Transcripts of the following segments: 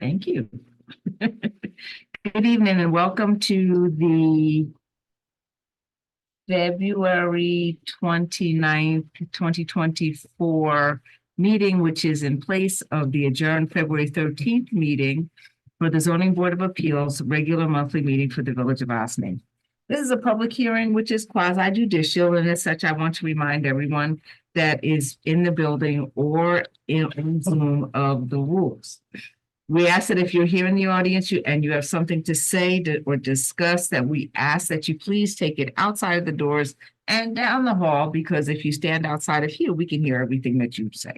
Thank you. Good evening and welcome to the February 29th, 2024 meeting, which is in place of the adjourned February 13th meeting for the Zoning Board of Appeals, regular monthly meeting for the Village of Ossining. This is a public hearing, which is quasi judicial, and as such, I want to remind everyone that is in the building or in Zoom of the rules. We ask that if you're here in the audience and you have something to say or discuss, that we ask that you please take it outside of the doors and down the hall, because if you stand outside of here, we can hear everything that you say.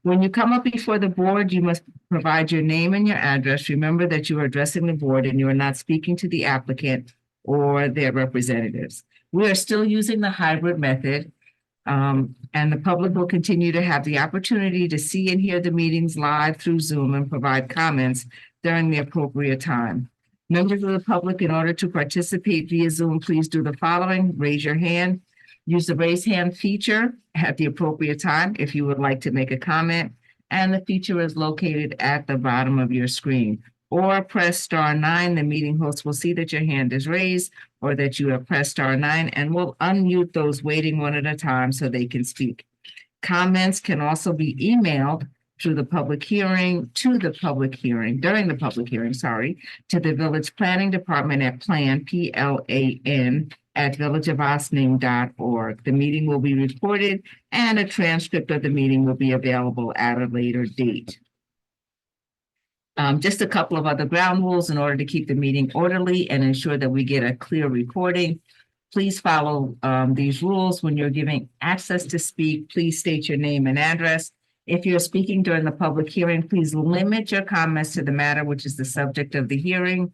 When you come up before the board, you must provide your name and your address. Remember that you are addressing the board and you are not speaking to the applicant or their representatives. We are still using the hybrid method. And the public will continue to have the opportunity to see and hear the meetings live through Zoom and provide comments during the appropriate time. Members of the public, in order to participate via Zoom, please do the following: raise your hand, use the raise hand feature at the appropriate time if you would like to make a comment, and the feature is located at the bottom of your screen. Or press *9. The meeting host will see that your hand is raised or that you have pressed *9, and we'll unmute those waiting one at a time so they can speak. Comments can also be emailed through the public hearing, during the public hearing, to the Village Planning Department at PLAN, PLAN, at villageofossining.org. The meeting will be recorded and a transcript of the meeting will be available at a later date. Just a couple of other ground rules in order to keep the meeting orderly and ensure that we get a clear recording. Please follow these rules. When you're giving access to speak, please state your name and address. If you're speaking during the public hearing, please limit your comments to the matter which is the subject of the hearing.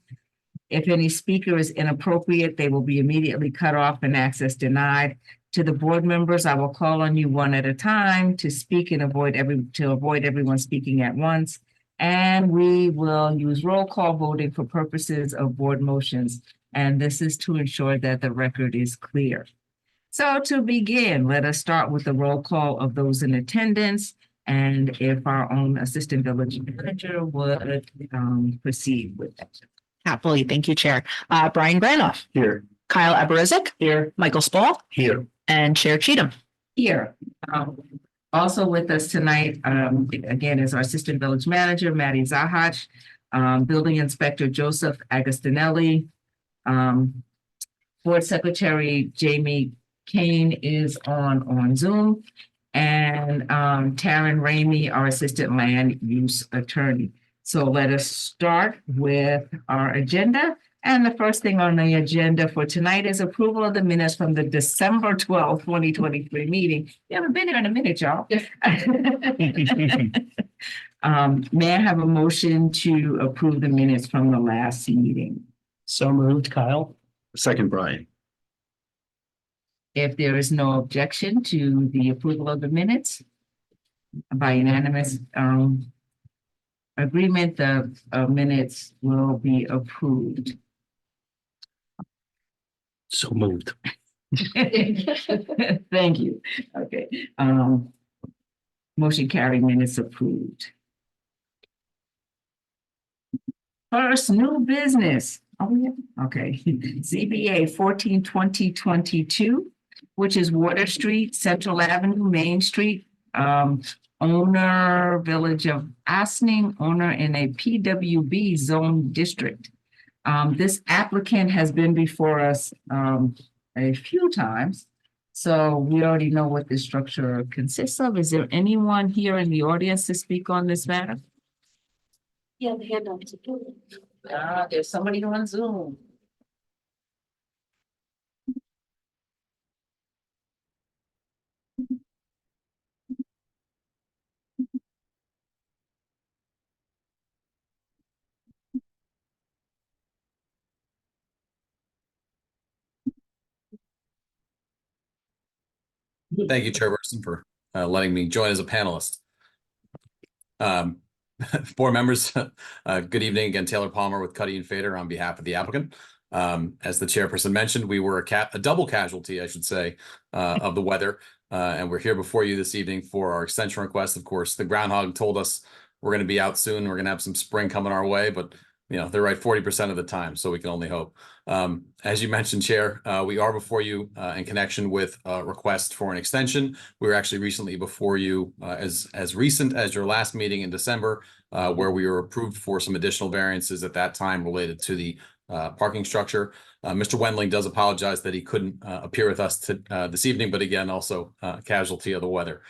If any speaker is inappropriate, they will be immediately cut off and access denied. To the board members, I will call on you one at a time to speak and avoid everyone speaking at once. And we will use roll call voting for purposes of board motions. And this is to ensure that the record is clear. So to begin, let us start with the roll call of those in attendance. And if our own assistant village manager would proceed with that. Happily, thank you, Chair. Brian Granoff. Here. Kyle Abarazik. Here. Michael Spall. Here. And Chair Cheatham. Here. Also with us tonight, again, is our assistant village manager, Maddie Zahach, building inspector, Joseph Agostinelli, board secretary, Jamie Kane is on Zoom, and Taryn Ramey, our assistant land use attorney. So let us start with our agenda. And the first thing on the agenda for tonight is approval of the minutes from the December 12th, 2023 meeting. You haven't been here in a minute, y'all. May I have a motion to approve the minutes from the last meeting? So moved, Kyle. Second, Brian. If there is no objection to the approval of the minutes by unanimous agreement, the minutes will be approved. So moved. Thank you. Okay. Motion carried, minutes approved. First, new business. Oh, yeah. Okay. ZBA 142022, which is Water Street, Central Avenue, Main Street. Owner, Village of Ossining, owner in a PWB zone district. This applicant has been before us a few times, so we already know what this structure consists of. Is there anyone here in the audience to speak on this matter? Yeah, the hand up. There's somebody on Zoom. Thank you, Chairperson, for letting me join as a panelist. Board members, good evening. Again, Taylor Palmer with Cuddy and Fader on behalf of the applicant. As the chairperson mentioned, we were a double casualty, I should say, of the weather. And we're here before you this evening for our extension request. Of course, the groundhog told us we're going to be out soon. We're going to have some spring coming our way, but they're right 40% of the time, so we can only hope. As you mentioned, Chair, we are before you in connection with a request for an extension. We were actually recently before you as recent as your last meeting in December, where we were approved for some additional variances at that time related to the parking structure. Mr. Wendling does apologize that he couldn't appear with us this evening, but again, also casualty of the weather.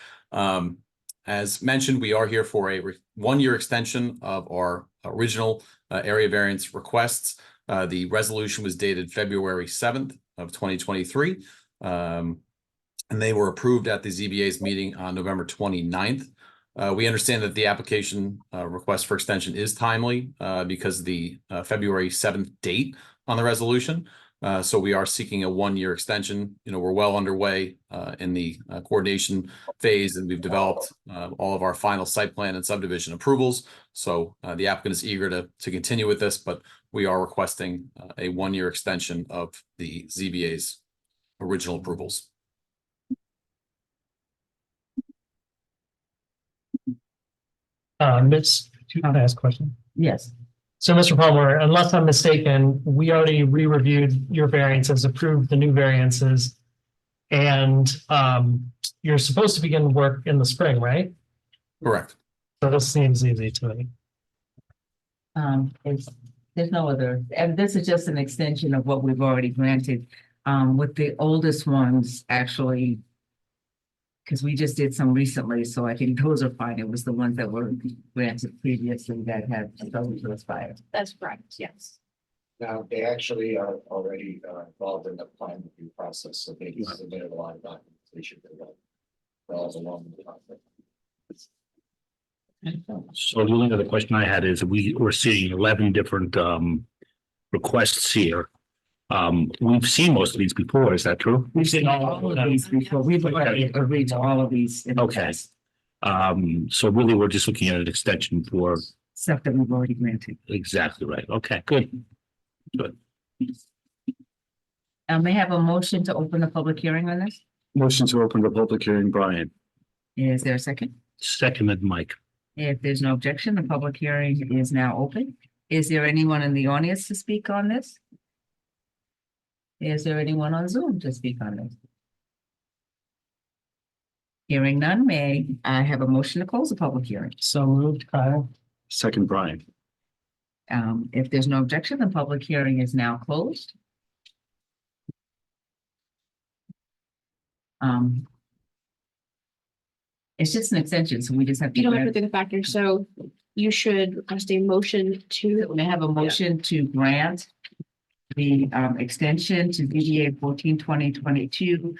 As mentioned, we are here for a 1-year extension of our original area variance requests. The resolution was dated February 7th of 2023. And they were approved at the ZBA's meeting on November 29th. We understand that the application request for extension is timely because of the February 7th date on the resolution. So we are seeking a 1-year extension. We're well underway in the coordination phase, and we've developed all of our final site plan and subdivision approvals. So the applicant is eager to continue with this, but we are requesting a 1-year extension of the ZBA's original approvals. Miss, can I ask a question? Yes. So, Mr. Palmer, unless I'm mistaken, we already re-reviewed your variances, approved the new variances. And you're supposed to begin work in the spring, right? Correct. So this seems easy to me. There's no other, and this is just an extension of what we've already granted. With the oldest ones, actually, because we just did some recently, so I think those are fine. It was the ones that were granted previously that had started to expire. That's correct, yes. Now, they actually are already involved in the plan review process, so they submitted a lot of documentation for that. All along the process. So the only other question I had is we're seeing 11 different requests here. We've seen most of these before, is that true? We've seen All of these before. We've already agreed to all of these in the Okay. past, So really, we're just looking at an extension for stuff that we've already granted. exactly right. Okay, good. Good. May I have a motion to open the public hearing on this? Motion to open the public hearing, Brian. Is there a second? Seconded, Mike. If there's no objection, the public hearing is now open. Is there anyone in the audience to speak on this? Is there anyone on Zoom to speak on this? Hearing none, may I have a motion to close the public hearing? So moved, Kyle. Second, Brian. If there's no objection, the public hearing is now closed. It's just an extension, so we just have to. You don't have to do the factors, so you should request a motion to. We have a motion to grant the extension to ZBA 14/20/22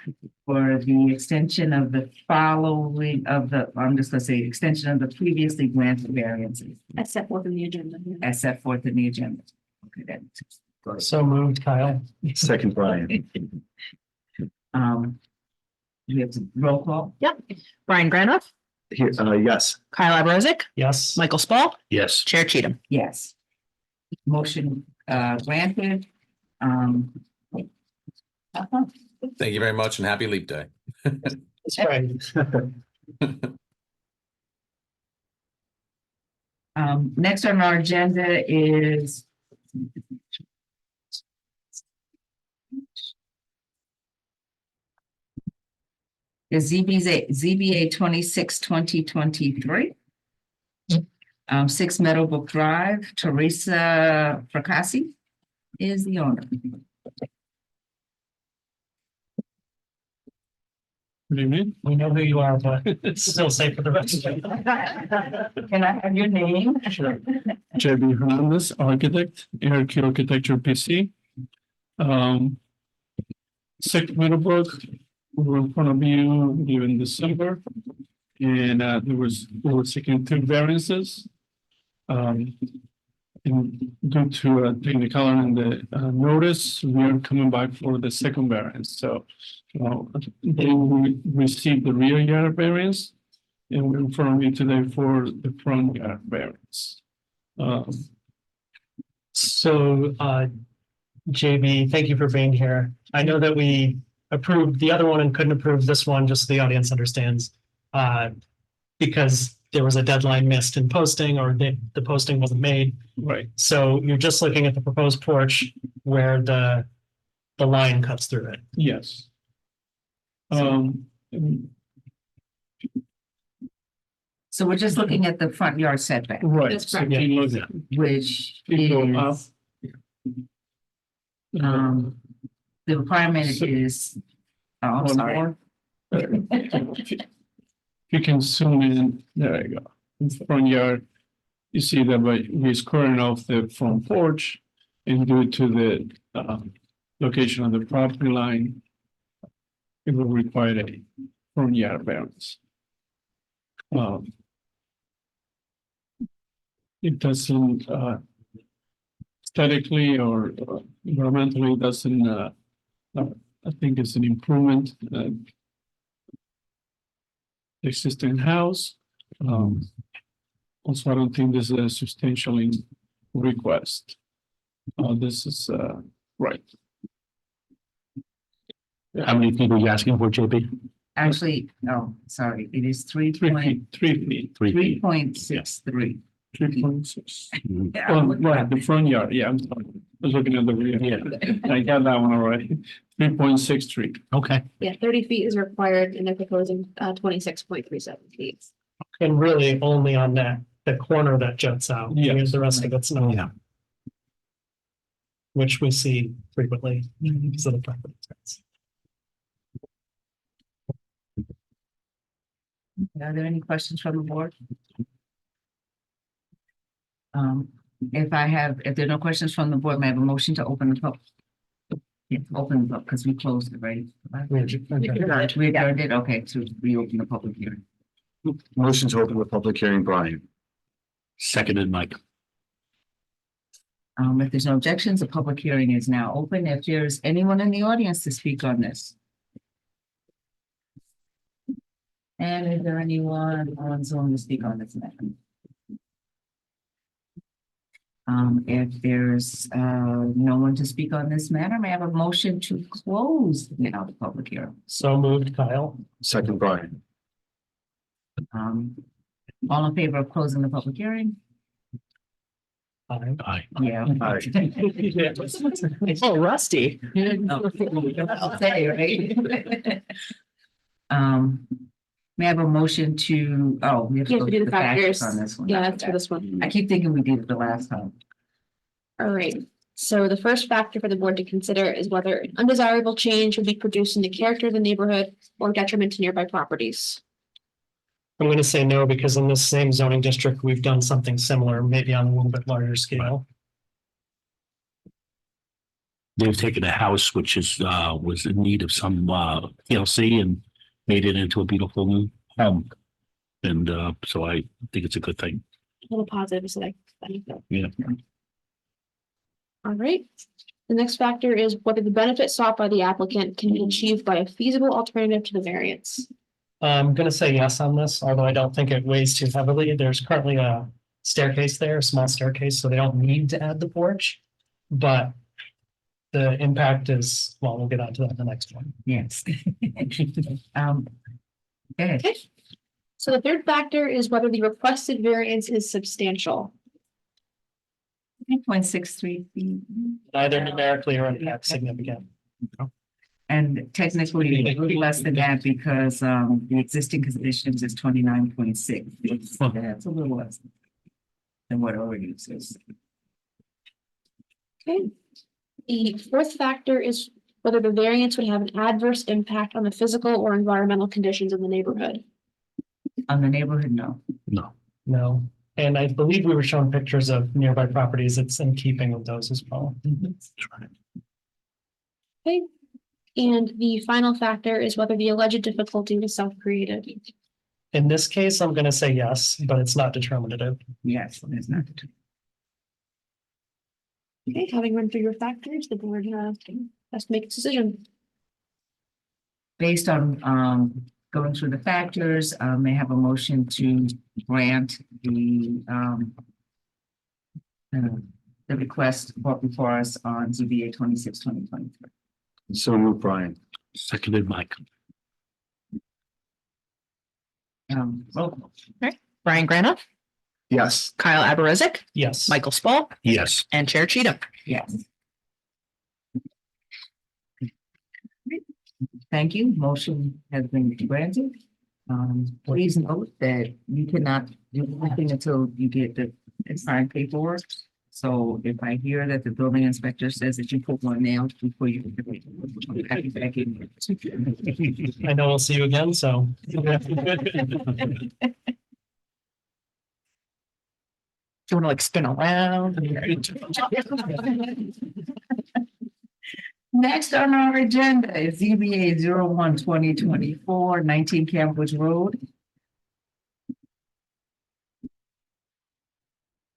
for the extension of the following of the, I'm just gonna say, extension of the previously granted variances As set forth in the agenda. as set forth in the agenda. Okay, then. So moved, Kyle. Second, Brian. We have to roll call. Yep. Brian Granoff, Here, yes. Kyle Aberisic, Yes. Michael Spall, Yes. Chair Cheatham. Yes. Motion granted. Thank you very much and happy Leap Day. That's right. Next on our agenda is ZBA 26/2023. 6 Meadowbrook Drive, Teresa Fracassi is the owner. Good evening. We know who you are, but it's still safe for the rest of you. Can I have your name? Sure. JB Hernandez, architect, ARQ Architecture PC. 6 Meadowbrook, we were in front of you in December. And we were seeking 2 variances. And due to a technical in the notice, we are coming back for the second variance. So they received the rear yard variance, and we're in front of you today for the front yard variance. So, JB, thank you for being here. I know that we approved the other one and couldn't approve this one, just so the audience understands. Because there was a deadline missed in posting or the posting wasn't made. Right, So you're just looking at the proposed porch where the line cuts through it. yes. So we're just looking at the front yard setback, Right. That's So correct. if you look at, which Keep going up. is, the requirement is, oh, I'm One sorry. more. If you can zoom in, there you go, in front yard. You see that we're squaring off the front porch and due to the location of the property line. It will require a front yard variance. It doesn't aesthetically or environmentally doesn't I think it's an improvement. Existing house. Also, I don't think this is a substantial request. This is right. How many feet are you asking for, JP? Actually, no, sorry, it is 3 feet, 3 feet, 3.63. 3.6. Mhm. Yeah, Oh, I'm looking right, at- the front yard, yeah, I'm sorry. I was looking at the rear. I got that one already. 3.63. Okay, Yeah, 30 feet is required and they're proposing 26.37 feet. And really only on the corner that juts out. Yeah. Because the rest of it's not. Yeah. Which we see frequently because of the property tax. Are there any questions from the board? If there are no questions from the board, may I have a motion to open the public? Yeah, open up, because we closed it, right? We adjourned it, okay, to reopen the public hearing. Motion to open the public hearing, Brian. seconded, Mike. If there's no objections, the public hearing is now open. If there's anyone in the audience to speak on this. And is there anyone on Zoom to speak on this matter? If there's no one to speak on this matter, may I have a motion to close the public hearing? So moved, Kyle. Second, Brian. All in favor of closing the public hearing? Aye. Aye. Yeah. Oh, Rusty. I'll say, right? May I have a motion to, we have to Yes, go we do through the the factors factors. on this one. Yeah, that's for this one. I keep thinking we did it the last time. All right, so the first factor for the board to consider is whether an undesirable change would be produced in the character of the neighborhood or detriment to nearby properties. I'm going to say no, because in this same zoning district, we've done something similar, maybe on a little bit larger scale. They've taken a house which was in need of some TLC and made it into a beautiful new home. And so I think it's a good thing. A little positive, so that. Yeah. All right, the next factor is whether the benefit sought by the applicant can be achieved by a feasible alternative to the variance. I'm going to say yes on this, although I don't think it weighs too heavily. There's currently a staircase there, a small staircase, so they don't need to add the porch. But the impact is, well, we'll get onto that in the next one. Yes. Okay, Okay, so the third factor is whether the requested variance is substantial. 3.63 feet. Neither numerically or impact significant. And technically a little less than that because the existing conditions is 29.6. That's a little less than what already exists. Okay. The fourth factor is whether the variance would have an adverse impact on the physical or environmental conditions in the neighborhood. On the neighborhood, no. No. No. And I believe we were showing pictures of nearby properties. It's in keeping with those as well. Okay. And the final factor is whether the alleged difficulty was self-created. In this case, I'm going to say yes, but it's not determinative. Yes, it's not. Okay, having run through your factors, the board has to make its decision. Based on going through the factors, may have a motion to grant the request brought before us on ZBA 26/2023. So move, Brian. Seconded, Mike. Roll call. Brian Granoff, Yes. Kyle Aberezek, Yes. Michael Spall, Yes. and Chair Cheatham. Yes. Thank you. Motion has been granted. Please note that you cannot do anything until you get the signed paperwork. So if I hear that the building inspector says that you put one nail before you. Back in. I know we'll see you again, so. Do you want to like spin around? Next on our agenda is ZBA 01-2024, 19 Cambridge Road.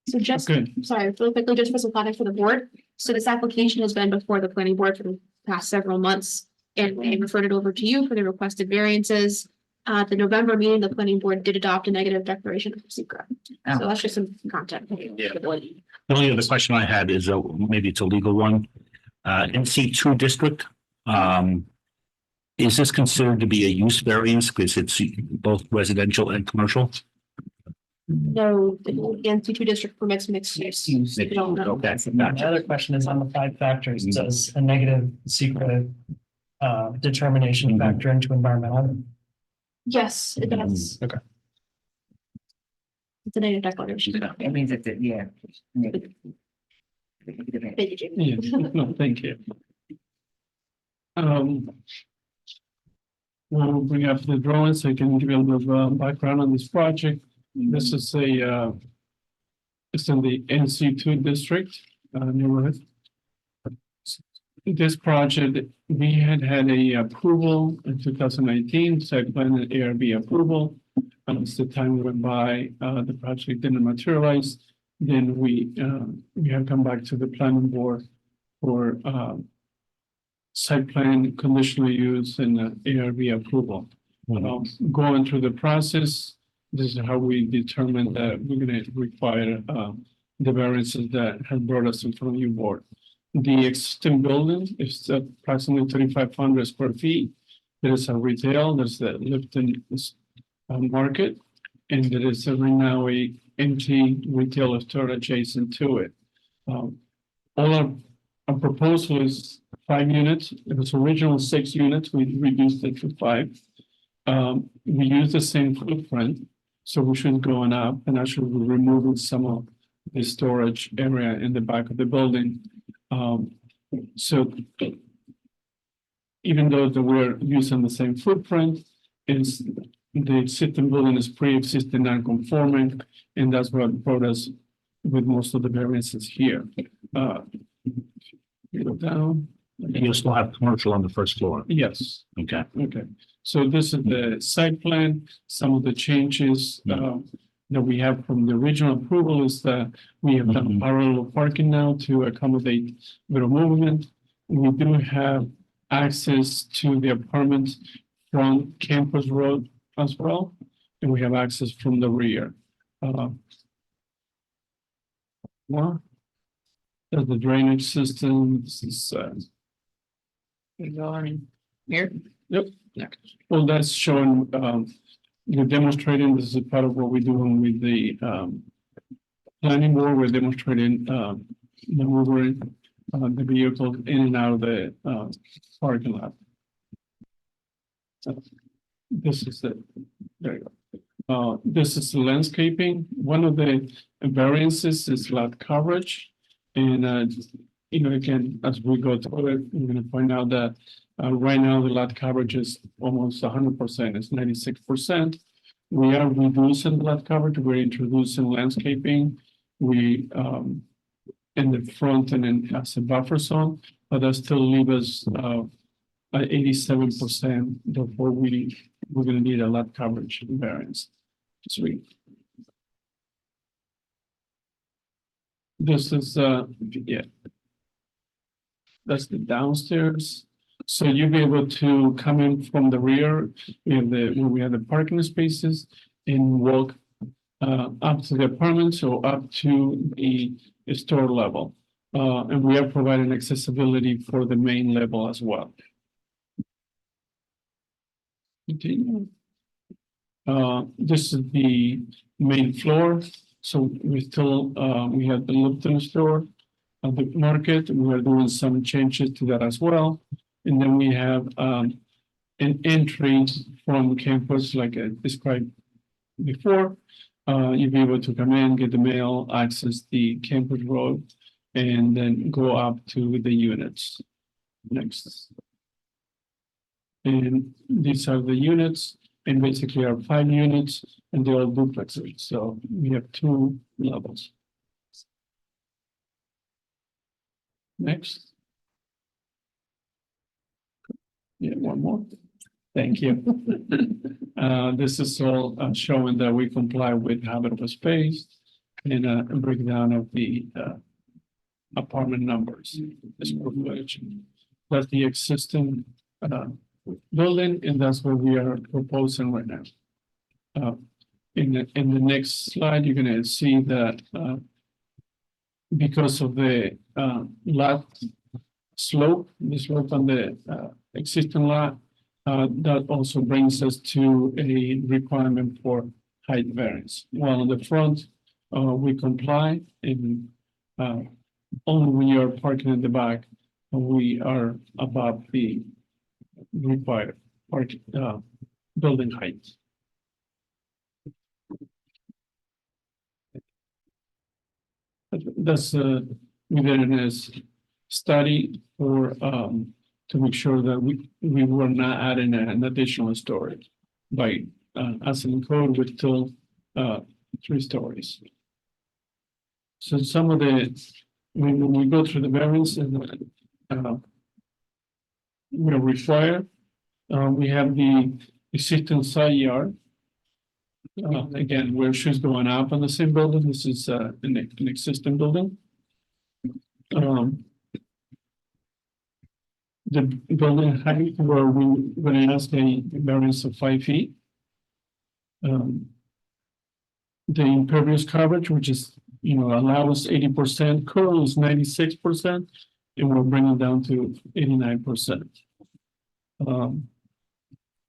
So just, Okay. sorry, really quickly, just for some context for the board. So this application has been before the planning board for the past several months. And they referred it over to you for the requested variances. At the November meeting, the planning board did adopt a negative declaration of secret. So that's just some content. Yeah. The only other question I had is, maybe it's a legal one. NC2 district, is this considered to be a use variance because it's both residential and commercial? No, the NC2 district permits mixed use. Use. We don't know. Okay, The gotcha. other question is on the 5 factors, does a negative secret determination factor into environmental? Yes, it does. Okay. It's a negative declaration. That means that, yeah. Thank you. Yeah, no, thank you. We'll bring up the drawings. I can give you a little bit of background on this project. This is it's in the NC2 district, neighborhood. This project, we had a approval in 2019, site plan and ARB approval. As the time went by, the project didn't materialize. Then we have come back to the planning board for site plan, conditional use and ARB approval. Going through the process, this is how we determined that we're gonna require the variances that have brought us in front of your board. The existing building is approximately 3,500 square feet. There is a retail, there's the Lipton market, and there is right now a empty retail store adjacent to it. All our proposal is 5 units. It was original 6 units. We reduced it to 5. We use the same footprint, so we shouldn't go on up, and actually we're removing some of the storage area in the back of the building. So even though that we're using the same footprint, is the existing building is pre-existing non-conforming, and that's what brought us with most of the variances here. Go down. You still have commercial on the first floor. Yes. Okay. Okay, so this is the site plan, some of the changes that we have from the original approval is that we have done parallel parking now to accommodate the movement. We do have access to the apartment from Campus Road as well, and we have access from the rear. More. There's the drainage system, this is Here. well, that's showing, we're demonstrating, this is part of what we're doing with the, planning board, we're demonstrating, maneuvering, the vehicle in and out of the, parking lot. So, this is the, there you go. This is the landscaping. One of the variances is lot coverage. And, you know, again, as we go through it, we're gonna find out that right now the lot coverage is almost 100%, it's 96%. We are reducing the lot coverage, we're introducing landscaping. We in the front and then as a buffer zone, but that still leave us at 87%. Therefore, we're gonna need a lot coverage variance. Sweet. This is yeah. That's the downstairs. So you'll be able to come in from the rear, when we have the parking spaces and walk up to the apartments or up to the store level. And we are providing accessibility for the main level as well. Continue. This is the main floor. So we still, we have the Lipton store at the market. We are doing some changes to that as well. And then we have, an entry from campus, like I described before. You'll be able to come in, get the mail, access the campus road, and then go up to the units. Next. And these are the units, and basically are 5 units, and they're all duplexes, so we have 2 levels. Next. Yeah, one more. Thank you. This is all showing that we comply with habitable space and a breakdown of the apartment numbers. The square footage. That's the existing building, and that's what we are proposing right now. In the next slide, you're gonna see that because of the lot slope, the slope on the existing lot, that also brings us to a requirement for height variance. While on the front, we comply, and only when you're parking in the back, we are above the required building height. That's we did in this study for to make sure that we were not adding an additional storage by as in code with still 3 stories. So some of the when we go through the variance and we're required, we have the existing side yard. Again, where she's going up on the same building, this is an existing building. The building height where we're gonna ask a variance of 5 feet. The impervious coverage, which is, allows 80%, currently is 96%, and we're bringing down to 89%.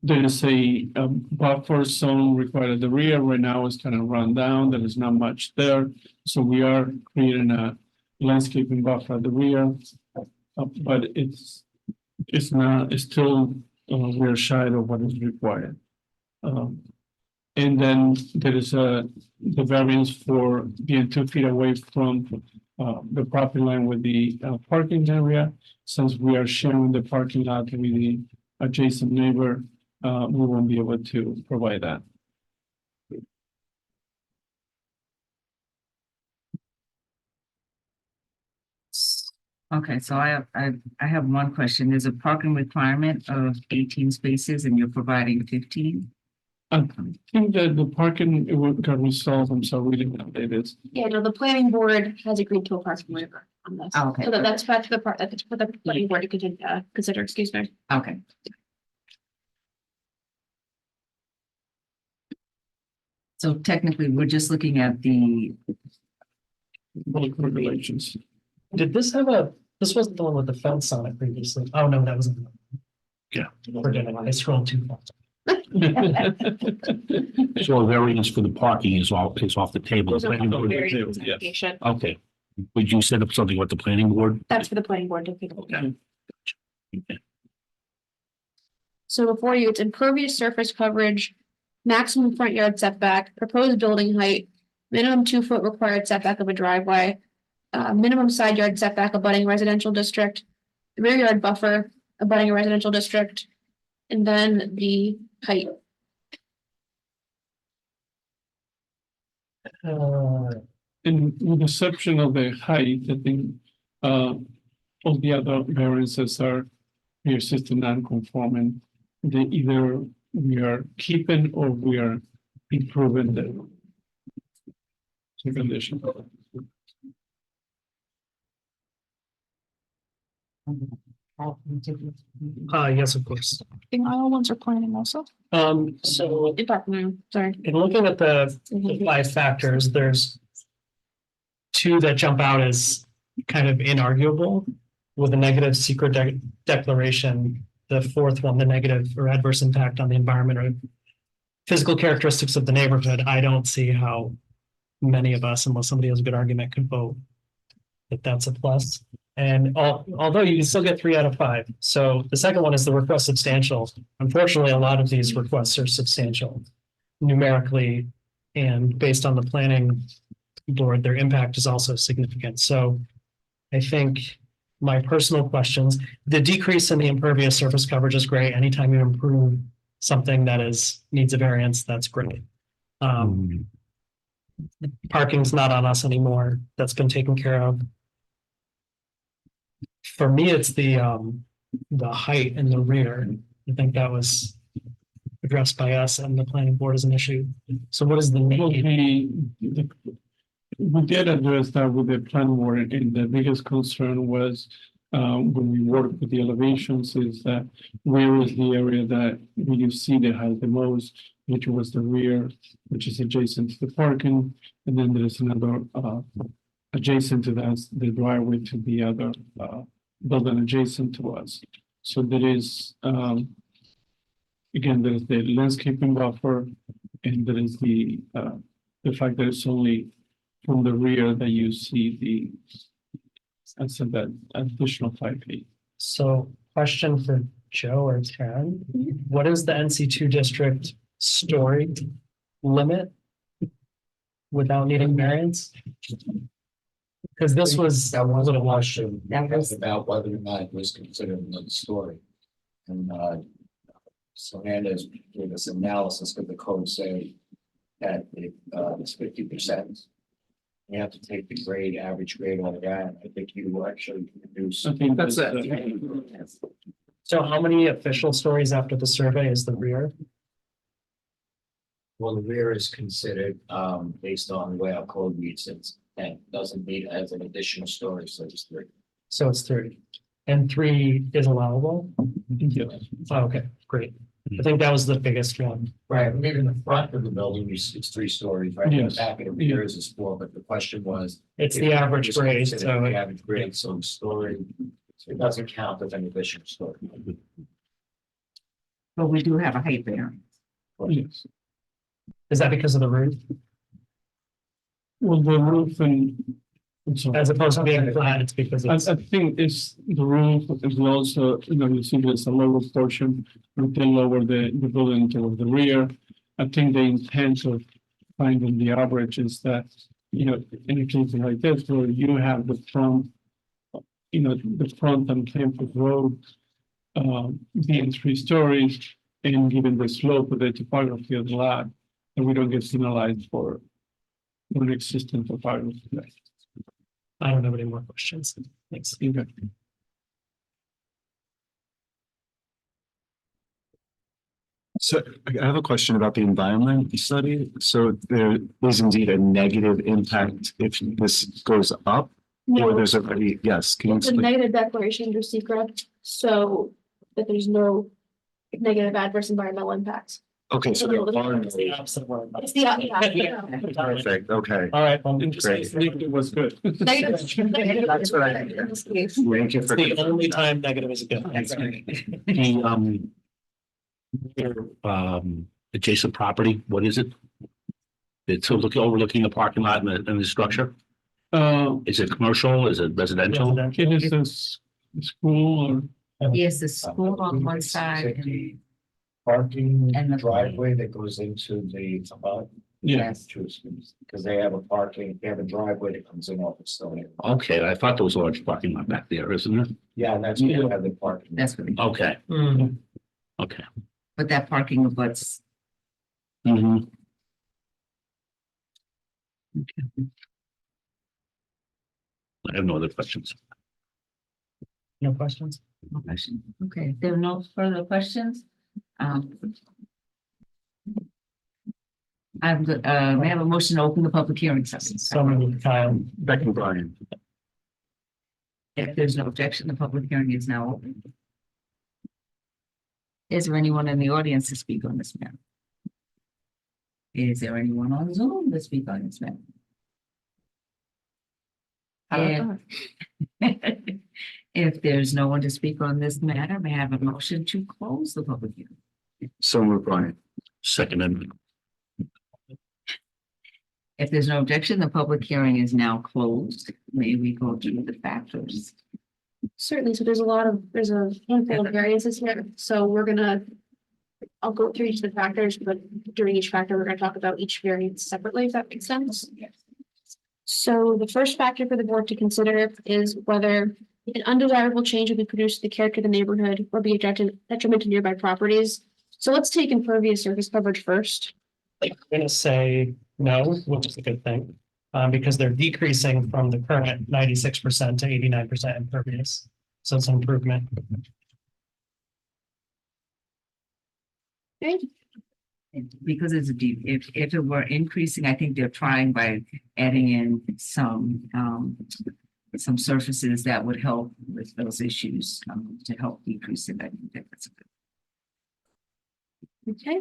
There is a buffer zone required at the rear. Right now it's kind of run down. There is not much there. So we are creating a landscaping buffer at the rear. But it's still, we're shy of what is required. And then there is the variance for being 2 feet away from the property line with the parking area. Since we are sharing the parking lot with the adjacent neighbor, we won't be able to provide that. Okay, so I have one question. There's a parking requirement of 18 spaces and you're providing 15? I think that the parking got resolved. I'm sorry, we didn't update it. Yeah, no, the planning board has agreed to a parking waiver on this. Oh, okay. So that's the part, that's for the planning board to consider, excuse me. Okay. So technically, we're just looking at the, Regulations. Did this have this wasn't the one with the fence on it previously. Oh, no, that wasn't. Yeah. Forget it. I scrolled too far. So a variance for the parking is off the table. Those are Planning board- variance yeah. application. Okay, would you set up something with the planning board? That's for the planning board to pick up. Okay. Okay. So before you, it's impervious surface coverage, maximum front yard setback, proposed building height, minimum 2-foot required setback of a driveway, minimum side yard setback abutting residential district, rear yard buffer abutting a residential district, and then the height. In with exception of the height, I think all the other variances are pre-existing non-conforming. They either we are keeping or we are improving the condition. Yes, of course. The aisle ones are planning also. So Sorry. in looking at the 5 factors, there's 2 that jump out as kind of inarguable with a negative secret declaration. The 4th one, the negative or adverse impact on the environment or physical characteristics of the neighborhood, I don't see how many of us, unless somebody has a good argument, could vote that that's a plus. And although you can still get 3 out of 5. So the second one is the request substantial. Unfortunately, a lot of these requests are substantial numerically, and based on the planning board, their impact is also significant. So I think my personal questions, the decrease in the impervious surface coverage is great. Anytime you improve something that needs a variance, that's great. Parking's not on us anymore. That's been taken care of. For me, it's the height in the rear. I think that was addressed by us and the planning board as an issue. So what is the Well, need? we did address that with the plan board, and the biggest concern was when we work with the elevations is that where is the area that you see that has the most, which was the rear, which is adjacent to the parking, and then there's another adjacent to that, the driveway to the other building adjacent to us. So there is again, there's the landscaping buffer, and there is the fact that it's only from the rear that you see I said that additional 5 feet. So question for Joe or Karen, what is the NC2 district story limit without needing variance? Because this was That was a little question That was- about whether or not it was considered another story. And so Hernandez gave us analysis of the code say that it's 50%. You have to take the grade, average grade on that. I think you will actually reduce. I think That's So how many official stories after the survey is the rear? Well, the rear is considered based on the way our code reads it, and doesn't meet as an additional story, so it's 3. So it's 3. And 3 is allowable? Yes. Oh, okay, great. I think that was the biggest one. Right, maybe in the front of the building, it's 3 stories, right? In the Yes. back of the rear is 4, but the question was. It's if the it average was grade, considered so The average grade, so the story, it doesn't count as an additional story. But we do have a height variance. Yes. is that because of the roof? Well, the roof and. So As opposed to being flat, it's because it's. I think it's the roof is also, you see there's a lower portion, we can lower the building toward the rear. I think the intent of finding the average is that, in a case like this, where you have the front, the front and Campus Road being 3 stories, and given the slope of the topography of the lot, and we don't get penalized for non-existent topography. I don't have any more questions. Thanks. Okay. So I have a question about the environment study. So there is indeed a negative impact if this goes up, or No, there's already, yes, can you it's a explain? negative declaration under secret, so that there's no negative adverse environmental impacts. Okay, so there are no- It's the, yeah. perfect, okay. All right, well, Great. It was good. Negative. That's what I- Thank you it's for. the only time negative is good. The adjacent property, what is it? It's overlooking a parking lot and the structure. Is it commercial? Is it residential? It is a school or, Yes, the school on one side and Parking And the- driveway that goes into the, yeah, because they have a driveway that comes in off of Stone. Okay, I thought there was a large parking lot back there, isn't there? Yeah, and that's where they have the parking. that's what, Okay, Hmm. okay. but that parking abuts. Mhm. I have no other questions. No questions? No question. Okay, if there are no further questions. I'm good, may I have a motion to open the public hearing session? So many, Kyle. Becky Brian. If there's no objection, the public hearing is now open. Is there anyone in the audience to speak on this matter? Is there anyone on Zoom to speak on this matter? If if there's no one to speak on this matter, may I have a motion to close the public hearing? So moved, Brian. Second. If there's no objection, the public hearing is now closed. May we go through the factors? Certainly, so there's a handful of variances here, so I'll go through each of the factors, but during each factor, we're gonna talk about each variance separately, if that makes sense. So the first factor for the board to consider is whether an undesirable change will be produced to the character of the neighborhood or be a detriment to nearby properties. So let's take impervious surface coverage first. I'm gonna say no, which is a good thing, because they're decreasing from the current 96% to 89% impervious. So it's an improvement. Okay, Because it's deep, if it were increasing, I think they're trying by adding in some surfaces that would help with those issues, to help decrease it. I think that's good. okay.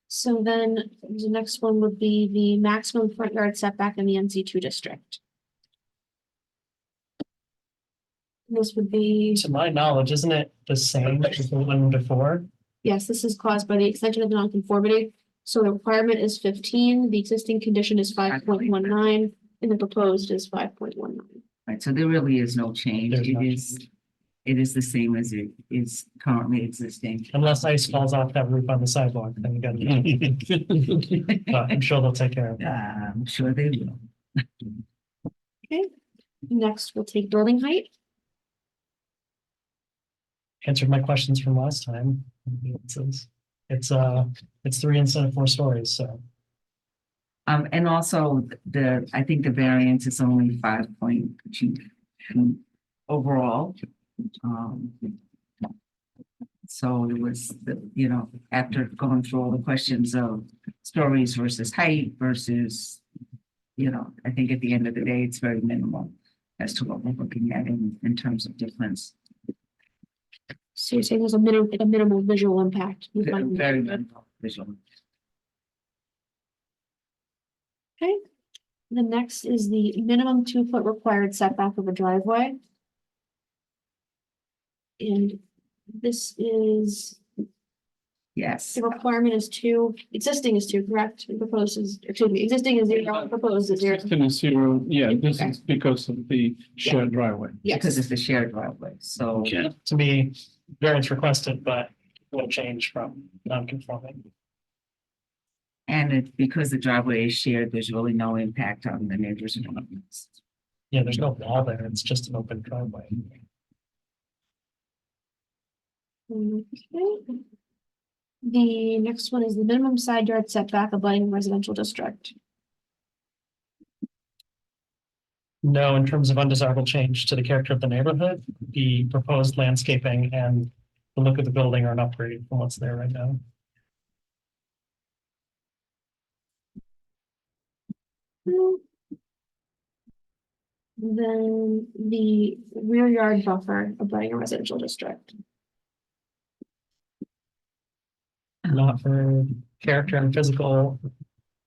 So then the next one would be the maximum front yard setback in the NC2 district. This would be, To my knowledge, isn't it the same as the one before? yes, this is caused by the extension of the nonconformity. So the requirement is 15, the existing condition is 5.19, and the proposed is 5.19. Right, so there really is no change. There's no It is the same as it is currently existing. Unless ice falls off that roof on the sidewalk, then you gotta. But I'm sure they'll take care of it. I'm sure they will. Okay, next we'll take building height. Answered my questions from last time. It's 3 instead of 4 stories, so. And also I think the variance is only 5.2 overall. So it was, after going through all the questions of stories versus height versus, I think at the end of the day, it's very minimal as to what we're looking at in terms of difference. So you're saying there's a minimal visual impact. You find- Very minimal visual. Okay, the next is the minimum 2-foot required setback of a driveway. And this is, Yes. the requirement is 2, existing is 2, correct? And proposed is, excuse me, existing is 0, proposed is 0. System is zero, yeah, this is because of the shared driveway. Because it's the shared driveway, so. Okay. To me, variance requested, but will change from non-conforming. And because the driveway is shared, there's really no impact on the neighbors. Yeah, there's no wall there. It's just an open driveway. Okay. The next one is the minimum side yard setback abutting residential district. No, in terms of undesirable change to the character of the neighborhood, the proposed landscaping and the look of the building are an upgrade from what's there right now. Then the rear yard buffer abutting a residential district. Not for character and physical,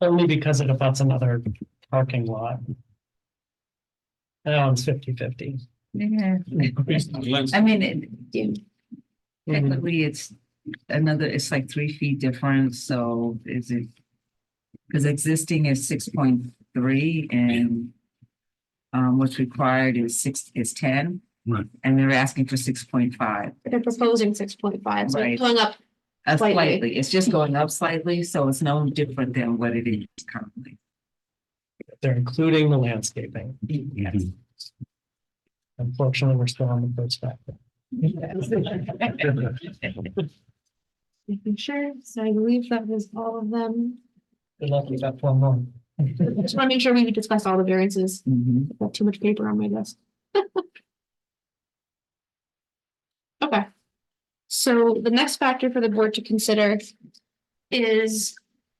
only because it abuts another parking lot. That one's 50-50. Yeah. I mean, technically, it's it's like 3 feet difference, so is it? Because existing is 6.3 and what's required is 10. Right. And they're asking for 6.5. They're proposing 6.5, so Right. it's going up. Slightly. Slightly, it's just going up slightly, so it's no different than what it is currently. They're including the landscaping. Yes. Unfortunately, we're still on the first factor. Making sure, so I believe that was all of them. Good luck, we got 4 more. Just want to make sure we discuss all the variances. Mhm. I've got too much paper on my desk. Okay. So the next factor for the board to consider is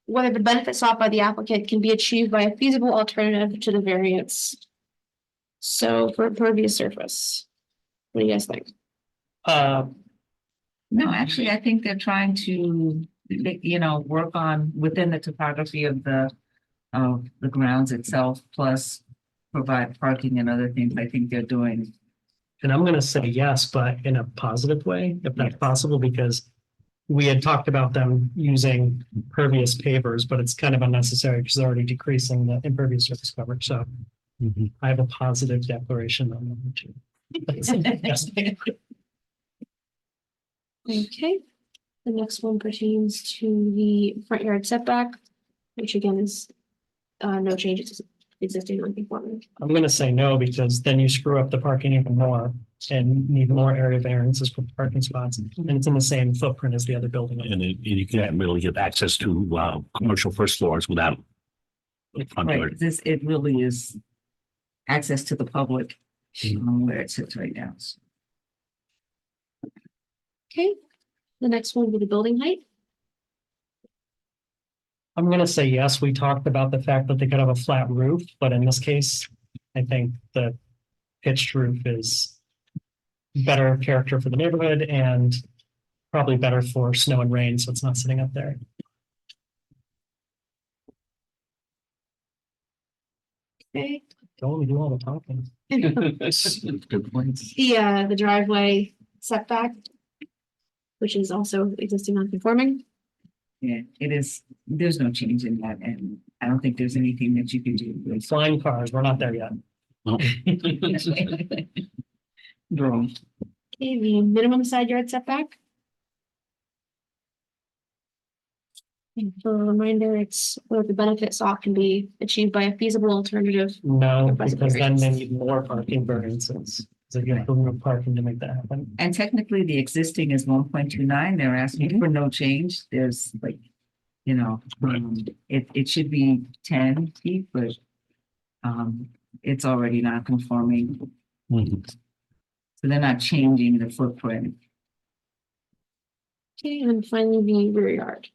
whether the benefit sought by the applicant can be achieved by a feasible alternative to the variance. So for impervious surface, what do you guys think? No, actually, I think they're trying to, work on within the topography of the grounds itself, plus provide parking and other things. I think they're doing. And I'm gonna say yes, but in a positive way, if that's Yes. possible, because we had talked about them using pervious pavers, but it's kind of unnecessary because they're already decreasing the impervious surface coverage. So I have a positive declaration on number 2. Okay. The next one pertains to the front yard setback, which again is no changes to existing non-conforming. I'm gonna say no, because then you screw up the parking even more and need more area variances for parking spots. And it's in the same footprint as the other building. You can't really get access to, commercial first floors without. the front Right, yard. this, it really is access to the public, where it sits right now. Okay. The next one will be the building height. I'm gonna say yes. We talked about the fact that they could have a flat roof, but in this case, I think the pitched roof is better character for the neighborhood and probably better for snow and rain, so it's not sitting up there. Okay. Don't let me do all the talking. Good points. The driveway setback, which is also existing non-conforming. Yeah, it is, there's no change in that, and I don't think there's anything that you can do. with- Flying cars, we're not there yet. Drone. Okay, the minimum side yard setback. And for a reminder, it's where the benefit sought can be achieved by a feasible alternative. No, Request because then they variance. need more parking variances. So you have to remove parking to make that happen. And technically, the existing is 1.29. They're asking for no change. There's like, you know, it should be 10 feet, but it's already not conforming. Mhm. So they're not changing the footprint. Okay, and then finally the rear yard.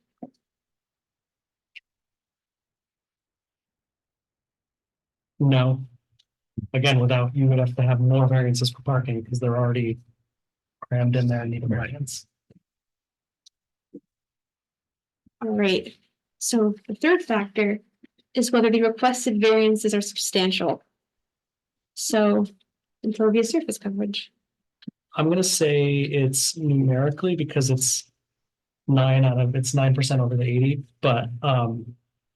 No. Again, without, you would have to have more variances for parking because they're already crammed in there and need a variance. All right, so the third factor is whether the requested variances are substantial. So impervious surface coverage. I'm gonna say it's numerically because it's 9% over the 80, but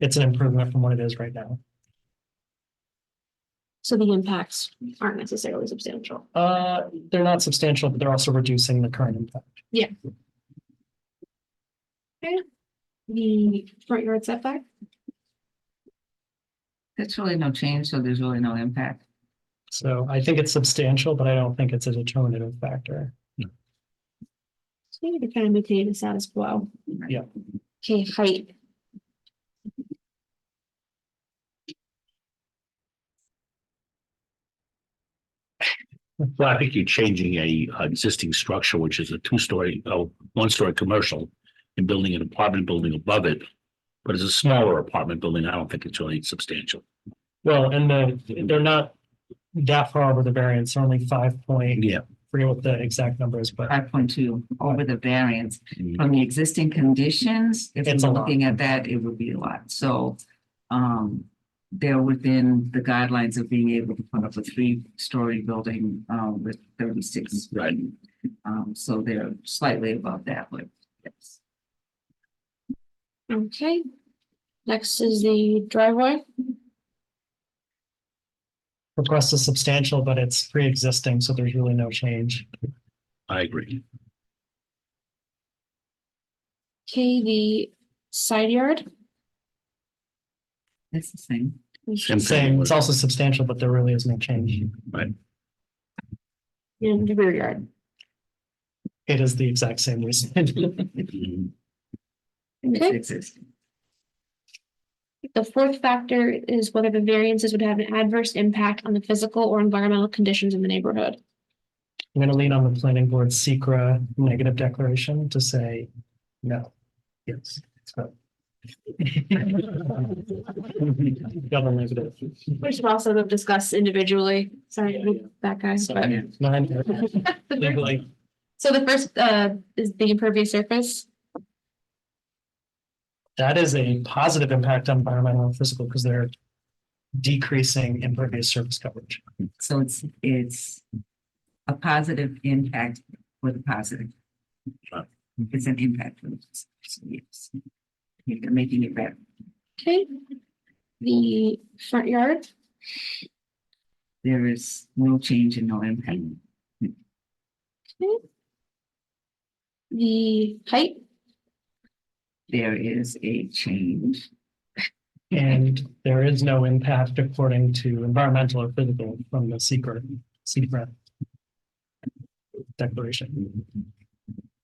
it's an improvement from what it is right now. So the impacts aren't necessarily substantial. They're not substantial, but they're also reducing the current impact. The front yard setback. That's really no change, so there's really no impact. So I think it's substantial, but I don't think it's a determinative factor. So we need to kind of maintain the status quo. Yeah. Okay, height. Well, I think you're changing a existing structure, which is a two-story, 1-story commercial, and building an apartment building above it. But it's a smaller apartment building. I don't think it's really substantial. Well, and they're not that far over the variance, they're only 5 point, Yeah. forget what the exact number is, but 5.2 over the variance. From the existing conditions, if It's you're a lot. looking at that, it would be a lot. So they're within the guidelines of being able to put up a 3-story building with 36. Right. So they're slightly above that, but yes. Okay. Next is the driveway. request is substantial, but it's pre-existing, so there's really no change. I agree. Okay, the side yard. It's the same. Same Same, it's also substantial, but there really is no change. Right. And the rear yard. It is the exact same reason. Mhm. It's Okay. existing. The fourth factor is whether the variances would have an adverse impact on the physical or environmental conditions in the neighborhood. I'm gonna lean on the planning board secra negative declaration to say no. Yes. So. Double negative. We should also discuss individually. Sorry, that guy. So, but- nine, legally, So the first is the impervious surface. that is a positive impact on environmental and physical because they're decreasing impervious surface coverage. So it's a positive impact with a positive. It's an impact. For the business, so yes. You're making it better. Okay. The front yard, There is no change and no impact. the height, There is a change. And there is no impact according to environmental or physical from the secret declaration.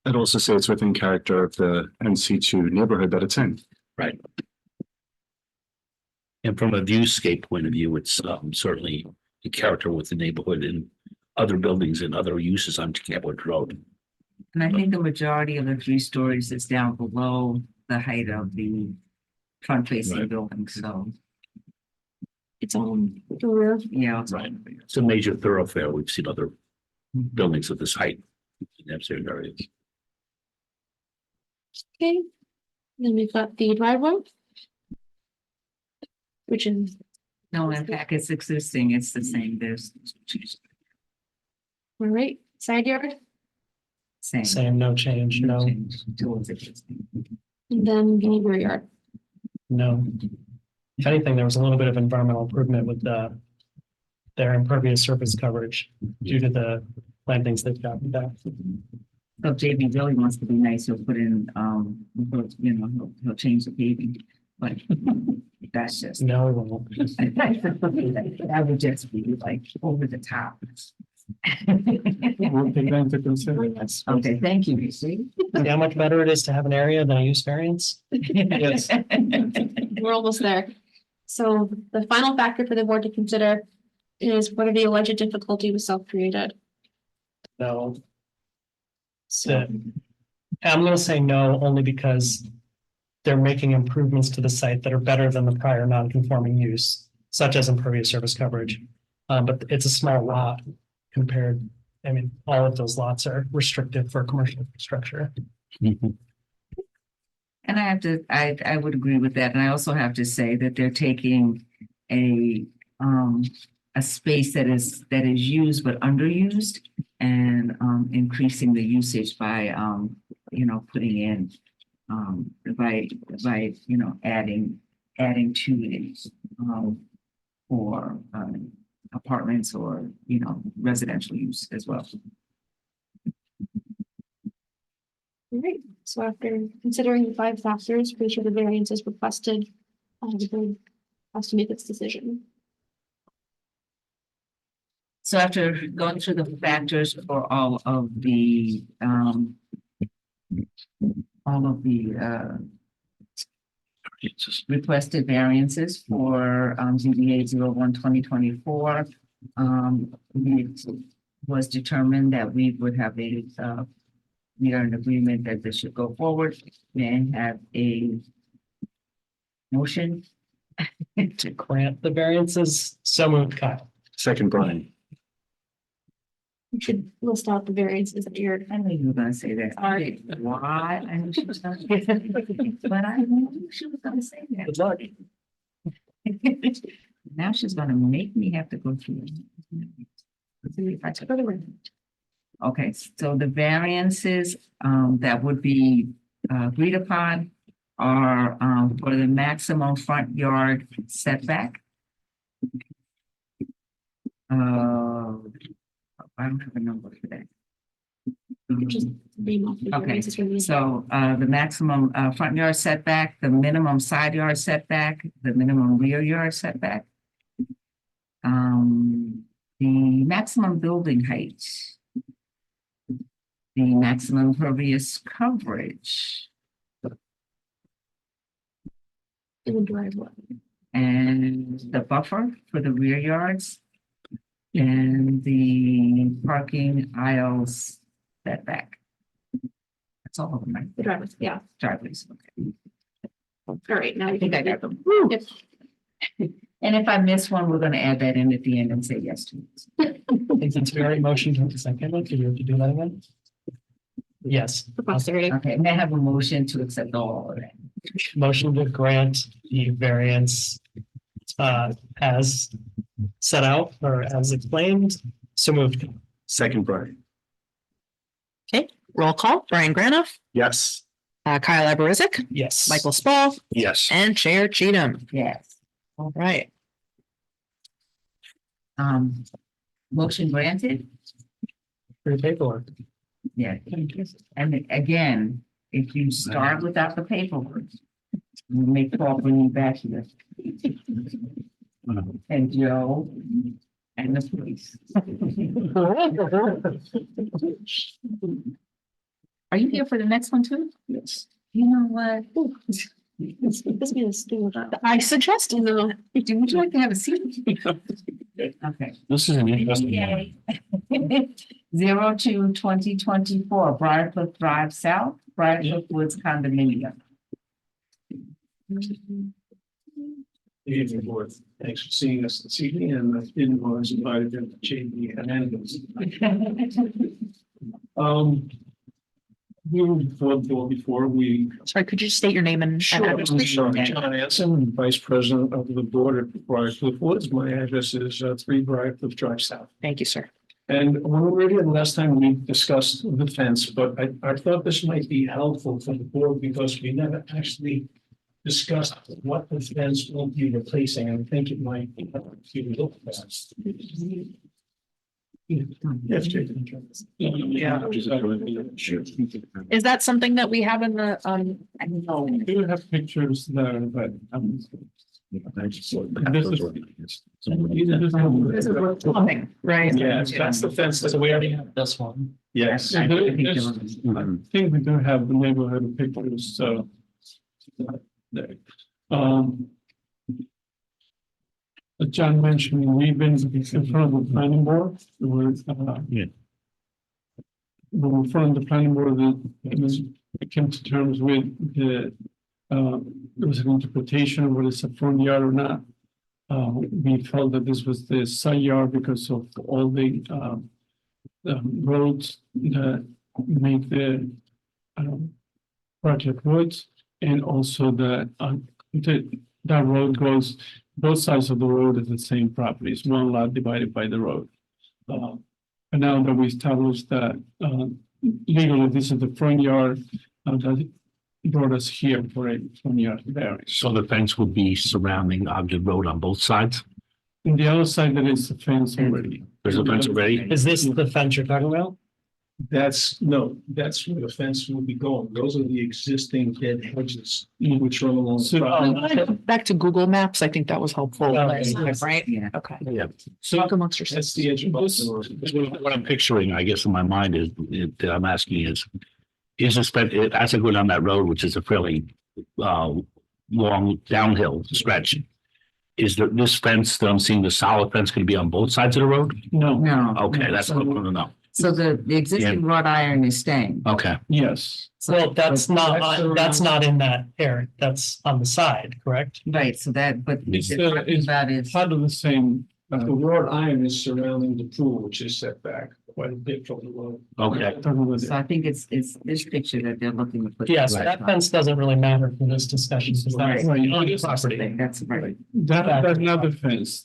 I'd also say it's within character of the NC2 neighborhood that it's in. Right. And from a viewscape point of view, it's certainly in character with the neighborhood and other buildings and other uses on Kentwood Road. And I think the majority of the 3 stories is down below the height of the front facing Right. building, so, it's on the rear. yeah. it's- Right. It's a major thoroughfare. We've seen other buildings of this height in that same area. Okay. Then we've got the driveway. Which is, No impact, it's existing, it's the same, there's all right, side yard, same. Same, no change, no, change towards existing. and then the rear yard. no. If anything, there was a little bit of environmental improvement with their impervious surface coverage due to the plantings they've got back. So if JB really wants to be nice, he'll put in, he'll change the paving, but that's just. No, we won't. That would just be like over the top. We'll take that into consideration. Okay, thank you, see? See how much better it is to have an area than a use variance? Yes. We're almost there. So the final factor for the board to consider is whether the alleged difficulty was self-created. No. So I'm gonna say no, only because they're making improvements to the site that are better than the prior non-conforming use, such as impervious surface coverage. But it's a small lot compared, I mean, all of those lots are restricted for commercial infrastructure. And I have to, I would agree with that. And I also have to say that they're taking a space that is used but underused and increasing the usage by putting in by adding to it for apartments or residential use as well. All right, so after considering the 5 factors for each of the variances requested, the board has to make its decision. So after going through the factors for all of the requested variances for ZBA 01/2024, it was determined that we would have we are in agreement that this should go forward and have a motion. To grant the variances, so moved, Kyle. Second, Brian. You should list out the variances that you're. I knew you were gonna say that. Sorry. Why? I knew she was gonna. But I knew she was gonna say that. Good luck. Now she's gonna make me have to go through it. Let's see if I took it. Okay, so the variances that would be agreed upon are for the maximum front yard setback. I don't have a number for that. Just name off the Okay, variances from the. So the maximum front yard setback, the minimum side yard setback, the minimum rear yard setback. The maximum building height. The maximum impervious coverage In the driveway. and the buffer for the rear yards. And the parking aisles setback. That's all of them, right? The driveway, yeah. Driveways, okay. All right, now I you think can. I got them. Yep. And if I miss one, we're gonna add that in at the end and say yes to it. Is it very motion to second it? Do you have to do that again? Yes. For posterity. Okay, may I have a motion to accept all of that? Motion to grant the variance as set out or as explained, so moved. Second, Brian. Roll call, Brian Granoff, Yes. Kyle Abarizik, Yes. Michael Spall, Yes. and Chair Cheatham. Yes. All right. Motion granted? Free paperwork. Yeah. And again, if you start without the paperwork, you may call bring you back here. And Joe and the police. Are you here for the next one too? Yes. You know what? This means do that. I suggest, Would you like to have a seat? Okay. This is an interesting one. 02/2024 Briarcliff Drive South, Briarcliff Woods condominium. Evening, board. Thanks for seeing us this evening, and I didn't want to invite them to change the amendments. We were before we. sorry, could you state your name and address, I'm please? sorry, John Anson, Vice President of the Board at Briarcliff Woods. My address is 3 Briarcliff Drive South. Thank you, sir. And when we were here last time, we discussed the fence, but I thought this might be helpful for the board because we never actually discussed what the fence will be replacing. I think it might be, if you look fast. Yes, Jason. Yeah. Is that something that we have in the, I do have pictures there, but. This is plumbing, right? yeah, that's the fence. So we already have this one. Yes. I I think think we do have the neighborhood pictures, so. there. As John mentioned, we've been in front of the planning board with, Yeah. we're in front of the planning board that we came to terms with there was an interpretation of whether it's a front yard or not. We felt that this was the side yard because of all the roads that make the project woods, and also that road goes, both sides of the road is the same property. It's one lot divided by the road. And now that we established that legally this is the front yard, that brought us here for a front yard variance. So the fence would be surrounding Ogden Road on both sides? And the other side that is the fence already. There's a fence already? Is this the fence you're talking about? That's where the fence will be going. Those are the existing dead hedges which run along the property. Back to Google Maps, I think that was helpful, Oh, last time, yes. right? Yeah. Okay. Yeah. So Talk amongst yourselves. that's the edge of the What I'm picturing, I guess, in my mind is, that I'm asking is this fence, as I go down that road, which is a fairly long downhill stretch, is this fence that I'm seeing, the solid fence, going to be on both sides of the road? No, No. Okay, that's what I want to know. So the existing wrought iron is staying. Okay. yes. So- Well, that's not, That's that's not in that area. That's on the side, correct? Right, so that, but It's, you're talking it's about is, part of the same. The wrought iron is surrounding the pool, which is set back quite a bit from the road. Okay. so I think it's this picture that they're looking to put. Yeah, so that fence doesn't really matter for this discussion. because that's Right. on the property. That's right. That's not the fence.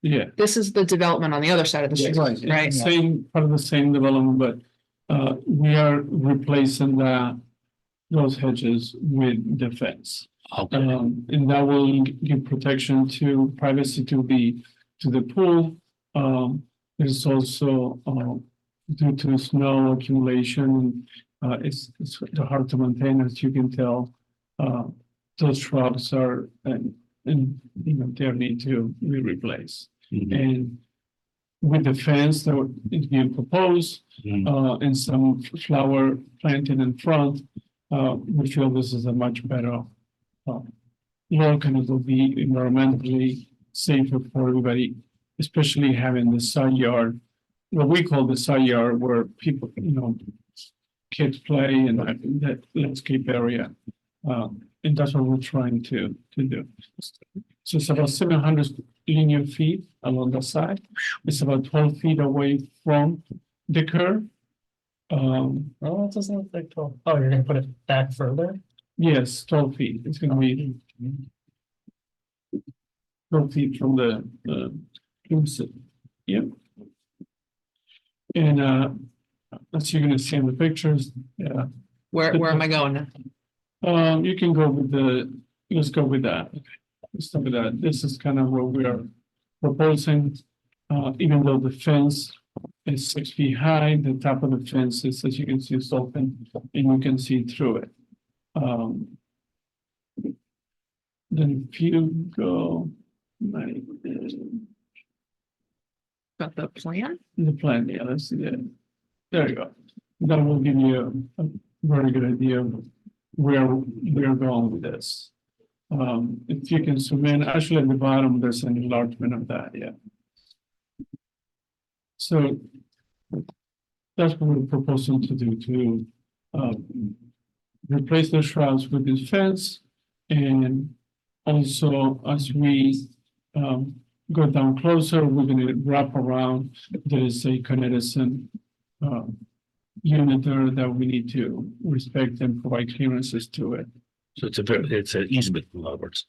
Yeah. This is the development on the other side of the street, Right. right? Same, part of the same development, but we are replacing those hedges with the fence. Okay. And that will give protection to privacy to the pool. It's also due to snow accumulation, it's hard to maintain, as you can tell. Those shrubs are, and they need to be replaced. Mhm. And with the fence that is being proposed, Mhm. and some flower planted in front, we feel this is a much better look, and it will be environmentally safer for everybody, especially having the side yard, what we call the side yard, where people, kids play and that landscape area. And that's what we're trying to do. So it's about 700 linear feet along the side. It's about 12 feet away from the curb. Oh, it doesn't look like 12. Oh, you're gonna put it back further? Yes, 12 feet. It's gonna be 12 feet from the, yeah. And as you're gonna see in the pictures, yeah. Where am I going? You can go with let's go with that. Let's start with that. This is kind of what we are proposing. Even though the fence is 6 feet high, the top of the fence is, as you can see, is open and you can see through it. Then if you go, like, Got the plan? the plan, yeah, let's see that. There you go. That will give you a very good idea of where we're going with this. If you can zoom in, actually at the bottom, there's an enlargement of that, yeah. So that's what we're proposing to do, to replace the shrubs with this fence. And also, as we go down closer, we're gonna wrap around. There is a Connecticut unit there that we need to respect and provide clearances to it. So it's an easement, in other words.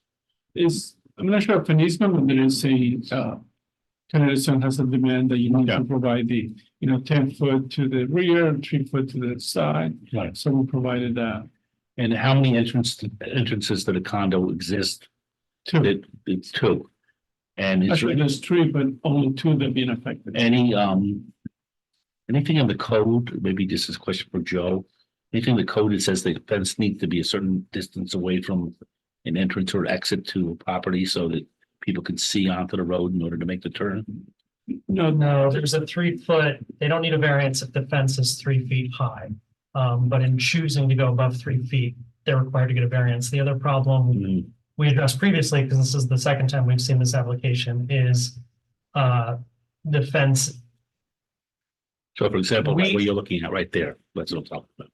I'm not sure if an easement, but there is a Connecticut has a demand that you need Yeah. to provide 10 foot to the rear, 3 foot to the side. Right. So we provided that. And how many entrances to the condo exist? Two. It's two. And is Actually, there there's 3, but only 2 that have been affected. any, anything in the code, maybe this is a question for Joe. Anything in the code that says the fence needs to be a certain distance away from an entrance or exit to a property so that people can see onto the road in order to make the turn? No, there's a 3 foot, they don't need a variance if the fence is 3 feet high. But in choosing to go above 3 feet, they're required to get a variance. The other problem Mhm. we addressed previously, because this is the second time we've seen this application, is the fence. So for example, We- what you're looking at right there, that's what I'm talking about.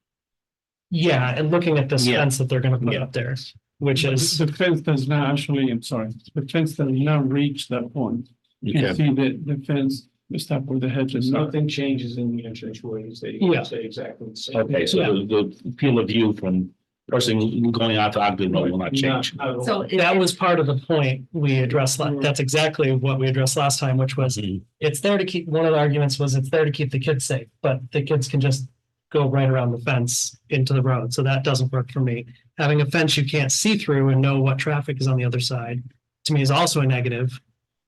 Yeah, and looking at this Yeah. fence that they're gonna put Yeah. up there, which is, The fence does not actually, I'm sorry, the fence does not reach that point. You can Okay, see that the fence, the stop where the hedges are. Nothing changes in the entrance ways. They Yeah. stay exactly the same. okay, so the field of view from person going out to Ogden Road will not change. So that was part of the point we addressed. That's exactly what we addressed last time, which was Mhm. it's there to keep, one of the arguments was it's there to keep the kids safe, but the kids can just go right around the fence into the road. So that doesn't work for me. Having a fence you can't see through and know what traffic is on the other side, to me is also a negative.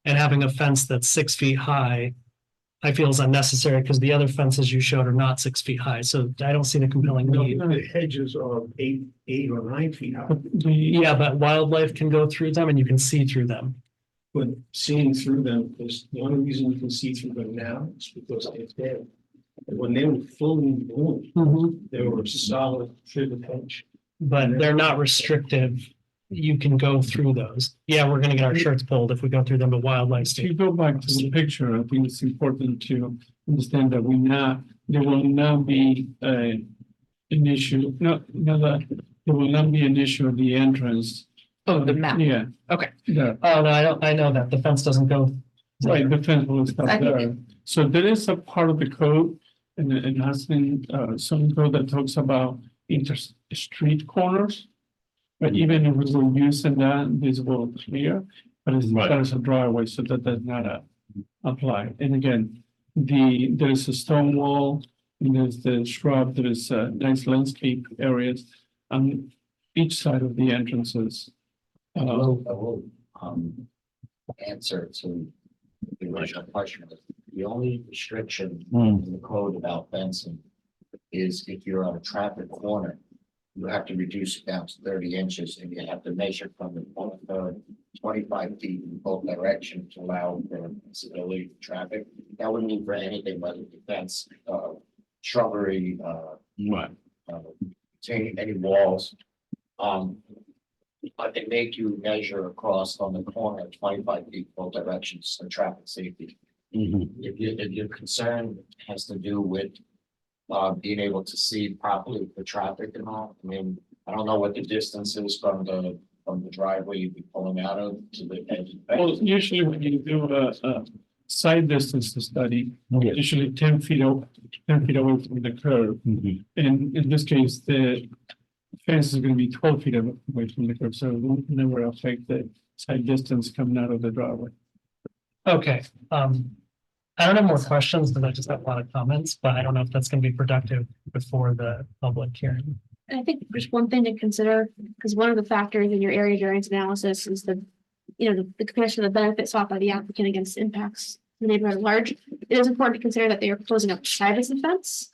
And having a fence that's 6 feet high, I feel is unnecessary because the other fences you showed are not 6 feet high. So I don't see the compelling need. The hedges are 8 or 9 feet high, Yeah, but wildlife can go through them and you can see through them. but seeing through them is the only reason you can see through them now is because they're dead. And when they were fully blown, they were a solid triple hedge. But they're not restrictive. You can go through those. Yeah, we're gonna get our shirts pulled if we go through them, but wildlife. If you go back to the picture, I think it's important to understand that there will not be an issue, that there will not be an issue at the entrance. Oh, the map. Yeah. Okay. Yeah, Oh, no, I know that. The fence doesn't go. right, the fence will stop I think there. So there is a part of the code, and it has been, some code that talks about street corners. But even if we were using that, this will clear, but it's, Right. there's a driveway, so that does not apply. And again, there is a stone wall, and there's the shrub, there is nice landscape areas on each side of the entrances. I will, answer to the original question. The only restriction Hmm. in the code about fencing is if you're on a traffic corner, you have to reduce it down to 30 inches and you have to measure from the 25 feet in both directions to allow for visibility of traffic. That wouldn't mean for anything, whether it's fence, shrubbery, Right. any walls. But they make you measure across from the corner 25 feet both directions for traffic safety. Mhm. If your concern has to do with being able to see properly the traffic and all, I mean, I don't know what the distance is from the driveway you'd be pulling out of to the edge of the Well, fence. usually when you do a side distance study, Yeah. usually 10 feet away from the curb. Mhm. And in this case, the fence is gonna be 12 feet away from the curb, so it won't never affect the side distance coming out of the driveway. Okay, I don't have more questions, but I just have a lot of comments, but I don't know if that's gonna be productive before the public hearing. And I think there's one thing to consider, because one of the factors in your area variance analysis is the comparison of the benefit sought by the applicant against impacts to the neighborhood at large. It is important to consider that they are proposing a privacy fence.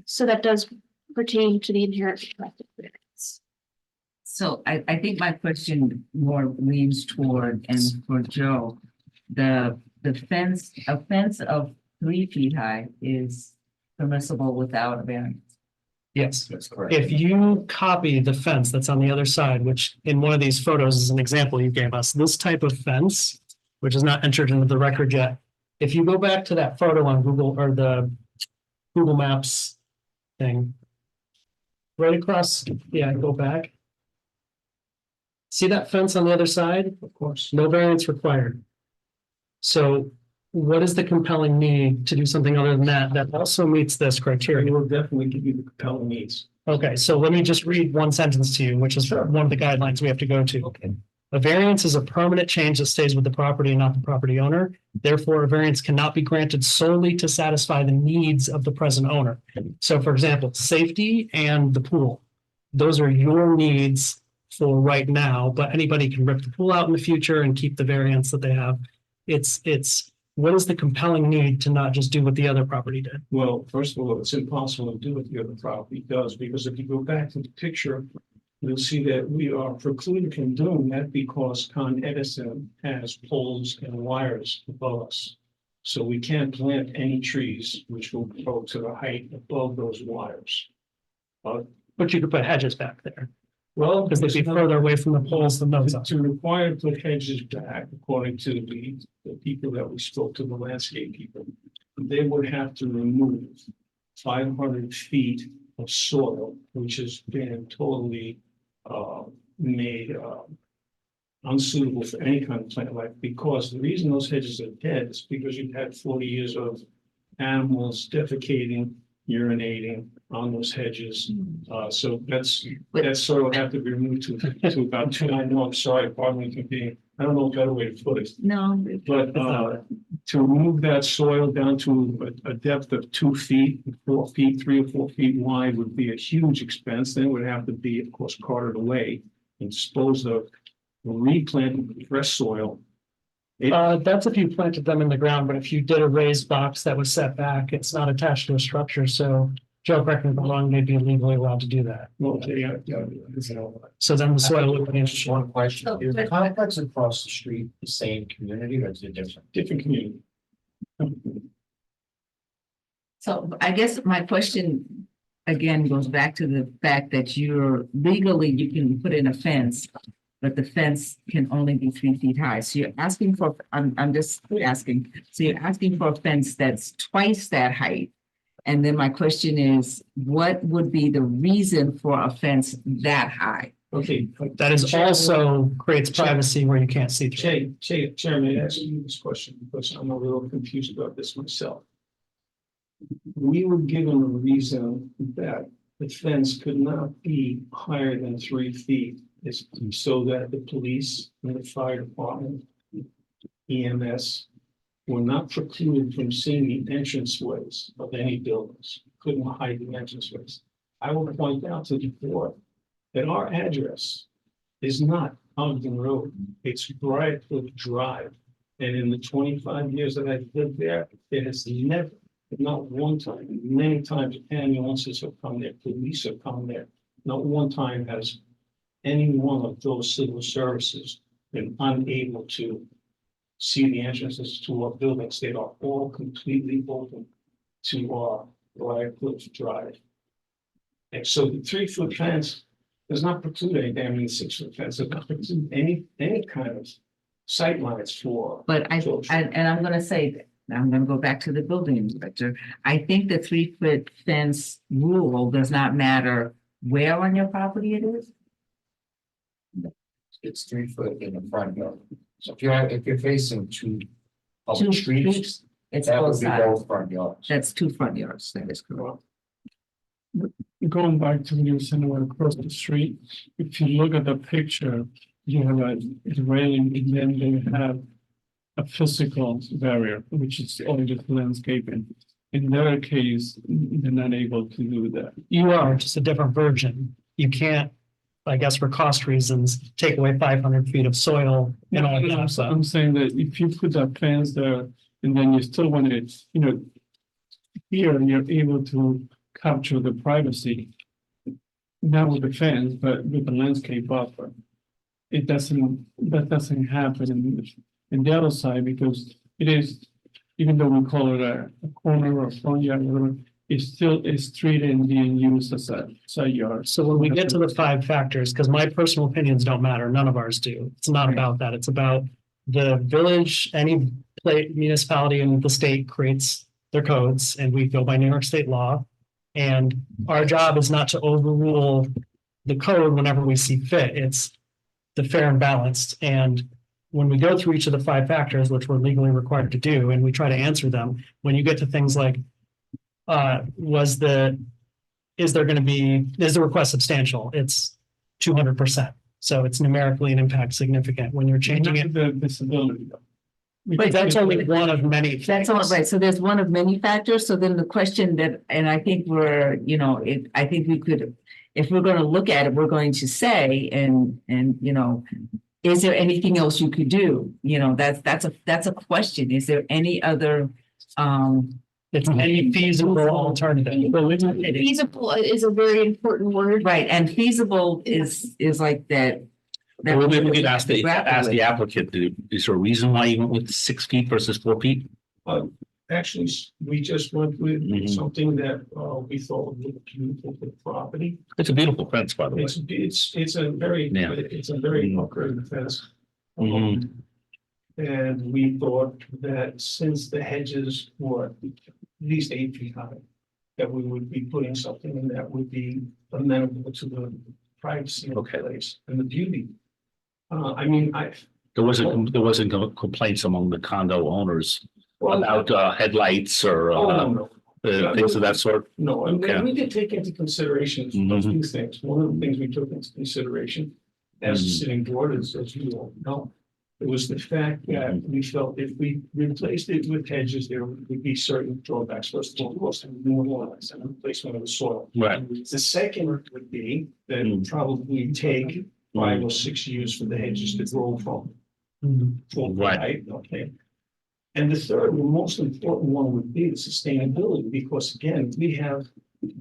So that does pertain to the inherent protected variance. So I think my question more leans toward, and for Joe, the fence, a fence of 3 feet high is permissible without a variance. Yes. That's correct. If you copy the fence that's on the other side, which in one of these photos is an example you gave us, this type of fence, which is not entered into the record yet. If you go back to that photo on Google or the Google Maps thing. Right across, yeah, go back. See that fence on the other side? Of course. No variance required. So what is the compelling need to do something other than that, that also meets this criteria? will definitely give you the compelling needs. Okay, so let me just read one sentence to you, which is one of the guidelines we have to go to. Okay. A variance is a permanent change that stays with the property and not the property owner. Therefore, a variance cannot be granted solely to satisfy the needs of the present owner. So for example, safety and the pool. Those are your needs for right now, but anybody can rip the pool out in the future and keep the variance that they have. It's what is the compelling need to not just do what the other property did? Well, first of all, it's impossible to do what the other property does, because if you go back to the picture, you'll see that we are precluded from doing that because Con Edison has poles and wires above us. So we can't plant any trees which will go to the height above those wires. But you could put hedges back there, Well, because they'd be further away from the poles than those are. to require to put hedges back, according to the people that we spoke to, the landscape people, they would have to remove 500 feet of soil, which has been totally made unsuitable for any kind of plant life, because the reason those hedges are dead is because you've had 40 years of animals defecating, urinating on those hedges. So that soil would have to be removed to about 2. I know, I'm sorry, pardon me for being, I don't know a better way to put it. No, But to remove that soil down to a depth of 2 feet, 4 feet, 3 or 4 feet wide would be a huge expense. Then it would have to be, of course, carted away and disposed of, replanted with fresh soil. That's if you planted them in the ground, but if you did a raised box that was set back, it's not attached to a structure, so Joe, correct me if I'm wrong, they'd be legally allowed to do that. Well, yeah, So then the soil would be. Just one question, Oh, is the good. complex across the street the same community or is it different? different community. so I guess my question again goes back to the fact that you're legally, you can put in a fence, but the fence can only be 3 feet high. So you're asking for, I'm just asking, so you're asking for a fence that's twice that height. And then my question is, what would be the reason for a fence that high? Okay. That is also creates privacy where you can't see through. Chairman, I ask you this question because I'm a little confused about this myself. We were given a reason that the fence could not be higher than 3 feet, is so that the police and the fire department, EMS, were not precluded from seeing the entranceways of any buildings, couldn't hide the entranceways. I will point out to the board that our address is not Ogden Road, it's Briarcliff Drive. And in the 25 years that I've lived there, there has never, not one time, many times ambulances have come there, police have come there. Not one time has any one of those civil services been unable to see the entrances to our buildings. They are all completely open to our Briarcliff Drive. And so the 3-foot fence does not preclude anything. I mean, 6-foot fence does not preclude any kind of sightlines for. But and I'm gonna say, I'm gonna go back to the building inspector. I think the 3-foot fence rule does not matter where on your property it is. It's 3 foot in the front yard. So if you're facing two Two public streets, streets, it's that both would be sides. both front yards. That's 2 front yards, that is correct. Going back to when you were saying across the street, if you look at the picture, you have a railing and then they have a physical barrier, which is only just landscaping. In their case, they're not able to do that. You are just a different version. You can't, I guess for cost reasons, take away 500 feet of soil and all that stuff. I'm saying that if you put that fence there and then you still want to, here you're able to capture the privacy. Not with the fence, but with the landscape buffer. That doesn't happen in the other side because it is, even though we call it a corner or front yard, whatever, it's still a street and being used as a side yard. So when we get to the 5 factors, because my personal opinions don't matter, none of ours do. It's not about that. It's about the village, any municipality in the state creates their codes and we go by New York State law. And our job is not to overrule the code whenever we see fit. It's the fair and balanced. And when we go through each of the 5 factors, which we're legally required to do, and we try to answer them, when you get to things like, is the request substantial? It's 200%. So it's numerically an impact significant when you're changing it. The disability. But that's only one of many. That's all right. So there's one of many factors. So then the question that, and I think I think we could, if we're going to look at it, we're going to say, is there anything else you could do? That's a question. Is there any other, It's any feasible alternative. Feasible is a very important word. right, and feasible is like that. Well, maybe we could ask the applicant, is there a reason why you went with 6 feet versus 4 feet? Actually, we just went with Mhm. something that we thought would look beautiful for the property. It's a beautiful fence, by the way. It's a very, Yeah. it's a very upgraded fence. Mhm. And we thought that since the hedges were at least 8 feet high, that we would be putting something in that would be amenable to the privacy of the Okay. place and the beauty. There wasn't complaints among the condo owners Well, about headlights or no. things of that sort. No, and Okay. we did take into consideration a Mhm. few things. One of the things we took into consideration as a Mhm. sitting board is, as you all know, it was the fact that we felt if we replaced it with hedges, there would be certain drawbacks. First of all, cost of removal and replacement of the soil. Right. The second would be that it would probably take 5 or 6 years for the hedges to grow from. Full Right. height, okay. And the third, the most important one would be the sustainability, because again, we have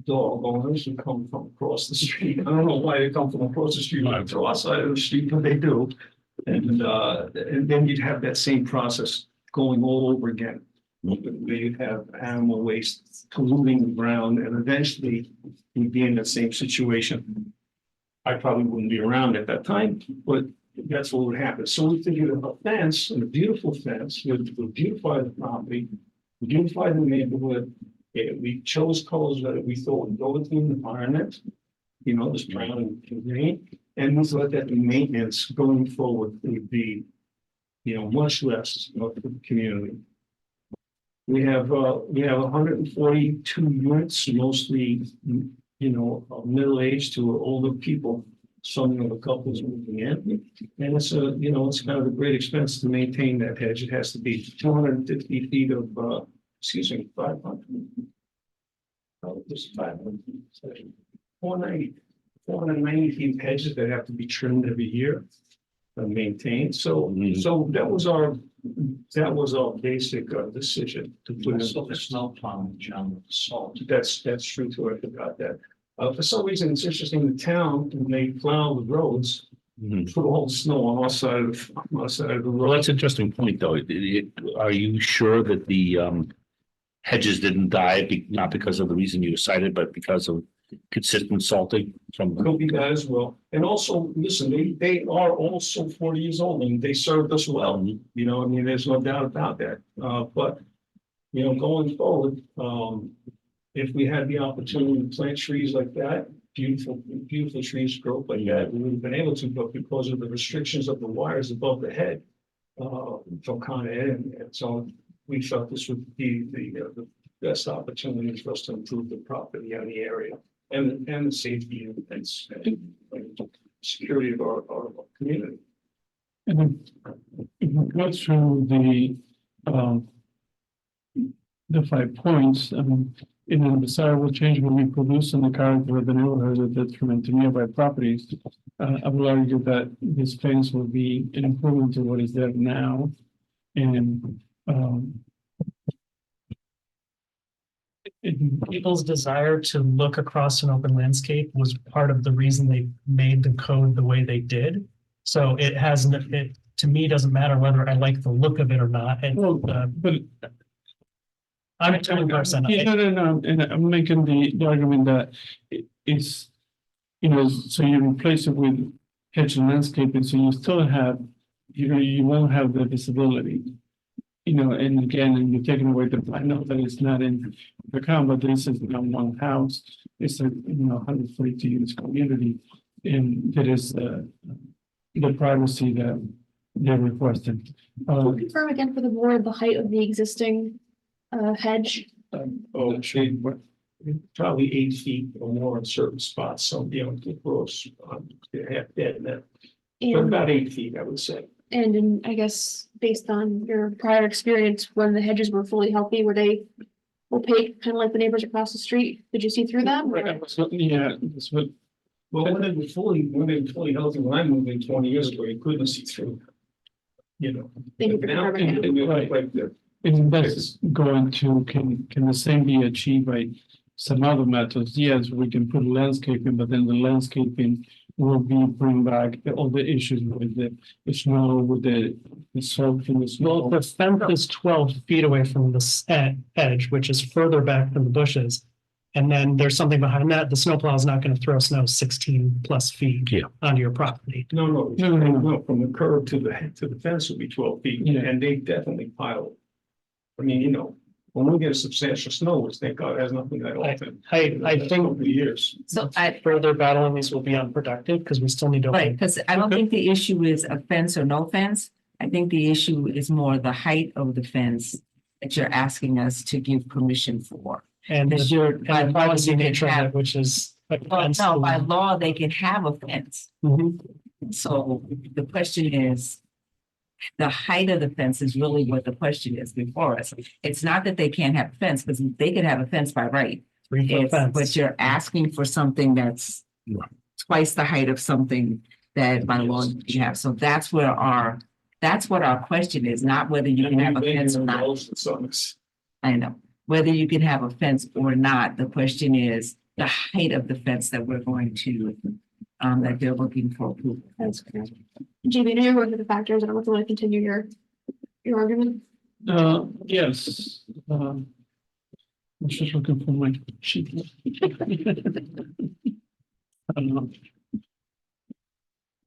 dog owners who come from across the street. I don't know why they come from across the street to our side of the street, but they do. And then you'd have that same process going all over again. Where you'd have animal waste polluting the ground and eventually you'd be in that same situation. I probably wouldn't be around at that time, but that's what would happen. So we figured a fence, and a beautiful fence would beautify the property, beautify the neighborhood. We chose colors that we thought would go with the environment, this brown and green. And we thought that the maintenance going forward would be, much less for the community. We have 142 units, mostly, middle-aged to older people. Some of the couples moving in, and it's it's kind of a great expense to maintain that hedge. It has to be 250 feet of, 500. Just 500. 490 feet of hedges that have to be trimmed every year and maintained. So that was our basic decision to put in. The snow plowing, John, with salt. That's true too. I forgot that. For some reason, it's interesting, the town, when they plow the roads, Mhm. put all the snow on our side of the Well, road. that's an interesting point, though. Are you sure that the hedges didn't die, not because of the reason you cited, but because of consistent salting from? Could be that as well. And also, listen, they are also 40 years old and they served us well. There's no doubt about that. But going forward, if we had the opportunity to plant trees like that, beautiful trees grow like that, we would have been able to, but because of the restrictions of the wires above the head, from Con Ed, and so we felt this would be the best opportunity for us to improve the property and the area and the safety and security of our community. And then if we go through the 5 points, in a desirable change will be produced in the character of the neighborhood that detriment to nearby properties. I will argue that this fence will be an improvement to what is there now. And, People's desire to look across an open landscape was part of the reason they made the code the way they did. So it has, it, to me, doesn't matter whether I like the look of it or not. And, well, but I'm a town person. yeah, no, and I'm making the argument that it's, so you replace it with hedge and landscaping, so you still have, you won't have the visibility. And again, and you're taking away I know that it's not in the account, but this is one house, it's a, 142 units community. And there is, the privacy that they're requesting. Confirm again for the board, the height of the existing hedge. Probably 8 feet or more in certain spots, some, the rows, they're half dead now. But And, about 8 feet, I would say. and in, I guess, based on your prior experience, when the hedges were fully healthy, were they opaque, kind of like the neighbors across the street? Did you see through them? or- Yeah, that's what, Well, when they were fully healthy, when I moved in 20 years ago, you couldn't see through. Thank you for Now, confirming. and you're like the- and that's going to, can the same be achieved by some other methods? Yes, we can put landscaping, but then the landscaping will bring back all the issues with the snow, with the salt in the Well, snow. the fence is 12 feet away from the edge, which is further back from the bushes. And then there's something behind that. The snowplow is not going to throw snow 16 plus feet Yeah. onto your property. No, from the curb to the fence would be 12 feet, Yeah. and they definitely pile. I mean, when we get a substantial snow, which thank God has nothing that often. I think Over the years. So further battling these will be unproductive because we still need to. right, because I don't think the issue is a fence or no fence. I think the issue is more the height of the fence that you're asking us to give permission for. And Because you're, by and the law, you privacy can nature of have, it, which is. well, no, by law, they can have a fence. Mhm. So the question is, the height of the fence is really what the question is before us. It's not that they can't have a fence, because they could have a fence by right. 3 foot It's, fence. but you're asking for something that's Right. twice the height of something that by law you have. So that's what our question is, not whether you can have a fence or not. I know, whether you can have a fence or not, the question is the height of the fence that we're going to, that they're looking for approval. That's correct. JB, I know you're going through the factors, and I want to continue your argument. Yes, I'm just looking for my sheet.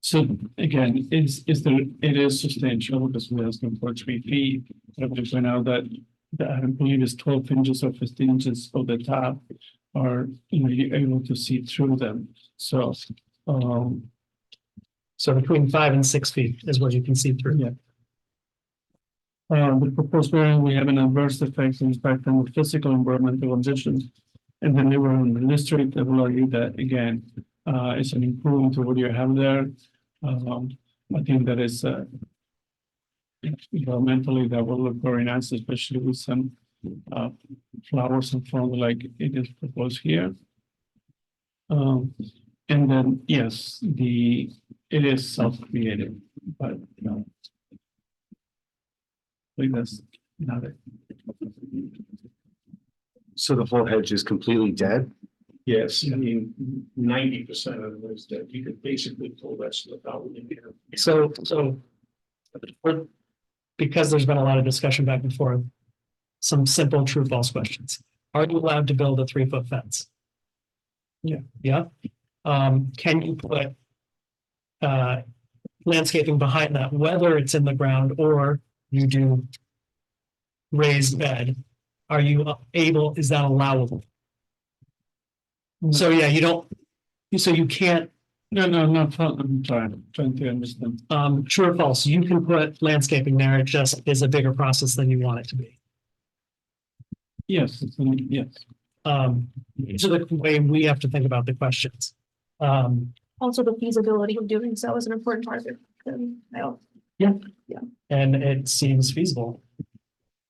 So again, it is substantial because we're asking for 3 feet. But we point out that I believe is 12 inches or 15 inches of the top are, you're able to see through them. So, So between 5 and 6 feet is what you can see through. yeah. The proposed variant, we have an adverse effect impact on the physical environmental conditions. And then they were in the district, I will argue that again, it's an improvement to what you have there. I think that is, environmentally, that will look very nice, especially with some, flowers in front, like it is proposed here. And then, yes, it is self-created, but, I think that's not it. So the whole hedge is completely dead? Yes, I mean, 90% of it is that you could basically pull that stuff out in there. So, because there's been a lot of discussion back and forth, some simple true false questions. Are you allowed to build a 3 foot fence? Yeah. Yeah. Can you put landscaping behind that, whether it's in the ground or you do raised bed? Are you able, is that allowable? So, yeah, you don't, so you can't, No, I'm trying to understand. true or false, you can put landscaping there, it just is a bigger process than you want it to be. Yes, yes. These are the way we have to think about the questions. Also, the feasibility of doing so is an important part of it. And it seems feasible.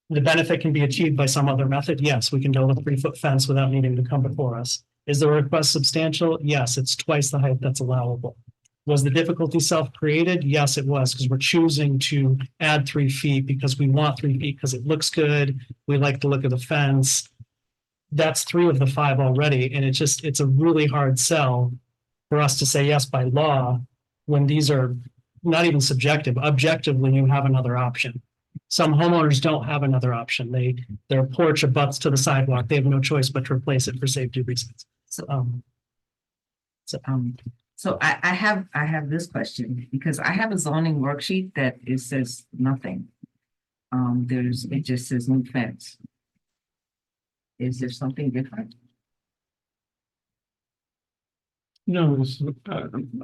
The benefit can be achieved by some other method. Yes, we can build a 3-foot fence without needing to come before us. Is the request substantial? Yes, it's twice the height that's allowable. Was the difficulty self-created? Yes, it was, because we're choosing to add 3 feet because we want 3 feet because it looks good. We like the look of the fence. That's 3 of the 5 already, and it's a really hard sell for us to say yes by law when these are not even subjective. Objectively, you have another option. Some homeowners don't have another option. Their porch abuts to the sidewalk. They have no choice but to replace it for safety reasons. So I have this question because I have a zoning worksheet that it says nothing. It just says new fence. Is there something different? No, I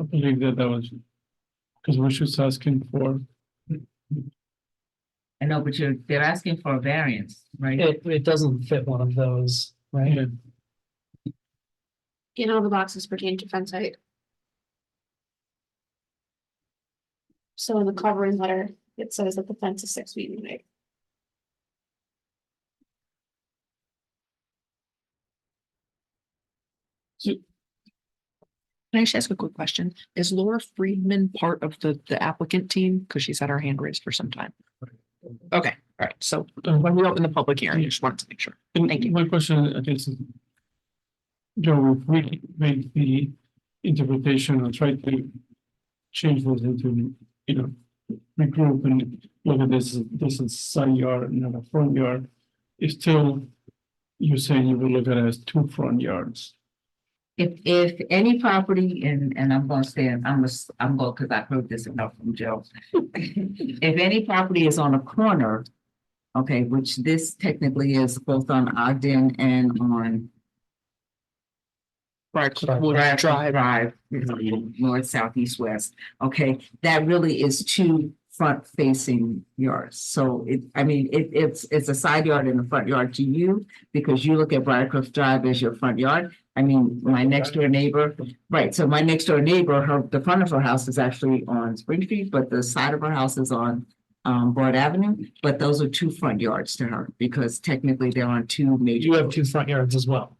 believe that was because we're just asking for, I know, but they're asking for a variance, right? It doesn't fit one of those, right? All the boxes pertain to fence height. So in the covering letter, it says that the fence is 6 feet in height. Can I just ask a quick question? Is Laura Friedman part of the applicant team? Because she's had her hand raised for some time. Okay, all right. So when we open the public hearing, I just wanted to make sure. Thank you. My question, I guess, is, Joe, if we make the interpretation or try to change those into, regroup and look at this is side yard, not a front yard, it's still, you're saying you will look at it as 2 front yards. If any property, and I'm gonna stand, I'm going, because I've heard this enough from Joe. If any property is on a corner, okay, which this technically is both on Ogden and on Wood Drive. north, south, east, west, okay, that really is 2 front facing yards. So it's a side yard and a front yard to you, because you look at Briarcliff Drive as your front yard. I mean, my next door neighbor, right, so my next door neighbor, the front of her house is actually on Spring Street, but the side of her house is on Broad Avenue, but those are 2 front yards to her, because technically they're on 2 major. You have 2 front yards as well,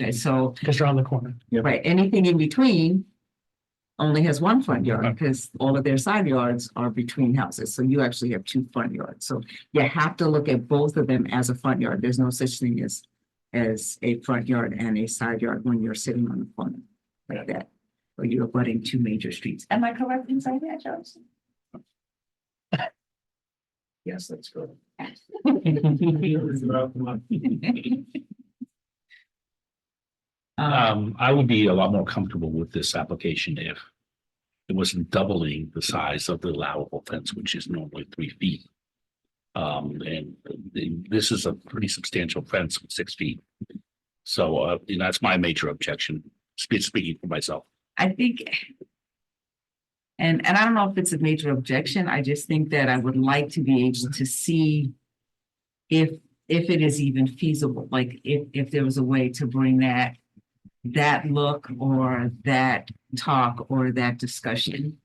Okay, so, because you're on the corner. right, anything in between only has 1 front yard, because all of their side yards are between houses, so you actually have 2 front yards, so you have to look at both of them as a front yard. There's no such thing as a front yard and a side yard when you're sitting on the corner like that, or you're abutting 2 major streets. Am I correct in saying that, Joyce? Yes, that's good. I would be a lot more comfortable with this application if it wasn't doubling the size of the allowable fence, which is normally 3 feet. And this is a pretty substantial fence with 6 feet. So, that's my major objection, speaking for myself. I think, and I don't know if it's a major objection, I just think that I would like to be able to see if it is even feasible, like if there was a way to bring that look or that talk or that discussion.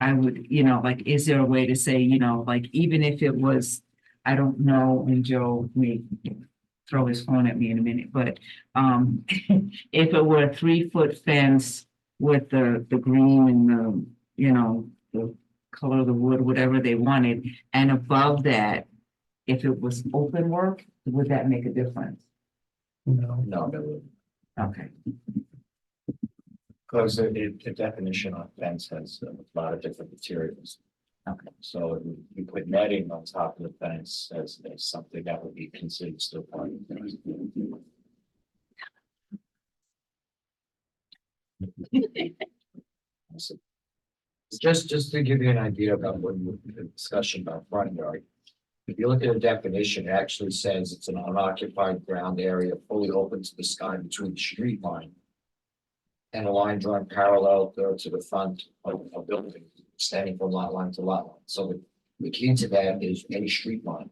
I would, like, is there a way to say, like, even if it was, I don't know, and Joe may throw his phone at me in a minute, but if it were a 3-foot fence with the green and the color of the wood, whatever they wanted, and above that, if it was open work, would that make a difference? No. No, that would, Okay. because the definition on fence has a lot of different materials. Okay. So you put netting on top of the fence as something that would be considered still part of the fence. So, just to give you an idea about what the discussion about front yard. If you look at the definition, it actually says it's an unoccupied ground area fully open to the sky between the street line and a line drawn parallel to the front of a building, extending from lot line to lot line. So the key to that is any street line.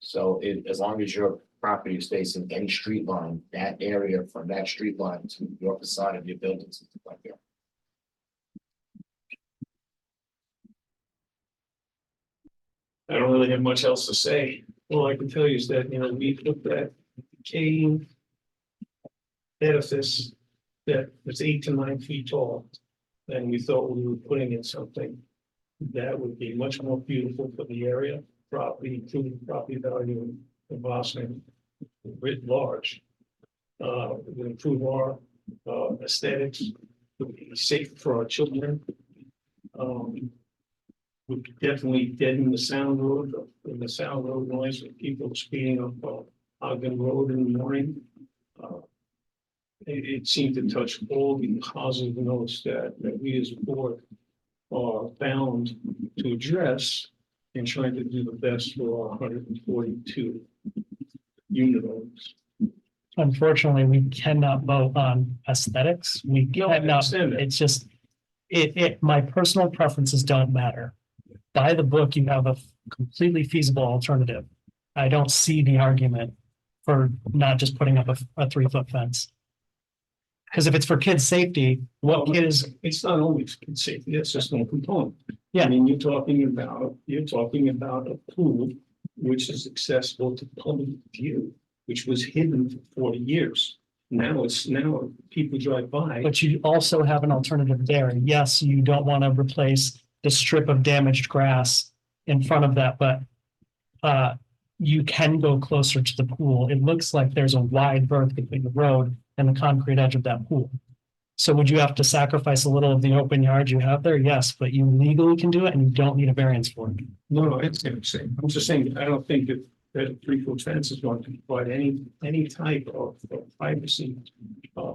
So as long as your property is facing any street line, that area from that street line to the upper side of your buildings is the front yard. I don't really have much else to say. All I can tell you is that, we looked at decaying edifice that was 8 to 9 feet tall. And we thought we were putting in something that would be much more beautiful for the area, property, including property value in Boston writ large. It would improve our aesthetics, would be safe for our children. Would definitely deaden the sound road noise with people speeding up Ogden Road in the morning. It seemed to touch all the positive notes that we as a board are bound to address in trying to do the best for our 142 unit owners. Unfortunately, we cannot vote on aesthetics. We No, I cannot, understand that. it's just, my personal preferences don't matter. By the book, you have a completely feasible alternative. I don't see the argument for not just putting up a 3-foot fence. Because if it's for kids' safety, what kids, It's not only for kids' safety, that's just one component. Yeah. I mean, you're talking about a pool which is accessible to public view, which was hidden for 40 years. Now people drive by. but you also have an alternative there. Yes, you don't want to replace the strip of damaged grass in front of that, but you can go closer to the pool. It looks like there's a wide berth between the road and the concrete edge of that pool. So would you have to sacrifice a little of the open yard you have there? Yes, but you legally can do it and you don't need a variance for it. No, it's the same. I'm just saying, I don't think that a 3-foot fence is going to provide any type of privacy.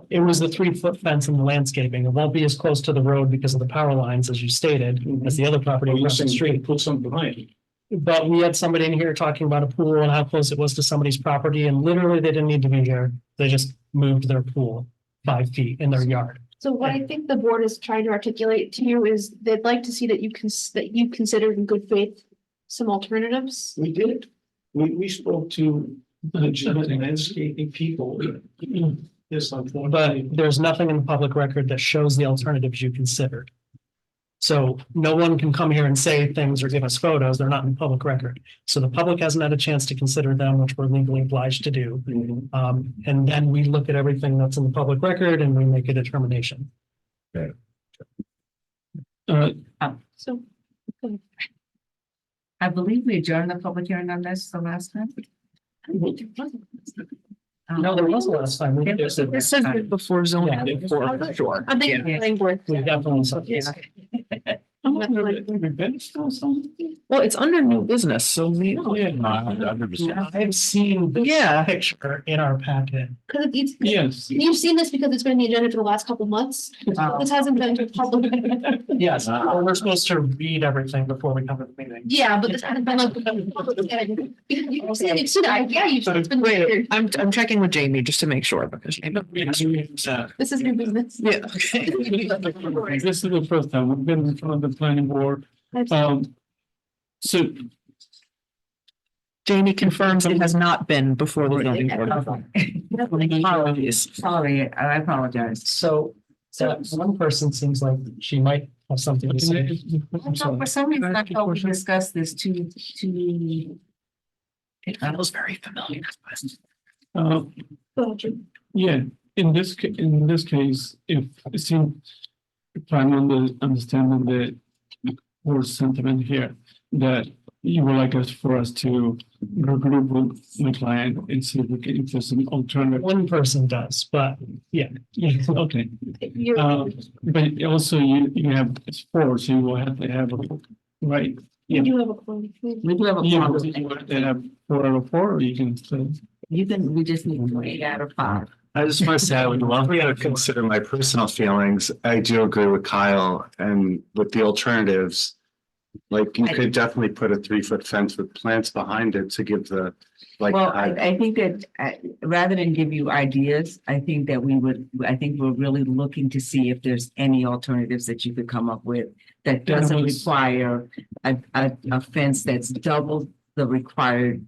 It was the 3-foot fence and the landscaping. It won't be as close to the road because of the power lines, as you stated, as the other property You're across the saying street. put something behind it. But we had somebody in here talking about a pool and how close it was to somebody's property, and literally they didn't need to be here. They just moved their pool 5 feet in their yard. So what I think the board is trying to articulate to you is they'd like to see that you considered in good faith some alternatives. We did. We spoke to legitimate landscaping people. This But unfortunately. there's nothing in the public record that shows the alternatives you considered. So no one can come here and say things or give us photos. They're not in the public record. So the public hasn't had a chance to consider them, which we're legally obliged to do. And then we look at everything that's in the public record and we make a determination. So I believe we adjourned the public hearing on this the last time. No, there was a last time. We There was a- This has been before zoning, Yeah. before, for sure. I'm thinking Yeah. planning board. We definitely. Well, it's under new business, so we. I've seen the Yeah. picture in our packet. Because it's, Yes. you've seen this because it's been on the agenda for the last couple of months. This hasn't been to public. Yes, we're supposed to read everything before we come to the meeting. Yeah, but this hasn't been like. You've seen it, yeah, it's been Wait, weird. I'm checking with Jamie just to make sure because. This is new business. Yeah, okay. This is the first time we've been in front of the planning board. So Jamie confirms it has not been before the zoning board. Apologies. Sorry, I apologize. So that one person seems like she might have something to say. I thought for some reason, I thought we discussed this too. It feels very familiar. yeah, in this case, if it seems, if I'm understanding the board sentiment here, that you would like us for us to regroup with my client and see if we can, if there's an alternative. One person does, but yeah. Okay, You're, but also you have sports, so you will have to have a, right? you do have a point. We do have a Yeah, problem. you have to have 4 out of 4, or you can say. We just need 3 out of 5. I just want to say, I would love to consider my personal feelings. I do agree with Kyle and with the alternatives. Like you could definitely put a 3-foot fence with plants behind it to give the, like. Well, I think that rather than give you ideas, I think we're really looking to see if there's any alternatives that you could come up with that doesn't require a fence that's double the required,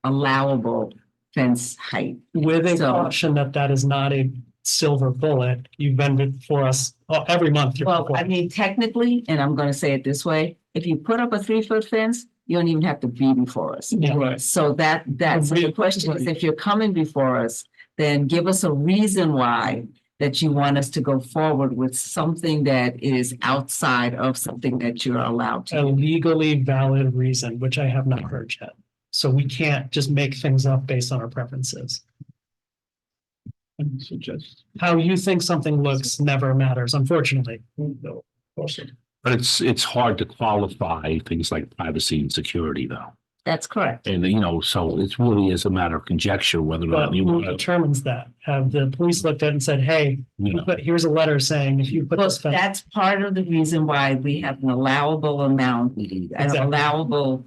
allowable fence height. With a So- caution that is not a silver bullet. You've been before us every month. you're Well, before. I mean, technically, and I'm gonna say it this way, if you put up a 3-foot fence, you don't even have to be before us. Right. So that's the question is, if you're coming before us, then give us a reason why that you want us to go forward with something that is outside of something that you're allowed A to. legally valid reason, which I have not heard yet. So we can't just make things up based on our preferences. And suggest. How you think something looks never matters, unfortunately. No, awesome. But it's hard to qualify things like privacy and security though. That's correct. And so it really is a matter of conjecture whether or But not you who want to, determines that? Have the police looked at it and said, hey, but here's a letter saying if you put Well, this fence. that's part of the reason why we have an allowable amount, an Exactly. allowable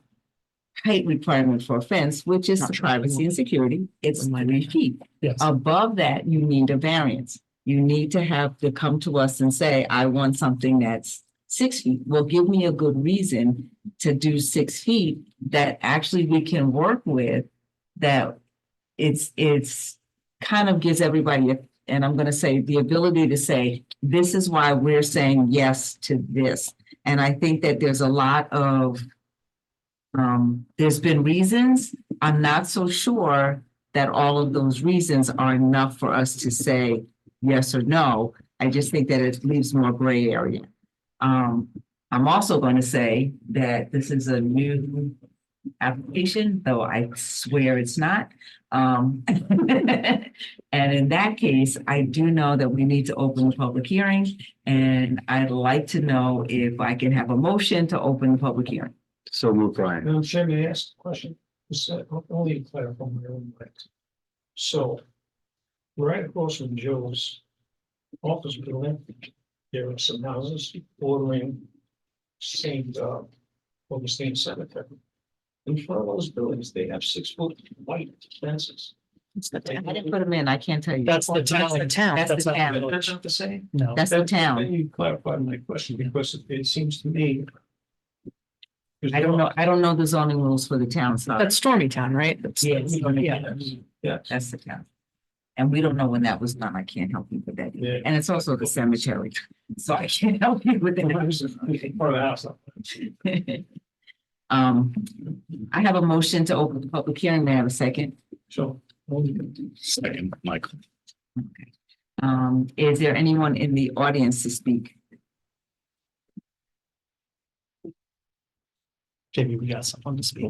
height requirement for a fence, which is Not the sure. privacy and security. It's 3 feet. Yes, Above that, you need a variance. You need to have to come to us and say, I want something that's 6 feet. Well, give me a good reason to do 6 feet that actually we can work with, that it's kind of gives everybody, and I'm gonna say, the ability to say, this is why we're saying yes to this. And I think that there's a lot of, there's been reasons. I'm not so sure that all of those reasons are enough for us to say yes or no. I just think that it leaves more gray area. I'm also going to say that this is a new application, though I swear it's not. And in that case, I do know that we need to open the public hearing, and I'd like to know if I can have a motion to open the public hearing. So move, Brian. Madam Chair, may I ask a question? Just, only to clarify my own mind. So, right across from Joe's office building, there are some houses bordering Saint, Augustine Cemetery. In front of those buildings, they have 6-foot white fences. It's the I town. didn't put them in, I can't tell you. that's the town. the town. That's That's the not town. the village. That's not the same. No, That's the Then town. you clarified my question, because it seems to me. I don't know the zoning rules for the town, so That's Stormy Town, right? That's- Yes. Yeah. Yes. that's the town. And we don't know when that was done. I can't help you with that. Yeah. And it's also the cemetery, so I can't help you with Part that. of the house. I have a motion to open the public hearing. May I have a second? So. second, Michael. Is there anyone in the audience to speak? JB, we got someone to speak.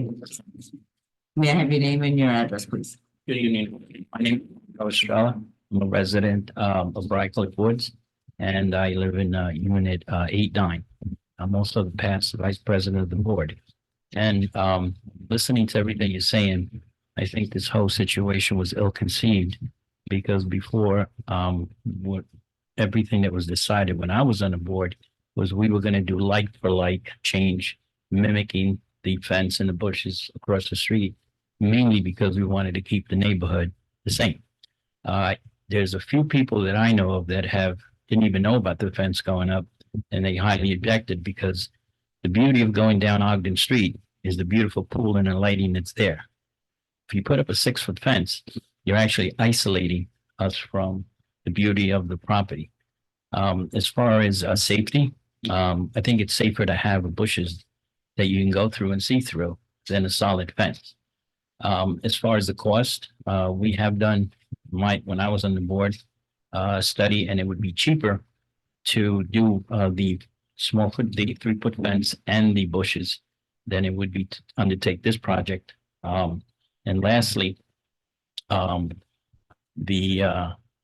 May I have your name and your address, please? Good evening. My name is Carlos Estrella. I'm a resident of Briarcliff Woods, and I live in unit 8-9. I'm also the past vice president of the board. And listening to everything you're saying, I think this whole situation was ill-conceived, because before what everything that was decided when I was on the board was we were going to do like for like change, mimicking the fence and the bushes across the street, mainly because we wanted to keep the neighborhood the same. There's a few people that I know of that didn't even know about the fence going up, and they highly objected, because the beauty of going down Ogden Street is the beautiful pool and the lighting that's there. If you put up a 6-foot fence, you're actually isolating us from the beauty of the property. As far as safety, I think it's safer to have bushes that you can go through and see through than a solid fence. As far as the cost, we have done when I was on the board, study, and it would be cheaper to do the 3-foot fence and the bushes than it would be to undertake this project. And lastly, the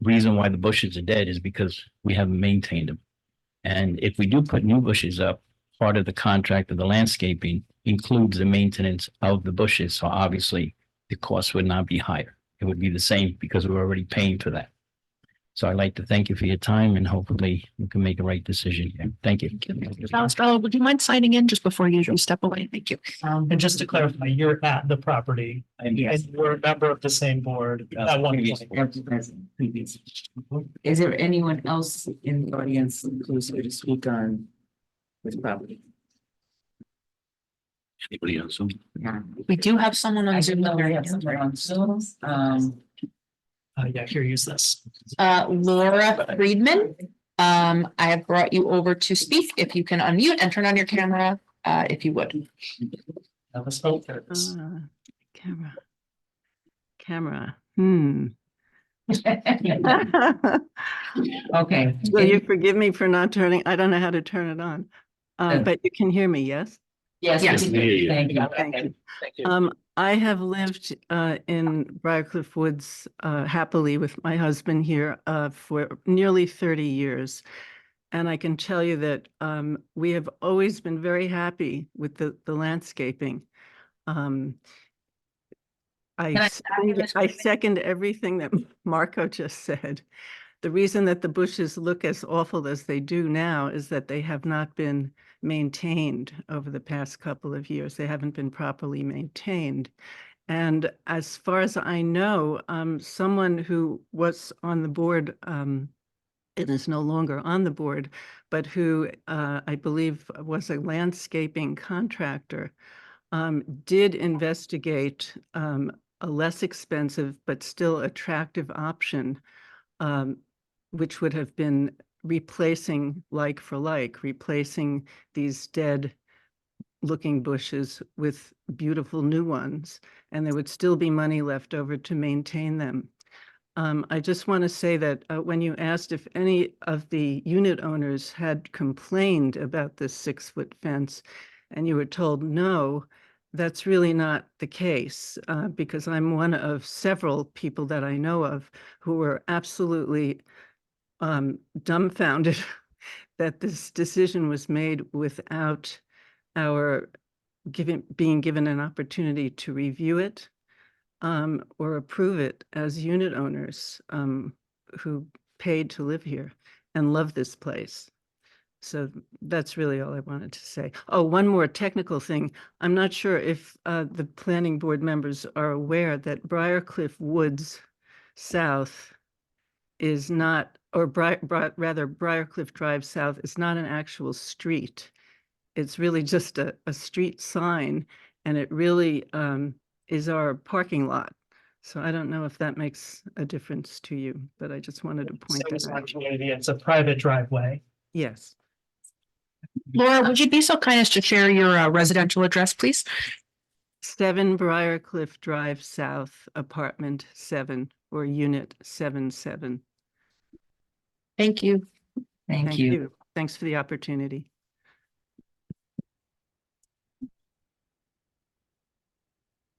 reason why the bushes are dead is because we haven't maintained them. And if we do put new bushes up, part of the contract of the landscaping includes the maintenance of the bushes. So obviously the cost would not be higher. It would be the same, because we're already paying for that. So I'd like to thank you for your time, and hopefully we can make a right decision here. Thank you. Estrella, would you mind signing in just before you step away? Thank you. And just to clarify, you're at the property and you're a member of the same board at one point. Is there anyone else in the audience who's here to speak on this property? Anybody else? Yeah. We do have someone I on do Zoom. know we have someone on Zoom. Yeah, here, use this. Laura Friedman. I have brought you over to speak. If you can unmute and turn on your camera, if you would. Let's hope there's. Camera. Camera. Okay. Will you forgive me for not turning, I don't know how to turn it on. But you can hear me, yes? Yes. Yes, we we hear you. Thank you. Thank you. I have lived in Briarcliff Woods happily with my husband here for nearly 30 years. And I can tell you that we have always been very happy with the landscaping. I second everything that Marco just said. The reason that the bushes look as awful as they do now is that they have not been maintained over the past couple of years. They haven't been properly maintained. And as far as I know, someone who was on the board and is no longer on the board, but who I believe was a landscaping contractor, did investigate a less expensive but still attractive option, which would have been replacing like for like, replacing these dead looking bushes with beautiful new ones, and there would still be money left over to maintain them. I just want to say that when you asked if any of the unit owners had complained about this 6-foot fence, and you were told no, that's really not the case, because I'm one of several people that I know of who were absolutely dumbfounded that this decision was made without our being given an opportunity to review it or approve it as unit owners who paid to live here and love this place. So that's really all I wanted to say. Oh, one more technical thing. I'm not sure if the planning board members are aware that Briarcliff Woods South is not, or rather Briarcliff Drive South is not an actual street. It's really just a street sign, and it really is our parking lot. So I don't know if that makes a difference to you, but I just wanted to point So it's that not out. community, it's a private driveway. Yes. Laura, would you be so kind as to share your residential address, please? 7 Briarcliff Drive South, apartment 7 or unit 77. Thank you. Thank you. Thanks for the opportunity.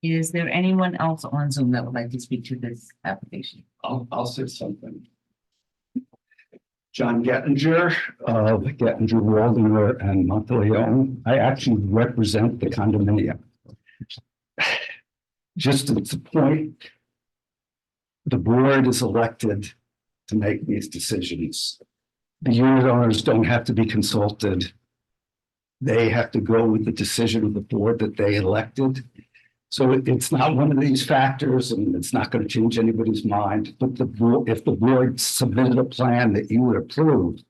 Is there anyone else on Zoom that would like to speak to this application? I'll say something. John Gettinger of Gettinger, Waldinger and Monteleone. I actually represent the condominium. Just to the point, the board is elected to make these decisions. The unit owners don't have to be consulted. They have to go with the decision of the board that they elected. So it's not one of these factors, and it's not going to change anybody's mind. But if the board submitted a plan that you would approve,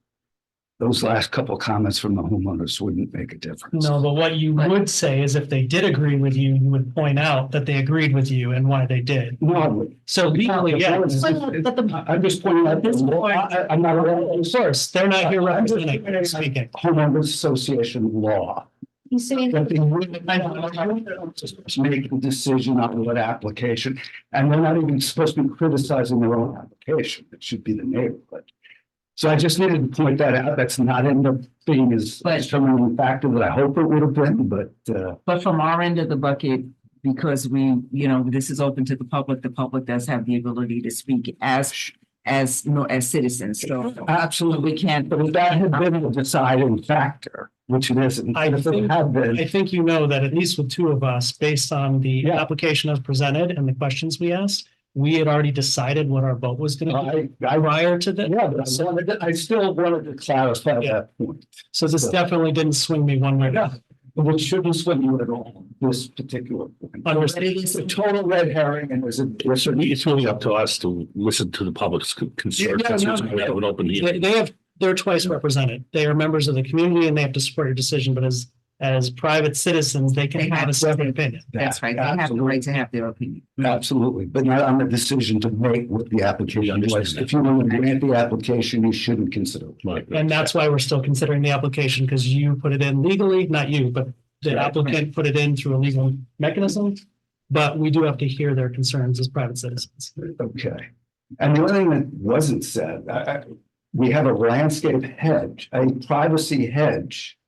those last couple of comments from the homeowners wouldn't make a difference. No, but what you would say is if they did agree with you, you would point out that they agreed with you and why they did. No. So legally, yeah. I'm just pointing out this law. I'm not a Of course, they're not here representing, speaking. homeowners association law. He's saying, That they wouldn't make a decision on what application, and they're not even supposed to be criticizing their own application. It should be the neighborhood. So I just needed to point that out. That's not in the thing as a determining factor that I hope it would have been, but from our end of the bucket, because we, this is open to the public does have the ability to speak as citizens. So absolutely we can't. But if that had been a deciding factor, which it isn't, I if it had been. I think you know that at least with 2 of us, based on the application as presented and the questions we asked, we had already decided what our vote was going to be prior to that. Yeah, but I still wanted to clarify that point. So this definitely didn't swing me one way. Yeah, which shouldn't swing you at all, this particular point. Understood. It's a total red herring, and It's really up to us to listen to the public's concerns. Yeah, That's no, why we have an open hearing. They're twice represented. They are members of the community and they have to support your decision, but as private citizens, they can have a separate opinion. That's right. They have the right to have their opinion. Absolutely, but not on the decision to make what the application was. If you want to grant the application, you shouldn't consider it. Right. And that's why we're still considering the application, because you put it in legally, not you, but the Right. applicant put it in through a legal mechanism. But we do have to hear their concerns as private citizens. Okay. And the other thing that wasn't said, we have a landscape hedge, a privacy hedge.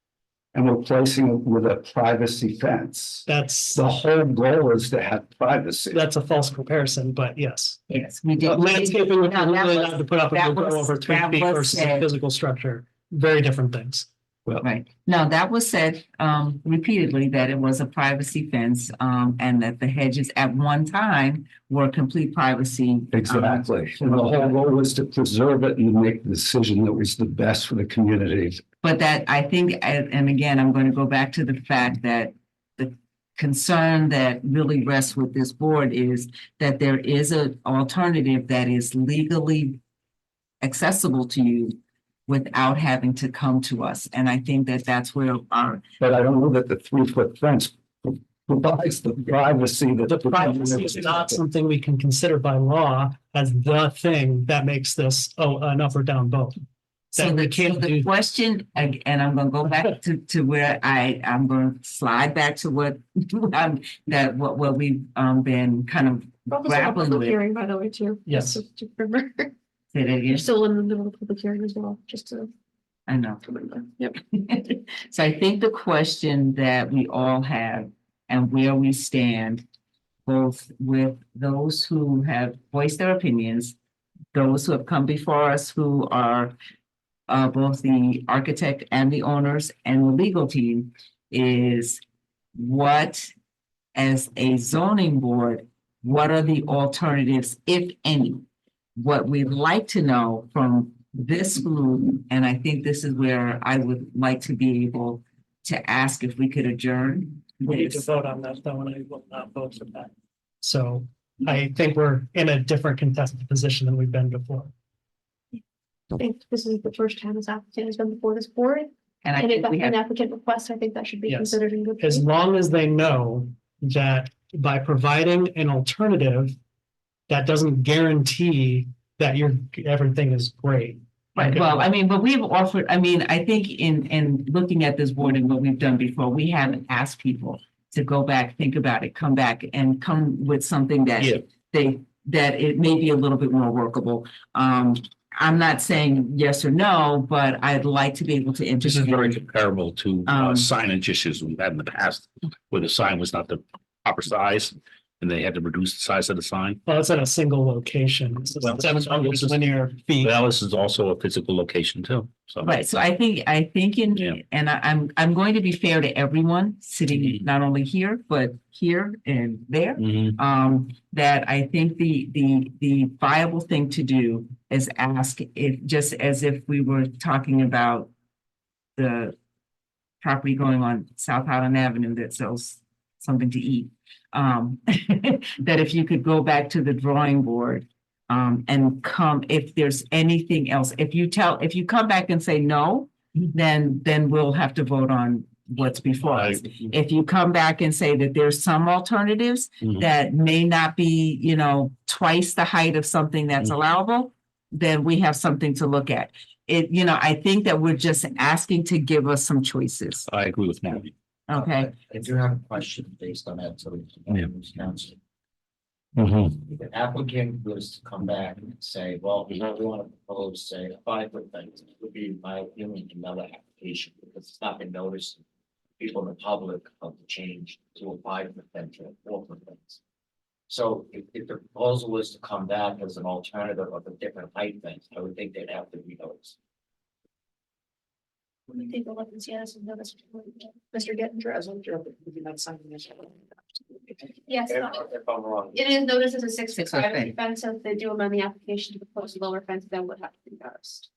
And we're placing it with a privacy fence. That's, The whole goal is to have privacy. that's a false comparison, but yes. Yes, we did. Landscaping, we're No, that really was- allowed to put up that a window was- over 3 that feet was versus a said. physical structure. Very different things. Right. No, that was said repeatedly that it was a privacy fence and that the hedges at one time were complete privacy. Exactly. And the whole goal was to preserve it and make the decision that was the best for the community. But that I think, and again, I'm going to go back to the fact that the concern that really rests with this board is that there is an alternative that is legally accessible to you without having to come to us. And I think that that's where our, But I don't know that the 3-foot fence provides the privacy that. The privacy is not something we can consider by law as the thing that makes this, an up or down vote. so That we the, can't the do. question, and I'm gonna go back to where I'm gonna slide back to what, what we've been kind of Probably still a grappling public with. hearing, by the way, too. Yes. Just to remember. Say that You're again. still in the middle of the public hearing as well, just to I know. remember. Yep. So I think the question that we all have and where we stand, both with those who have voiced their opinions, those who have come before us who are both the architect and the owners and the legal team, is what, as a zoning board, what are the alternatives, if any? What we'd like to know from this group, and I think this is where I would like to be able to ask if we could adjourn. We need to vote on that, though, and I will not vote for that. So I think we're in a different contested position than we've been before. I think this is the first time this applicant has been before this board. And I And if think we that's an have, applicant request, I think that should be Yes. considered in good As faith. long as they know that by providing an alternative, that doesn't guarantee that everything is great. right, well, I mean, but we've offered, I mean, I think in looking at this board and what we've done before, we haven't asked people to go back, think about it, come back and come with something that Yeah. that it may be a little bit more workable. I'm not saying yes or no, but I'd like to be able to This is very entertain. comparable to signage issues we've had in the past, where the sign was not the proper size and they had to reduce the size of the sign. Well, it's at a single location. It's Well, 700 linear feet. Well, this is also a physical location too, so. Right, so I think Yeah. and I'm going to be fair to everyone sitting not only here, but here and there. Mhm. That I think the viable thing to do is ask if, just as if we were talking about the property going on South Highland Avenue that sells something to eat. That if you could go back to the drawing board and come, if there's anything else, if you come back and say no, then we'll have to vote on what's before us. If you come back and say that there's some alternatives Mhm. that may not be, twice the height of something that's allowable, then we have something to look at. I think that we're just asking to give us some choices, I agree with Matt. okay? I do have a question based on that, so. Yeah. Council. Mhm. If the applicant was to come back and say, well, we want to propose, say, a 5-foot fence, it would be, in my opinion, another application, because it's not been noticed. People in the public of the change to a 5-foot fence or a 4-foot fence. So if the proposal was to come back as an alternative of a different height fence, I would think they'd have to be noticed. Let me take a look and see, this is notice. Mr. Gettinger. Yes, If I'm wrong. it is noticed as a 6-foot 6-foot privacy fence, so if they do amend the application to propose a lower fence, then would have to be noticed.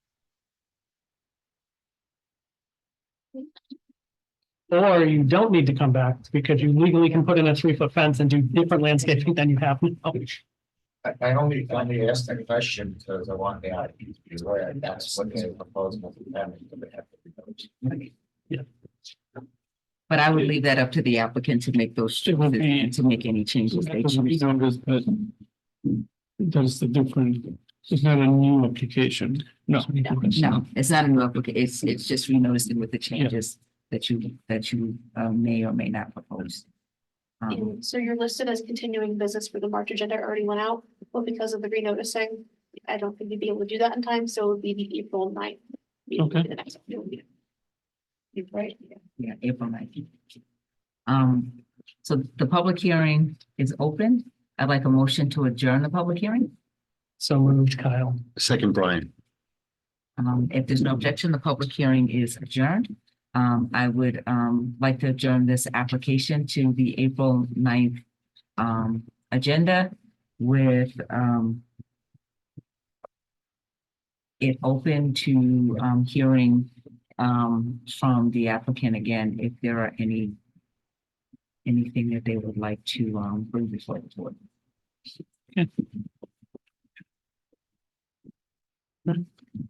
Or you don't need to come back because you legally can put in a 3-foot fence and do different landscaping than you have now. I only asked that question because I want the applicant to be aware that's what they're proposing. But I would leave that up to the applicant to make those It will choices be- and to make any changes they choose. Numbers, but there's the different, it's not a new application. No. No, it's not a new application, it's just renoticing with the changes. that you may or may not propose. And so you're listed as continuing business for the March agenda already went out, but because of the renoticing, I don't think you'd be able to do that in time, so it would be the April 9th. meeting, Okay. the next meeting. You're right, yeah. Yeah, April 19th. So the public hearing is open. I'd like a motion to adjourn the public hearing. So moved, Kyle. Second, Brian. If there's no objection, the public hearing is adjourned. I would like to adjourn this application to the April 9th agenda with it open to hearing from the applicant again, if there are anything that they would like to bring before the board.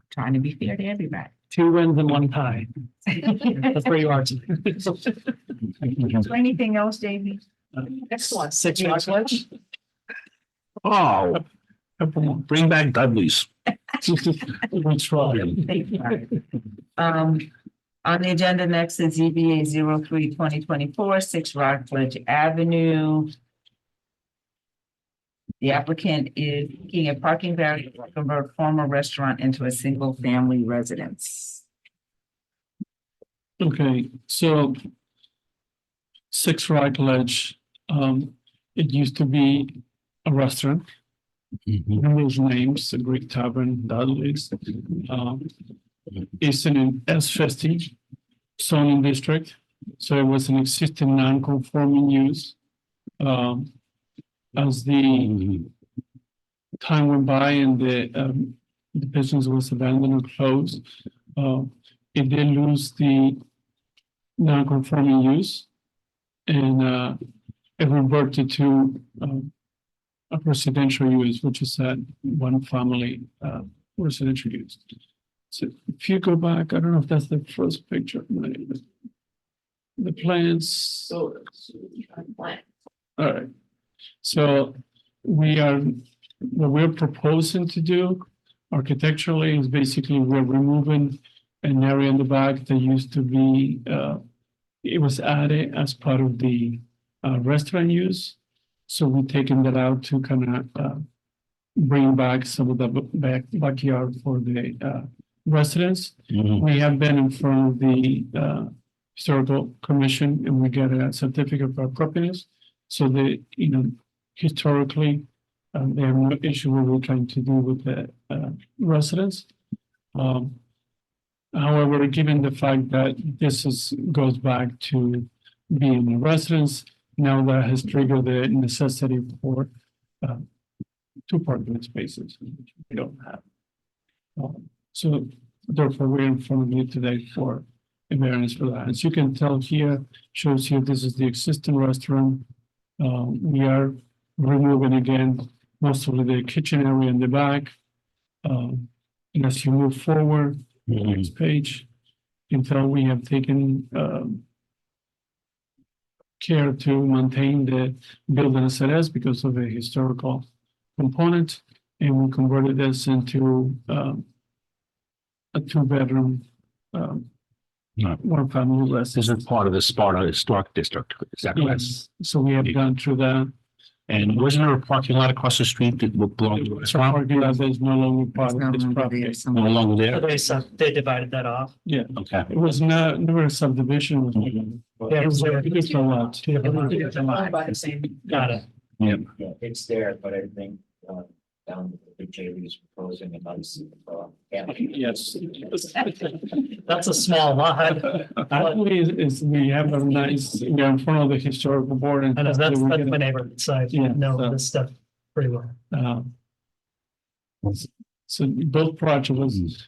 Trying to be fair to everybody. 2 wins and 1 tie. That's where you are. tonight. Is there anything else, Davey? Next one. 6 Rockledge. Oh, bring back Dudley's. We try. On the agenda next is ZBA 03-2024, 6 Rockledge Avenue. The applicant is seeking a parking variance to convert former restaurant into a single family residence. Okay, so 6 Rockledge, it used to be a restaurant. And those names, the Greek Tavern, Dudley's, it's in an S50 zoning district. So it was an existing non-conforming use. As the time went by and the business was abandoned or closed, it did lose the non-conforming use. And it reverted to a residential use, which is that one family residential use. So if you go back, I don't know if that's the first picture. The plans. All right. So what we're proposing to do architecturally is basically we're removing an area in the back that used to be, it was added as part of the restaurant use. So we're taking that out to kind of bring back some of the backyard for the residents. We have been in front of the historical commission and we get a certificate of appropriateness. So they, historically, they have no issue with what we're trying to do with the residents. However, given the fact that this goes back to being a residence, now that has triggered the necessity for 2 parking spaces, which we don't have. So therefore, we're in front of you today for a variance for that. As you can tell here, shows here this is the existing restaurant. We are removing again most of the kitchen area in the back. And as you move forward, next page, you can tell we have taken care to maintain the building as it is because of the historical component. And we converted this into a 2-bedroom, one family less. This is part of the Sparta Historic District. Is that correct? Yes, so we have gone through that. And wasn't there a parking lot across the street that belonged to the So restaurant? parking lot is no longer part of this property. No longer there? They divided that off. Yeah, Okay. it was never a subdivision. It was- Yeah, it was It was a lot. 2 different lots. Owned by the same. Got it. Yeah. Yeah, it's there, but I think down the JV is proposing a nice Yes. That's a small lot. Actually, is we have a nice, we're in front of the historical board and. And that's we my get a- neighborhood side. Yeah, Know so- this stuff pretty well. So both projects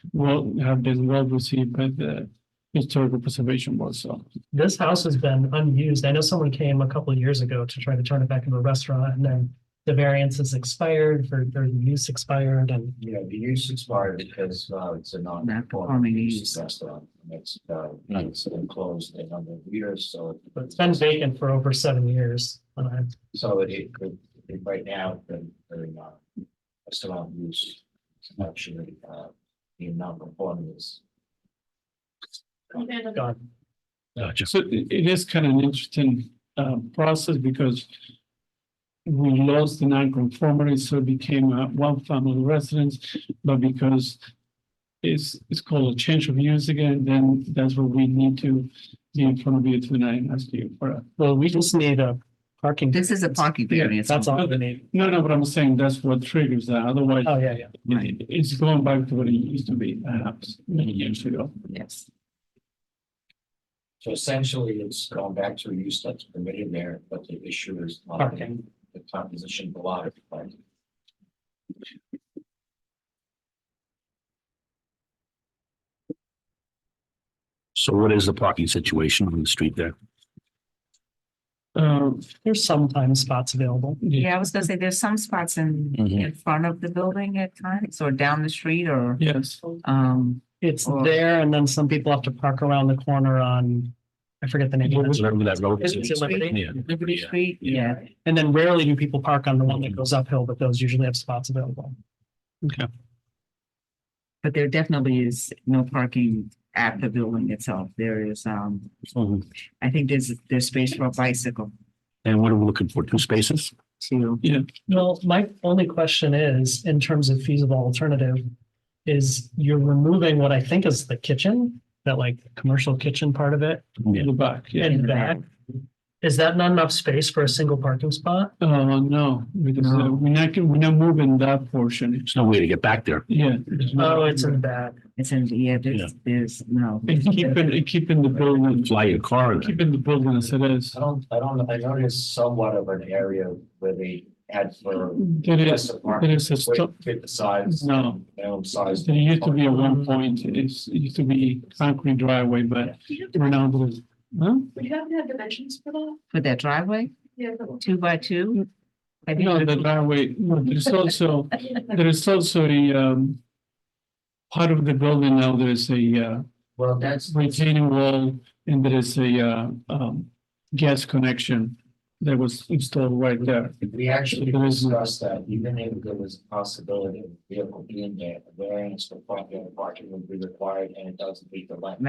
have been well received by the historical preservation board, so. This house has been unused. I know someone came a couple of years ago to try to turn it back into a restaurant and then the variance is expired or the use expired and The use expired because it's a Non-conforming use. restaurant. And it's been closed a number of years, so. it's been vacant for over 7 years. So it could, right now, the restaurant use actually being non-conforming is. God. Gotcha. So it is kind of an interesting process because we lost the non-conformity, so it became a one-family residence, but because it's called a change of use again, then that's what we need to be in front of you tonight and ask you for. Well, we just need a parking. This is a parking variance. That's all we need. No, but I'm saying that's what triggers that. Otherwise, Oh, yeah. it's going back to what it used to be, perhaps many years ago. Yes. So essentially, it's going back to a use that's permitted there, but the issue is not Parking. the composition of the lot. Right? So what is the parking situation on the street there? There's sometimes spots available. Yeah, I was gonna say, there's some spots in front of the building at times, or down the street, or, Yes, It's Or- there, and then some people have to park around the corner on, I forget the name of it. Whatever that road Is it Liberty? Yeah. Liberty Yeah. Street, yeah. And then rarely do people park on the one that goes uphill, but those usually have spots available. But there definitely is no parking at the building itself. There is, Mhm. I think there's space for a bicycle And what are we looking for? 2 spaces? too. Well, my only question is, in terms of feasible alternative, is you're removing what I think is the kitchen, that like commercial kitchen part of it in the back, yeah. in the back. Is that not enough space for a single parking spot? No, because No. we're not moving that portion. There's no way to get back there. Yeah. Oh, it's in the back. It's in, there's no. And keeping the building, Fly your car. in. keeping the building as it is. I noticed somewhat of an area where they had for. There is a stop. Fit the size. No. Minimum size. There used to be at one point, it used to be concrete driveway, but right now there is, huh? Would you have to have dimensions for that? For that driveway, Yeah. 2 by 2? I think No, the driveway, no, there's also a, part of the building now, there's a, Well, that's. retaining wall and there is a, gas connection that was installed right there. We actually There is- discussed that, even if there was a possibility of a vehicle being there, a variance for front yard parking would be required, and it doesn't meet the length.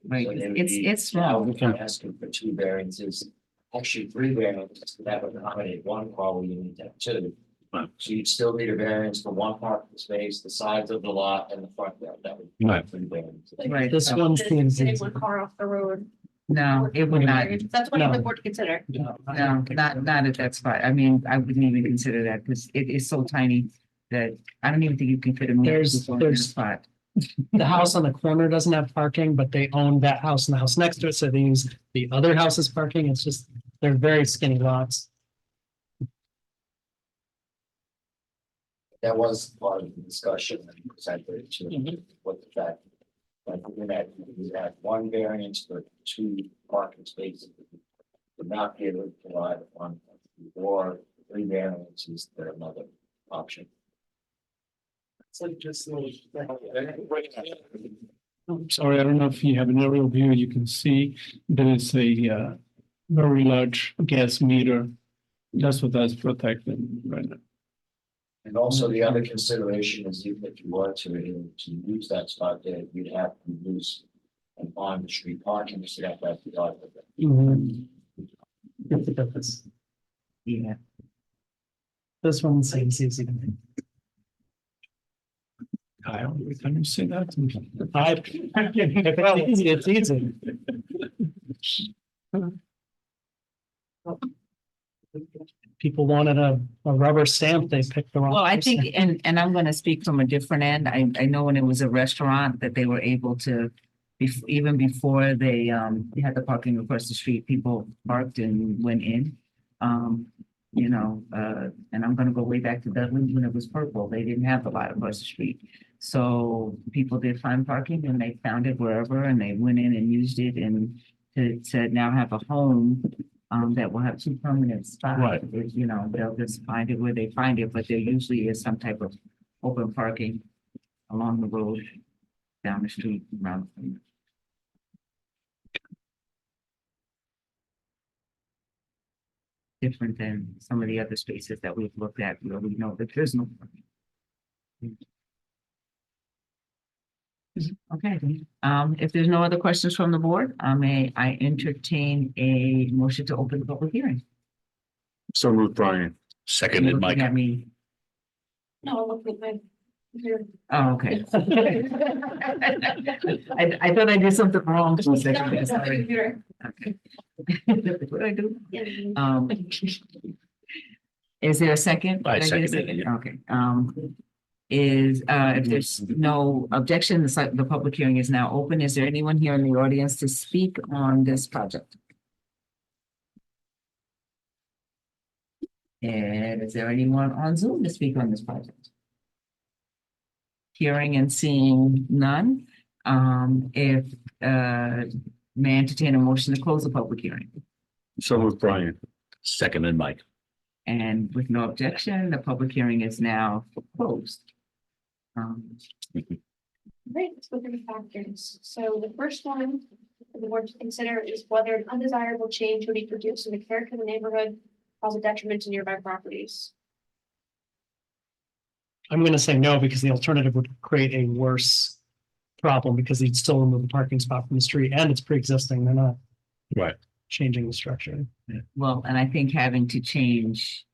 Right, So they would it's, be- it's Now small. we're asking for 2 variances, actually 3 variances, that would accommodate 1 car, where you need to have 2. Right. So you'd still need a variance for 1 parking space, the sides of the lot and the front yard, that would. be Right. 3 variances. Right. This one seems Getting easy. one car off the road. No, it would not. That's what No. the board to consider. No, not at that spot. I mean, I wouldn't even consider that because it is so tiny that I don't even think you can fit a meter There's- in that there's- spot. The house on the corner doesn't have parking, but they own that house and the house next to it, so they use the other house's parking. It's just, they're very skinny lots. That was part of the discussion and presented to what the fact. Like we had 1 variance for 2 parking spaces. Would not be able to provide 1 or 3 variances, they're another option. I'm sorry, I don't know if you have an aerial view, you can see there is a, very large gas meter. That's what that's protecting right now. And also the other consideration is even if you were to use that spot there, you'd have to use an on the street parking, so that that's the other. Yeah. This one seems easy to me. Kyle, every time you say that. If it's easy, it's easy. People wanted a rubber stamp, they picked the wrong. Well, I person. think, and I'm gonna speak from a different end. I know when it was a restaurant that they were able to, even before they had the parking across the street, people parked and went in. And I'm gonna go way back to Dudley when it was purple. They didn't have a lot across the street. So people did find parking and they found it wherever and they went in and used it and to now have a home that will have 2 permanent spots. Right. They'll just find it where they find it, but there usually is some type of open parking along the road, down the street, around. Different than some of the other spaces that we've looked at where we know that there's no parking. Okay, if there's no other questions from the board, I entertain a motion to open the public hearing. So moved, Brian. Seconded, Mike. Looking at me. No, look at my. Oh, okay. I thought I did something wrong for a second. Sorry. Okay. What did I do? Is there a second? I Did get a seconded it, yeah. Okay, if there's no objection, the public hearing is now open. Is there anyone here in the audience to speak on this project? And is there anyone on Zoom to speak on this project? Hearing and seeing none, may I entertain a motion to close the public hearing? So moved, Brian. Seconded, Mike. And with no objection, the public hearing is now closed. Great, let's go through the factors. So the first one for the board to consider is whether an undesirable change would be produced in the character of the neighborhood, cause a detriment to nearby properties. I'm gonna say no, because the alternative would create a worse problem, because you'd still remove a parking spot from the street, and it's pre-existing, they're not Right. changing the structure. Well, and I think having to change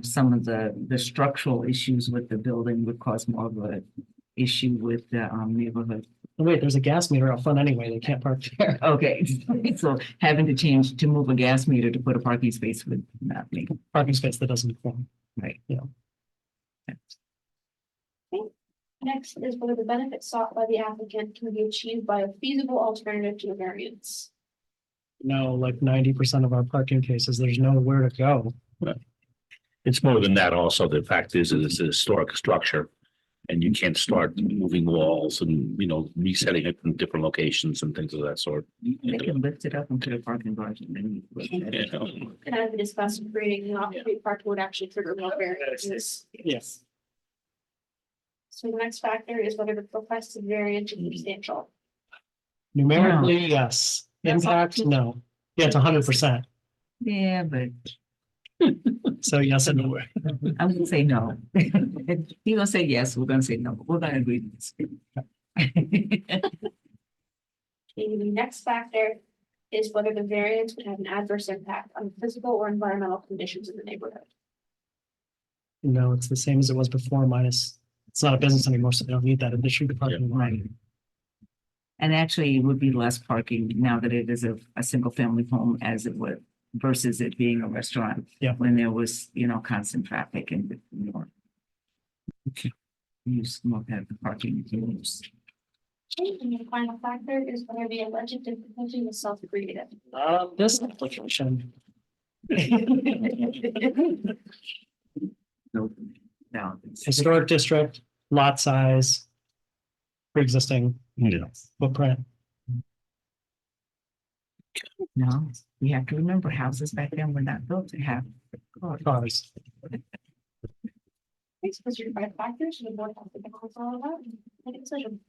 some of the structural issues with the building would cause more of a issue with the neighborhood. Oh, wait, there's a gas meter out front anyway, they can't park there. Okay, so having to move a gas meter to put a parking space would not make, Parking space that doesn't form. right? Yeah. Next is whether the benefit sought by the applicant can be achieved by a feasible alternative to a variance. No, like 90% of our parking cases, there's nowhere to go. It's more than that also. The fact is, it's a historic structure. And you can't start moving walls and, resetting it in different locations and things of that sort. They can lift it up and put a parking garage and then. And as we discussed, creating an off-street parking would actually trigger more variances. Yes. So the next factor is whether the requested variance is substantial. Numerically, yes. Impact, no. Yeah, it's 100%. Yeah, but So yes and no. I'm gonna say no. You're gonna say yes, we're gonna say no, but we're gonna agree to this. And the next factor is whether the variance would have an adverse impact on physical or environmental conditions in the neighborhood. No, it's the same as it was before, minus, it's not a business anymore, so they don't need that additional parking. Right. And actually, it would be less parking now that it is a single family home as it would versus it being a restaurant. Yeah. When there was, constant traffic and more. Okay. Use more of the parking use. Okay, and the final factor is whether the alleged difficulty was self-created. This application, No, no. historic district, lot size, pre-existing footprint. No, we have to remember houses back then were not built to have Cars. These are your 5 factors, and the board has to balance all of that and make a decision.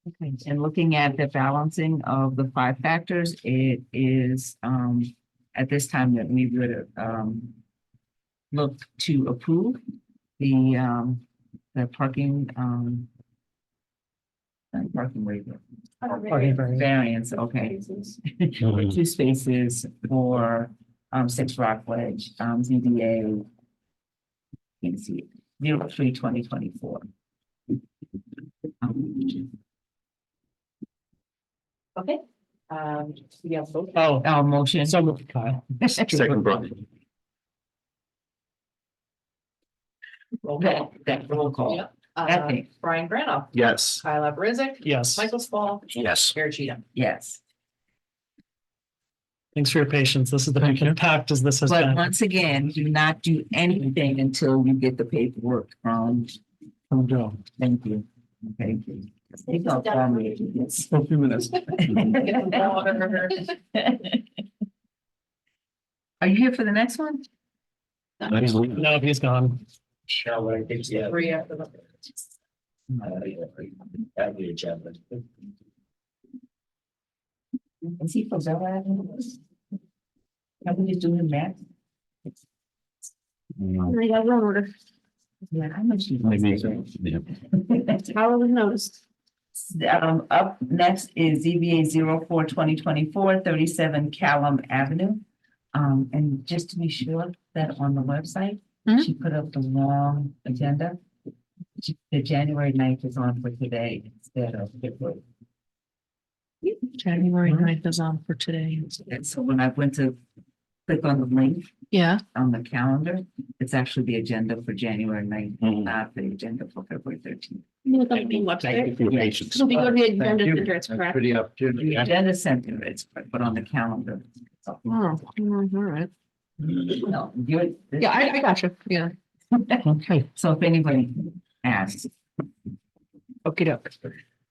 Okay, and looking at the balancing of the 5 factors, it is at this time that we would look to approve the parking parking waiver. Parking variance. Variance, okay. Mhm. 2 spaces for 6 Rockledge, ZBA. You can see 03/2024. Okay. We have both. Oh, Our motion. so moved, Kyle. Second, Brian. That roll call. Yep. Okay. Brian Granoff, Yes. Kyle Abrizek, Yes. Michael Spall, Yes. Gary Cheatham. Yes, Thanks for your patience. This is the impact as this has but been. once again, do not do anything until you get the paperwork from Joe. Thank you. Thank you. You don't call me if you get For a few minutes. Are you here for the next one? No, he's gone. Shall I think, yeah. 3 after the. Every agenda. Is he from Bel Air? Can we just do him that? I got one order. Yeah, how much? Maybe, yeah. How was noticed? Up next is ZBA 04-2024, 37 Callum Avenue. And just to be sure that on the website, Mhm. she put up the wrong agenda. The January 9th is on for today instead of February. January 9th is on for today. And so when I went to click on the link Yeah, on the calendar, it's actually the agenda for January 9th, Mhm. not the agenda for February 13th. Look on the main Thank you website. for your patience. So we go to the Thank agenda you. center, it's Thanks correct. for the opportunity. The agenda center is, but on the calendar. oh, all right. No, you're. Yeah, I got you. Yeah. Okay. So if anybody asks, Okey doke.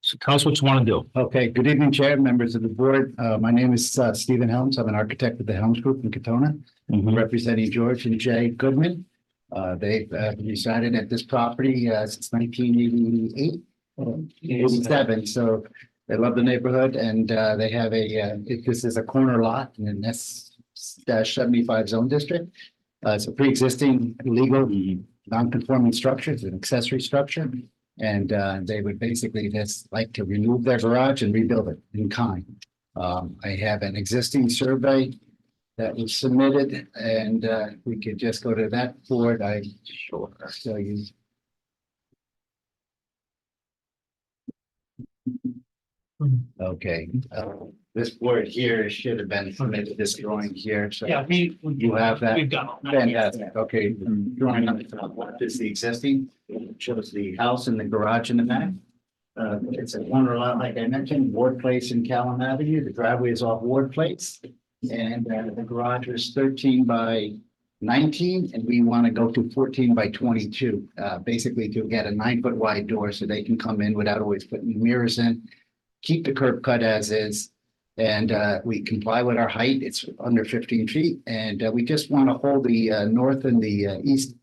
So tell us what you want to do. Okay, good evening, Chair, members of the board. My name is Stephen Helms. I'm an architect with the Helms Group in Katona, representing George and Jay Goodman. They've resided at this property since 1988, 87. So they love the neighborhood and they have this is a corner lot in an S-75 zone district. It's a pre-existing legal non-conforming structure. It's an accessory structure. And they would basically just like to remove their garage and rebuild it in kind. I have an existing survey that was submitted and we could just go to that board. So you. Okay, this board here should have been submitted this drawing here. So Yeah, you have that. we've got. Fantastic. Okay, drawing number one is the existing, shows the house and the garage in the back. It's a corner lot, like I mentioned, Ward Place in Callum Avenue. The driveway is off Ward Place. And the garage was 13 by 19, and we want to go to 14 by 22. Basically to get a 9-foot wide door so they can come in without always putting mirrors in. Keep the curb cut as is. And we comply with our height. It's under 15 feet. And we just want to hold the north and the east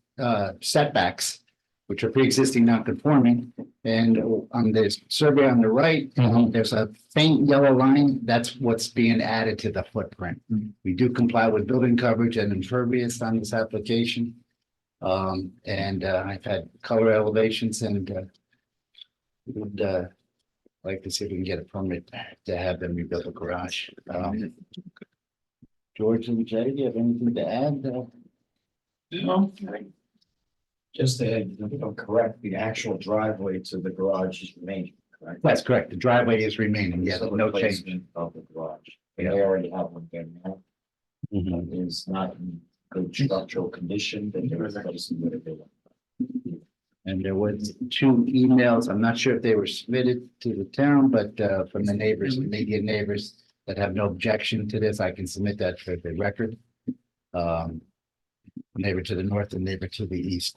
setbacks, which are pre-existing non-conforming. And on this survey on the right, there's a faint yellow line. That's what's being added to the footprint. We do comply with building coverage and impervious on this application. And I've had color elevations and would like to see if we can get a permit to have them rebuild a garage. George and Jay, do you have anything to add? Just to correct, the actual driveway to the garage is remaining, correct? That's correct. The driveway is remaining. Yes, So the no change. placement of the garage. Yeah. They already have one there now. Is not in good structural condition, but they're replacing with a big one. And there was 2 emails. I'm not sure if they were submitted to the town, but from the neighbors, immediate neighbors that have no objection to this, I can submit that for the record. Neighbor to the north and neighbor to the east.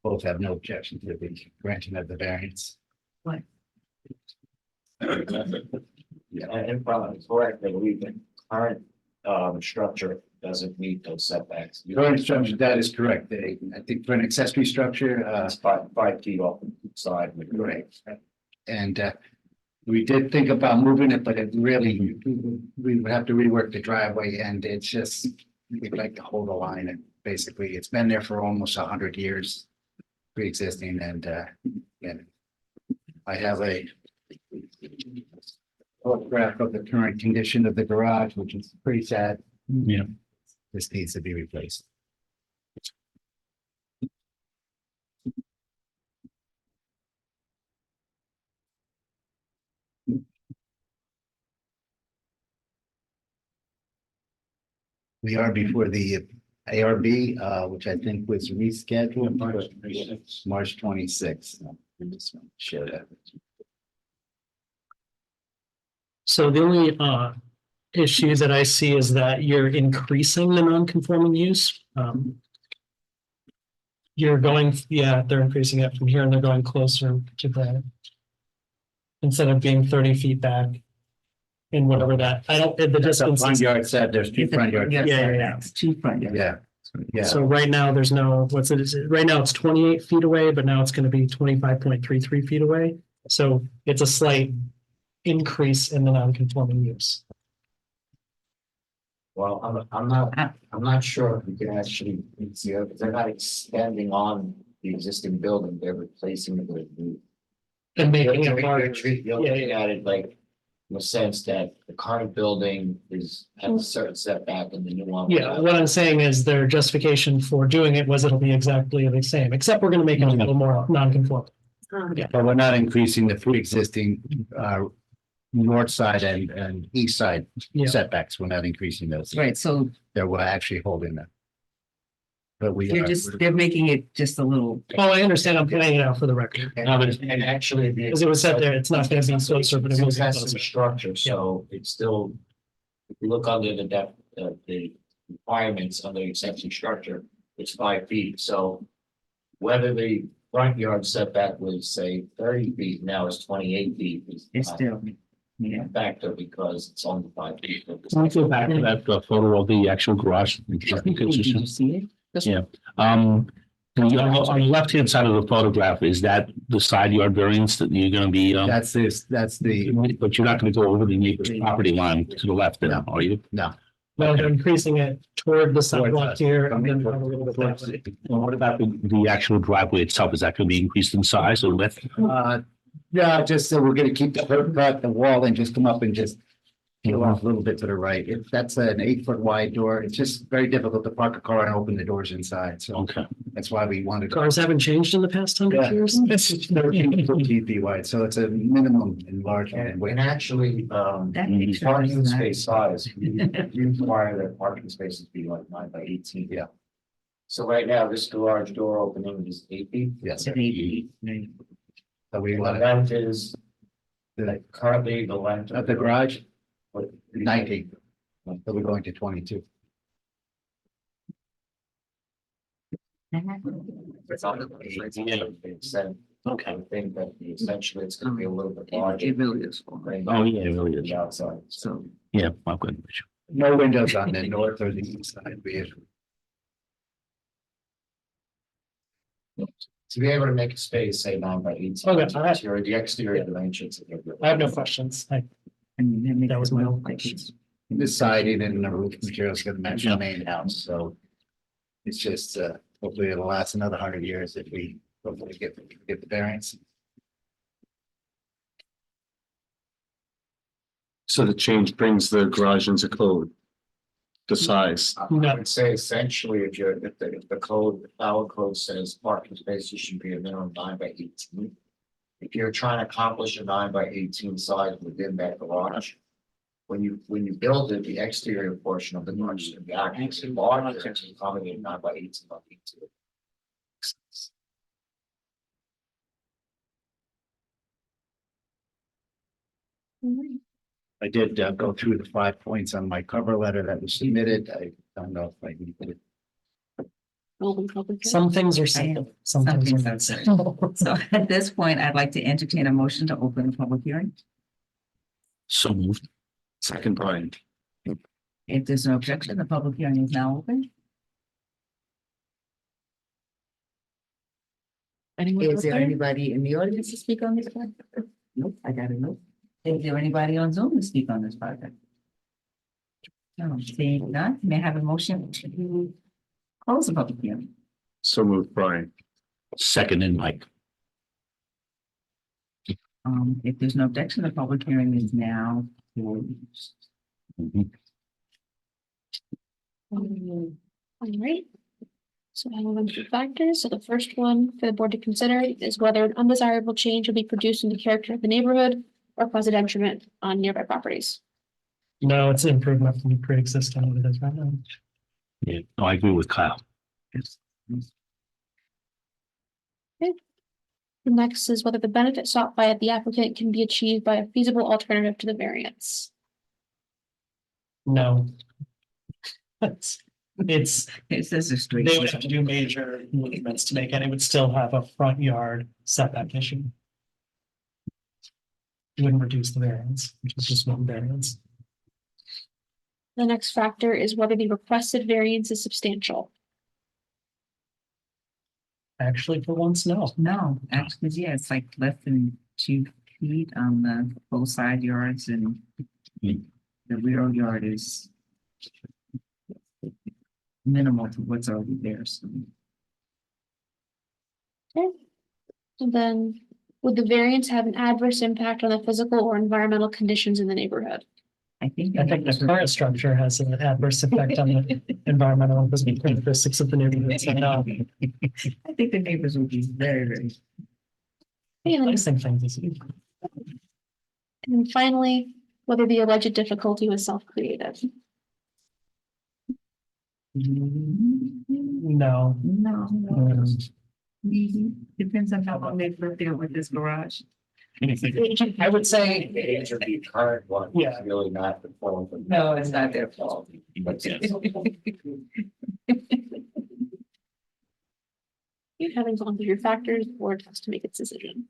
Both have no objection to the granting of the variance. Yeah, and probably correct, I believe the current structure doesn't meet those setbacks. Current structure, that is correct. I think for an accessory structure, It's 5 feet off the side. right. And we did think about moving it, but it really, we would have to rework the driveway and it's just, we'd like to hold the line and basically it's been there for almost 100 years. Pre-existing and I have a photograph of the current condition of the garage, which is pretty sad. Yeah. This needs to be replaced. We are before the ARB, which I think was rescheduled for March 26th. I just want to share that. So the only issue that I see is that you're increasing the non-conforming use. You're going, yeah, they're increasing it from here and they're going closer to the. Instead of being 30 feet back. In whatever that, I don't, the The distance. front is- yard set, there's 2 front yards. Yeah. It's 2 front yards. Yeah, yeah. So right now, there's no, what's it, is it, right now it's 28 feet away, but now it's gonna be 25.33 feet away. So it's a slight increase in the non-conforming use. Well, I'm not sure if we can actually, they're not extending on the existing building, they're replacing it with new. And making it You're larger. looking at it like, in the sense that the current building has a certain setback and the new one. Yeah, what I'm saying is their justification for doing it was it'll be exactly the same, except we're gonna make it a little more non-conforming. But we're not increasing the pre-existing north side and east side Yeah. setbacks. We're not increasing those. Right, so That we're actually holding them. But we they're are. just, they're making it just a little, Oh, I understand. I'm putting it out for the record. And actually. Because it was said there, it's not gonna be closer, but it will It's be has some closer. structure, so it's still. If you look under the depth, the requirements under the accessory structure, it's 5 feet, so. Whether the front yard setback was, say, 30 feet, now it's 28 feet. Is it's not still, yeah. a factor because it's only 5 feet. Can we go back to that photo of the actual garage? Did you see it? Yeah, on the left-hand side of the photograph, is that the side yard variance that you're gonna be, That's this, that's the, but you're not gonna go over the neighbor's property line to the left then, are you? no. No, they're increasing it toward the sidewalk us. here and then a little bit that way. Well, what about the actual driveway itself? Is that gonna be increased in size or width? Yeah, just so we're gonna keep the curb cut, the wall and just come up and just peel off a little bit to the right. That's an 8-foot wide door. It's just very difficult to park a car and open the doors inside. So Okay. that's why we wanted. Cars haven't changed in the past 100 Yeah. years. It's 13, 14 feet wide, so it's a minimum enlargement. And actually, That picture parking is space size, you require that parking spaces be like 9 by 18. Yeah. So right now, this garage door opening is 8 feet. Yes. It's an 80. So we The want length is, like, currently the length at the garage, What, 19. So we're going to 22. It's on the 18%. Okay. I think that essentially it's gonna be a little bit larger. It really is. Oh, yeah, it really is. The outside, So, Yeah, I'm good. No windows on the north or the east side. We have to be able to make a space, say 9 by 18. Okay, all right. The exterior dimensions. I have no questions. That was my own question. the siding and the roof material is gonna match the main house, so. It's just, hopefully it'll last another 100 years if we hopefully get the variance. So the change brings the garage into code. The size. I would say essentially, if the code, our code says parking spaces should be a minimum 9 by 18. If you're trying to accomplish a 9 by 18 size within that garage. When you build it, the exterior portion of the garage is gonna be actually larger to accommodate 9 by 18 by 18. I did go through the 5 points on my cover letter that was submitted. I don't know if I need to. Some things are simple, some things are not simple. so at this point, I'd like to entertain a motion to open the public hearing. So moved. Second, Brian. If there's no objection, the public hearing is now open. Is there anybody in the audience to speak on this one? Nope, I got a note. Is there anybody on Zoom to speak on this project? No, seeing none, may I have a motion to close the public hearing? So moved, Brian. Second in Mike. If there's no objection, the public hearing is now closed. All right. So I will two factors. So the first one for the board to consider is whether an undesirable change will be produced in the character of the neighborhood or cause a detriment on nearby properties. No, it's an improvement from pre-existing what it is right now. Yeah, no, I agree with Kyle. The next is whether the benefit sought by the applicant can be achieved by a feasible alternative to the variance. No. It's, It says a straight. they would have to do major movements to make it. It would still have a front yard setback issue. It wouldn't reduce the variance, which is just one variance. The next factor is whether the requested variance is substantial. Actually, for once, no. No, actually, yeah, it's like less than 2 feet on the both side yards and the rear yard is minimal to what's already there, so. Okay. And then Would the variance have an adverse impact on the physical or environmental conditions in the neighborhood? I think. I think the current structure has an adverse effect on the environmental and physical characteristics of the neighborhood. So no, I think the neighbors would be very, very. And then, same things. and finally, whether the alleged difficulty was self-created. No. No. Um, Depends on how long they've lived there with this garage. I would say, The age of the current one. Yeah. Is really not the fault of. No, it's not their fault. But You having gone through your factors, the board has to make its decision.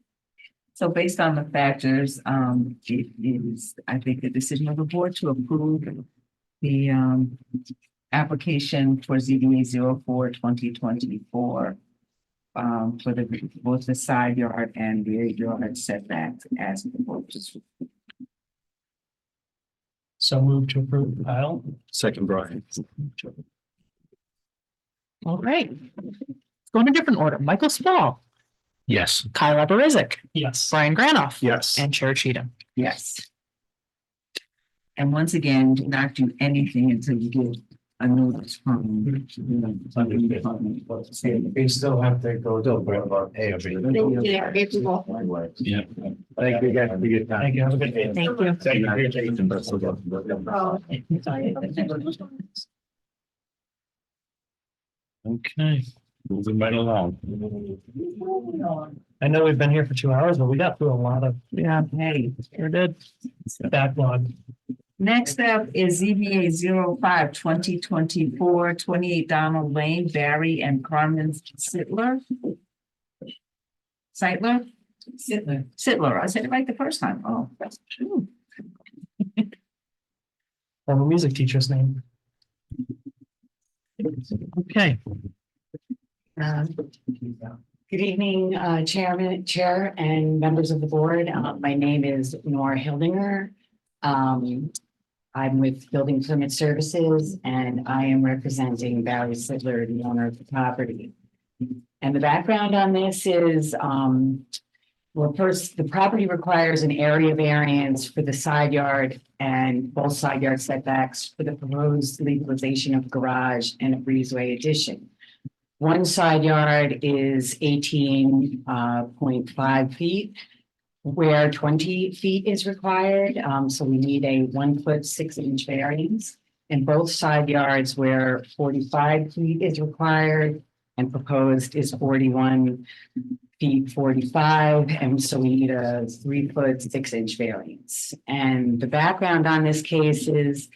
So based on the factors, it is, I think, the decision of the board to approve the application for ZBA 04-2024 for the both the side yard and rear yard setbacks as proposed. so move to approve, Kyle. Second, Brian. All right. Let's go in a different order. Michael Small, Yes. Kyle Abarizik, Yes. Brian Granoff. Yes. And Chair Cheatham. Yes. And once again, do not do anything until you get a notice from. We still have to go to about A or B. Thank you, Chair. Approval. Yeah. Thank you guys for your time. Thank you. Have a good day. Thank you. Thank you for your patience. Best of luck. Okay, moving right along. I know we've been here for 2 hours, but we got through a lot of Hey, sure did backlog. next up is ZBA 05-2024, 28 Donald Lane, Barry and Carmen Sittler. Sightler? Sittler, I said it right the first time. Oh, that's true. Former music teacher's name. Okay. Good evening, Chair and members of the board. My name is Nora Hildinger. I'm with Building Permit Services and I am representing Barry Sidler, the owner of the property. And the background on this is, well, first, the property requires an area variance for the side yard and both side yard setbacks for the proposed legalization of garage and a breezeway addition. One side yard is 18.5 feet, where 20 feet is required. So we need a 1 foot 6 inch variance. And both side yards where 45 feet is required and proposed is 41 feet 45. And so we need a 3 foot 6 inch variance. And the background on this case is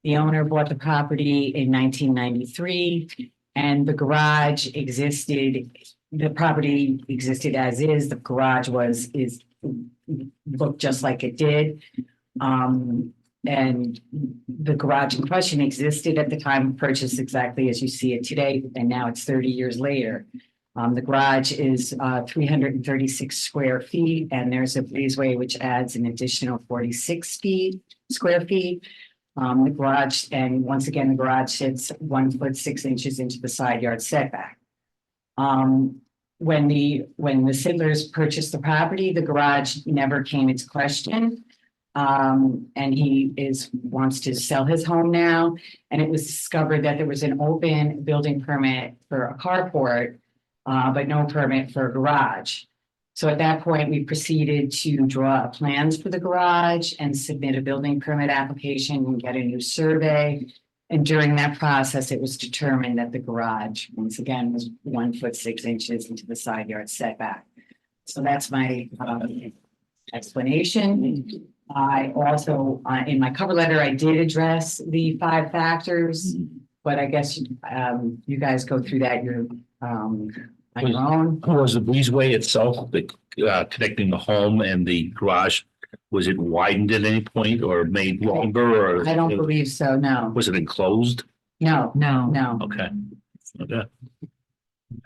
the owner bought the property in 1993. And the garage existed, the property existed as is, the garage looked just like it did. And the garage in question existed at the time of purchase exactly as you see it today, and now it's 30 years later. The garage is 336 square feet, and there's a breezeway which adds an additional 46 square feet. The garage, and once again, the garage sits 1 foot 6 inches into the side yard setback. When the Sidlers purchased the property, the garage never came into question. And he wants to sell his home now. And it was discovered that there was an open building permit for a carport, but no permit for a garage. So at that point, we proceeded to draw up plans for the garage and submit a building permit application and get a new survey. And during that process, it was determined that the garage, once again, was 1 foot 6 inches into the side yard setback. So that's my explanation. I also, in my cover letter, I did address the 5 factors, but I guess you guys go through that on your own. Was the breezeway itself, connecting the home and the garage, was it widened at any point or made longer or? I don't believe so, no. Was it enclosed? No, No. no. Okay. Okay.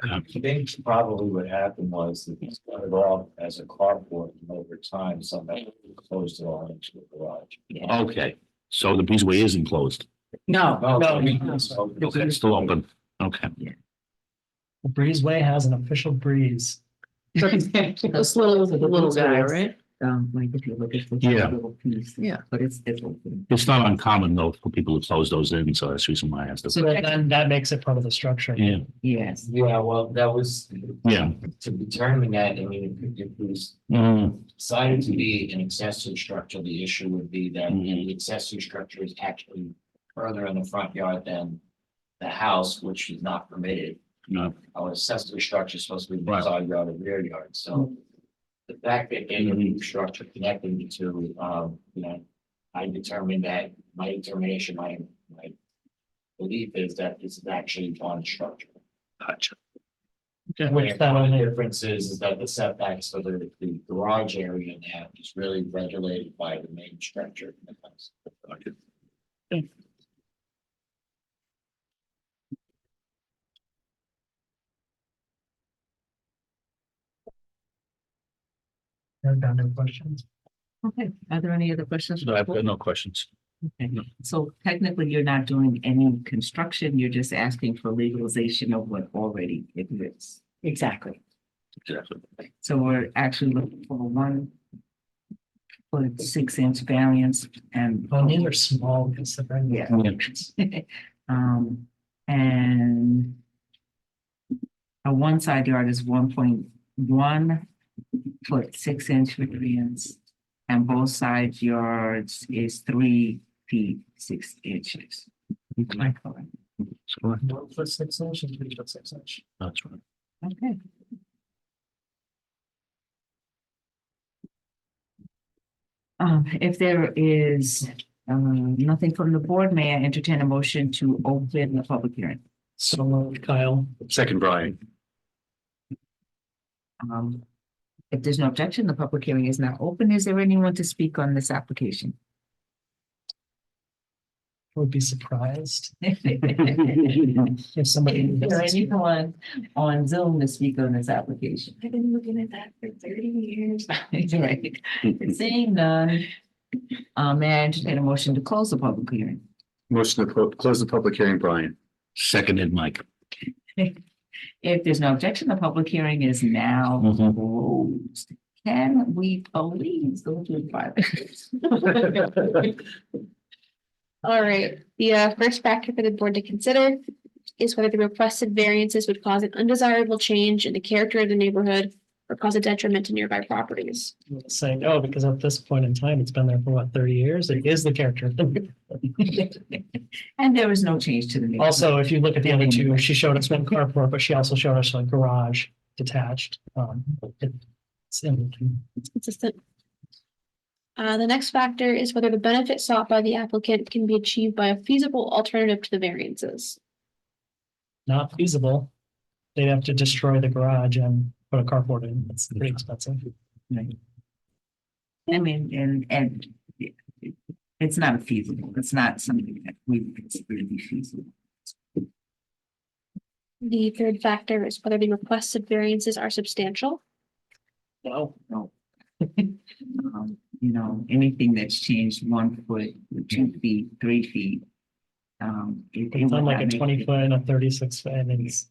I think probably what happened was that he started off as a carport and over time, somebody closed it all into the garage. Okay, so the breezeway is enclosed. No. Okay, it's still open. Okay. The breezeway has an official breeze. This little guy, right? Like if you look at the Yeah. little piece. Yeah. But it's open. It's not uncommon though for people to close those in, so that's the reason why I asked. So Then that makes it part of the structure. Yeah, Yes. Yeah, well, that was yeah. to determine that, I mean, if it was decided to be an accessory structure, the issue would be that the accessory structure is actually further in the front yard than the house, which is not permitted. No, Our accessory structure is supposed to be Right. side yard or rear yard, so the fact that any new structure connecting the two, I determined that my determination, my belief is that this is actually one structure. gotcha. Which that One of the only, difference is that the setbacks for the garage area now is really regulated by the main structure in the house. I've got no questions. Okay, are there any other questions? No, I've got no questions. Okay, so technically you're not doing any construction, you're just asking for legalization of what already exists. Exactly. Exactly. So we're actually looking for 1 6-inch variance and. Well, these are small considering. Yeah. And a one side yard is 1.1 foot 6-inch variance. And both side yards is 3 feet 6 inches. Am I correct? 1 foot 6 inch and 3 foot 6 inch. That's right. Okay. If there is nothing from the board, may I entertain a motion to open the public hearing? So moved, Kyle. Second, Brian. If there's no objection, the public hearing is now open. Is there anyone to speak on this application? Would be surprised if somebody. Is there anyone on Zoom to speak on this application? I've been looking at that for 30 years. Right. Seeing none, may I entertain a motion to close the public hearing? Motion to close the public hearing, Brian. Seconded, Mike. If there's no objection, the public hearing is now Mhm. closed. Can we please go to 5 minutes? All right, the first factor for the board to consider is whether the requested variances would cause an undesirable change in the character of the neighborhood or cause a detriment to nearby properties. Saying no, because at this point in time, it's been there for what, 30 years? It is the character. And there is no change to the neighborhood. Also, if you look at the other two, she showed us one carport, but she also showed us a garage detached. It's in. It's consistent. The next factor is whether the benefit sought by the applicant can be achieved by a feasible alternative to the variances. Not feasible. They'd have to destroy the garage and put a carport in. It's pretty expensive. Right. I mean, and it's not feasible. It's not something that we would consider to be feasible. The third factor is whether the requested variances are substantial. No. Anything that's changed 1 foot, 2 feet, 3 feet. It's on like a 20 foot and a 36 foot and it's,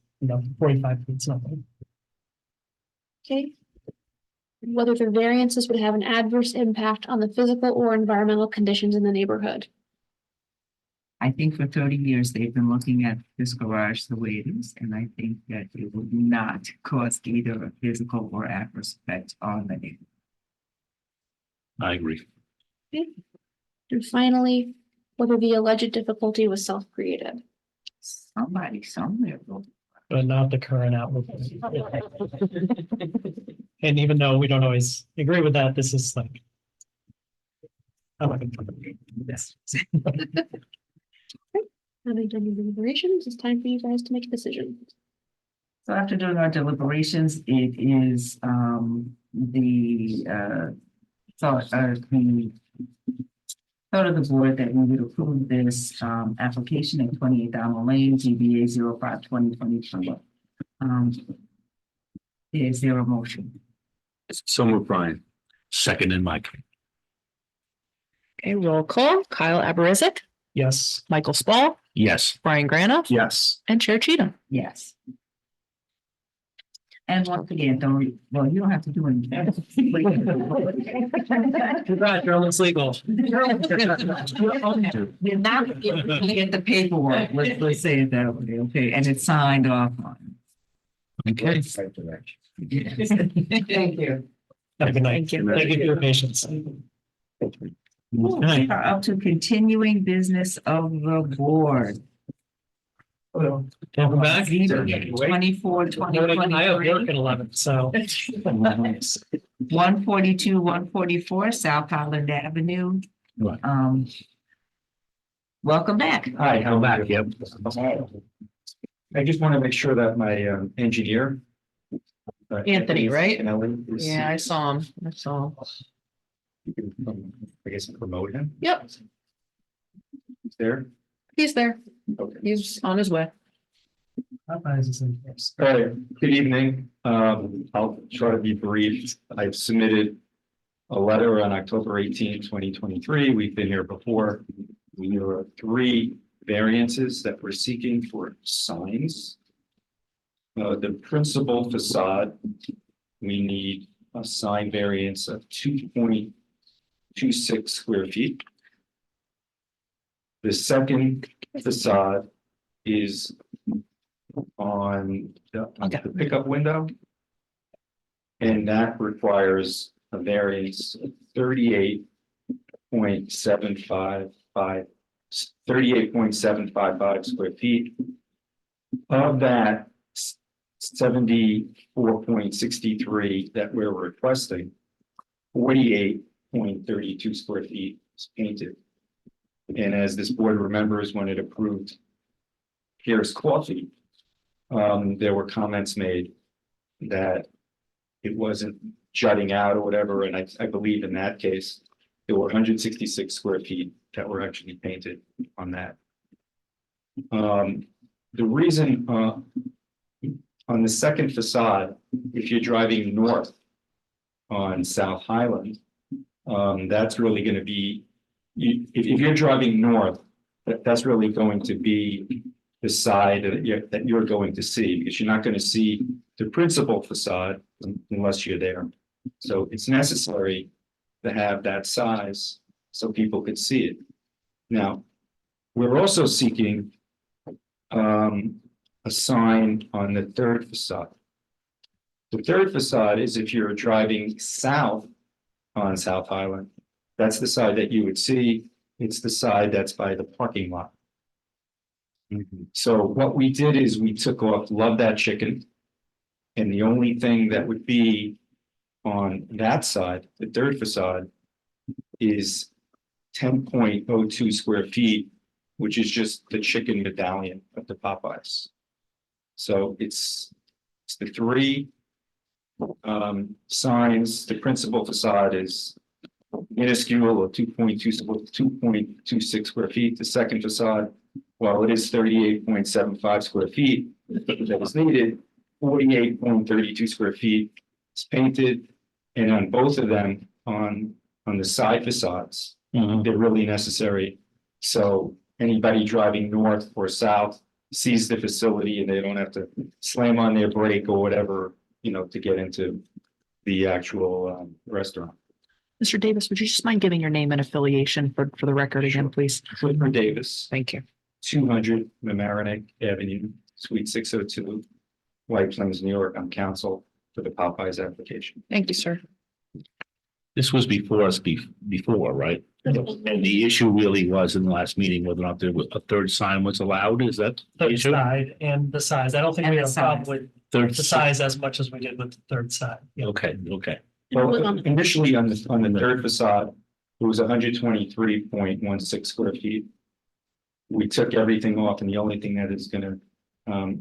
45 feet, it's nothing. Okay. Whether the variances would have an adverse impact on the physical or environmental conditions in the neighborhood. I think for 30 years, they've been looking at this garage the way it is, and I think that it will not cause either a physical or adverse effect on the neighborhood. I agree. Okay. And finally, whether the alleged difficulty was self-created. Somebody somewhere will. But not the current applicant. And even though we don't always agree with that, this is like. I'm not gonna. Yes. Having done your deliberations, it's time for you guys to make a decision. So after doing our deliberations, it is the thought of the board that we would approve this application at 28 Donald Lane, GBA 05-2024. Is there a motion? So moved, Brian. Seconded, Mike. Okay, roll call. Kyle Abarizik, Yes. Michael Spall, Yes. Brian Grana, Yes. and Chair Cheatham. Yes. And once again, don't, well, you don't have to do anything. Congrats, you're almost legal. You're not you get the paperwork, let's say it that way, okay, and it's signed off on. Okay. Right direction. Yes. Thank you. Have a good night. Thank you. Thank you for your patience. We are up to continuing business of the board. Welcome back. 24, I have work at 11, so. 142, 144 South Highland Avenue. Right. Welcome back. Hi, how Back, are you? yep. I just want to make sure that my engineer. Anthony, right? Anthony is- Yeah, I saw him. I saw him. you can, I guess promote him. Yep, He's there. he's there. Okay. He's on his way. All right, good evening. I'll try to be brief. I've submitted a letter on October 18, 2023. We've been here before. There are 3 variances that we're seeking for signs. The principal facade, we need a sign variance of 2.26 square feet. The second facade is on the pickup window. And that requires a variance of 38.755 square feet. Of that, 74.63 that we're requesting, 48.32 square feet is painted. And as this board remembers, when it approved Pierce Coffee, there were comments made that it wasn't jutting out or whatever, and I believe in that case, there were 166 square feet that were actually painted on that. The reason, on the second facade, if you're driving north on South Highland, that's really gonna be, if you're driving north, that's really going to be the side that you're going to see, because you're not going to see the principal facade unless you're there. So it's necessary to have that size so people could see it. Now, we're also seeking a sign on the third facade. The third facade is if you're driving south on South Highland, that's the side that you would see. It's the side that's by the parking lot. So what we did is we took off Love That Chicken. And the only thing that would be on that side, the third facade, is 10.02 square feet, which is just the chicken medallion of the Popeyes. So it's the 3 signs. The principal facade is minuscule or 2.26 square feet. The second facade, while it is 38.75 square feet that was needed, 48.32 square feet is painted. And on both of them, on the side facades, they're really necessary. So anybody driving north or south sees the facility and they don't have to slam on their brake or whatever, to get into the actual restaurant. Mr. Davis, would you just mind giving your name and affiliation for the record again, please? Clifford Davis, Thank you. 200 Mamaroneck Avenue, Suite 602, White Plains, New York. I'm counsel for the Popeyes application. Thank you, sir. This was before us before, right? And the issue really was in the last meeting whether or not there was a third sign was allowed. Is that the Third issue? side and the size. I don't think And we the have a problem size. with Third. the size as much as we did with the third side. Yeah. Okay. Well, initially on the third facade, it was 123.16 square feet. We took everything off and the only thing that is gonna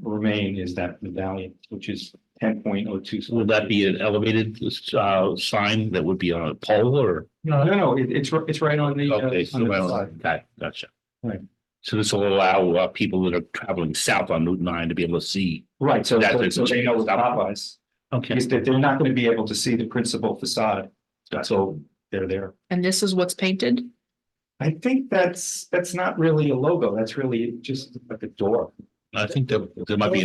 remain is that medallion, which is 10.02. Would that be an elevated sign that would be on a pole or? No, it's right on the. Okay, so on the well, facade. okay, gotcha. Right. So this will allow people that are traveling south on Route 9 to be able to see. Right, so That so there's so a they know chicken with Popeyes, Okay. because they're not gonna be able to see the principal facade until they're there. And this is what's painted? I think that's not really a logo, that's really just like a door. I think there might be.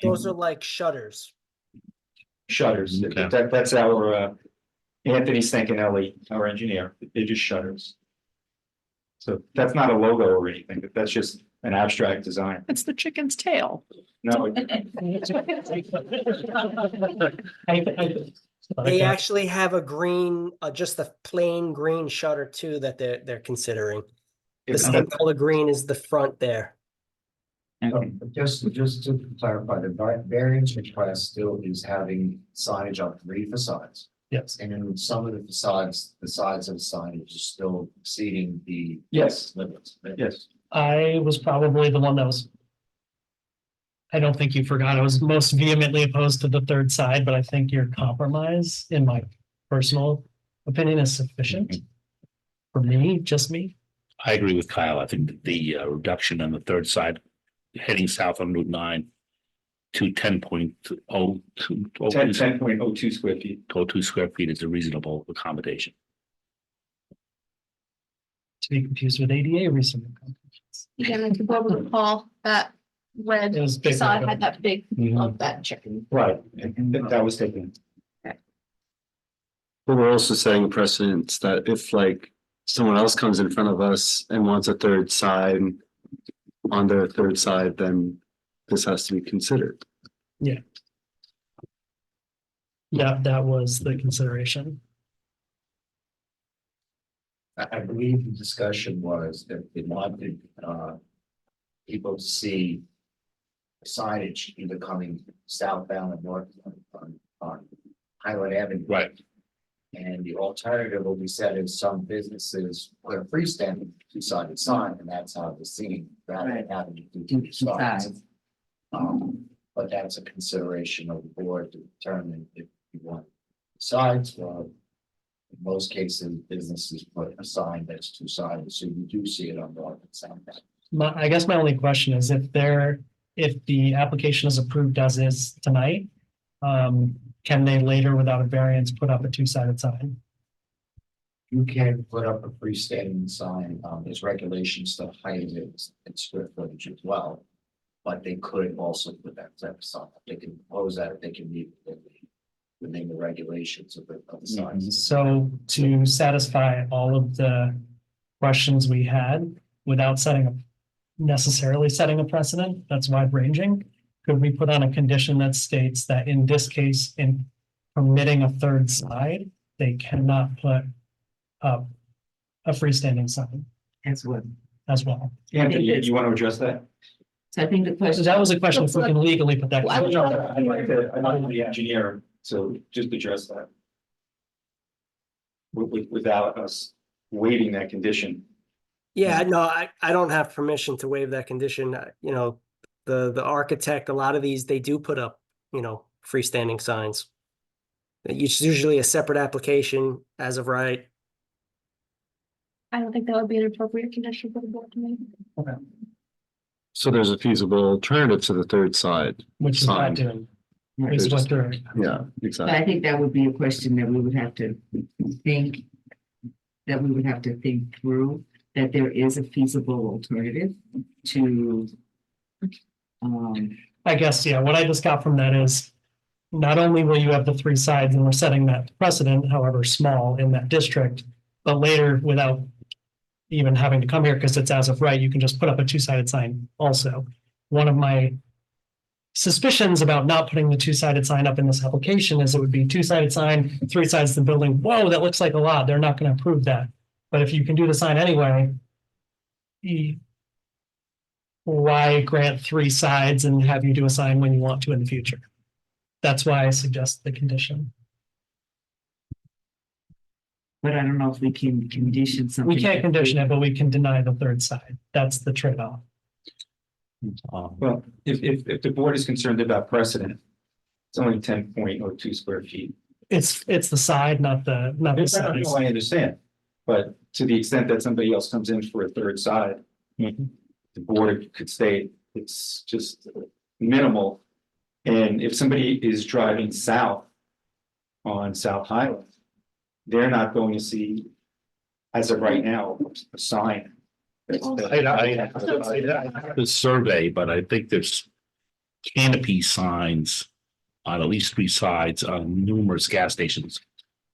Those are like shutters. Shutters. Okay. That's our Anthony Stankinelli, our engineer. They're just shutters. So that's not a logo or anything, but that's just an abstract design. It's the chicken's tail. No, Okay. They actually have a green, just a plain green shutter too that they're considering. The same color green is the front there. Just to clarify, the variance request still is having signage on 3 facades. Yes. And in some of the facades, the size of the signage is still exceeding the Yes, limits. yes. I was probably the one that was. I don't think you forgot. I was most vehemently opposed to the third side, but I think your compromise, in my personal opinion, is sufficient. For me, just me. I agree with Kyle. I think that the reduction on the third side heading south on Route 9 to 10.02 10.02 square feet. 02 square feet is a reasonable accommodation. To be confused with ADA recent. Again, like the board will recall that red It was big. facade had that big Mm-hmm. of that chicken. Right, and that was taken. But we're also setting a precedence that if like someone else comes in front of us and wants a third side on their third side, then this has to be considered. That was the consideration. I believe the discussion was that they wanted people to see signage either coming southbound and north on Highland Avenue. Right. And the alternative will be said is some businesses put a freestanding 2-sided sign, and that's how it's seen, rather than having to do 2 sides. But that's a consideration of the board to determine if you want sides, or in most cases, businesses put a sign that's 2-sided, so you do see it on north and south. I guess my only question is if the application is approved as is tonight, can they later without a variance put up a 2-sided sign? You can put up a freestanding sign, there's regulations to height it and square footage as well. But they could also put that type of sign, they can propose that, they can meet within the regulations of the signs. So to satisfy all of the questions we had without necessarily setting a precedent that's wide ranging, could we put on a condition that states that in this case, in permitting a third side, they cannot put up a freestanding sign As well. as well? Anthony, you want to address that? So I think the So question. that was a question if we can legally put that. Well, I'd like the engineer, so just address that. Without us waiving that condition. Yeah, no, I don't have permission to waive that condition. You know, the architect, a lot of these, they do put up, freestanding signs. It's usually a separate application as of right. I don't think that would be an appropriate condition for the board to make. So there's a feasible alternative to the third side. Which is Sign. not doing. Is what they're. Yeah, But exactly. I think that would be a question that we would have to think, through, that there is a feasible alternative to. I guess, yeah, what I just got from that is not only will you have the 3 sides and we're setting that precedent, however small in that district, but later without even having to come here because it's as of right, you can just put up a 2-sided sign also. One of my suspicions about not putting the 2-sided sign up in this application is it would be 2-sided sign, 3 sides of the building. Whoa, that looks like a lot. They're not going to approve that. But if you can do the sign anyway, why grant 3 sides and have you do a sign when you want to in the future? That's why I suggest the condition. But I don't know if we can condition something. We can't condition it, but we can deny the third side. That's the trade-off. Well, if the board is concerned about precedent, it's only 10.02 square feet. It's the side, not the size. I understand, but to the extent that somebody else comes in for a third side, the board could state it's just minimal. And if somebody is driving south on South Highland, they're not going to see, as of right now, a sign. I have the survey, but I think there's canopy signs on at least three sides on numerous gas stations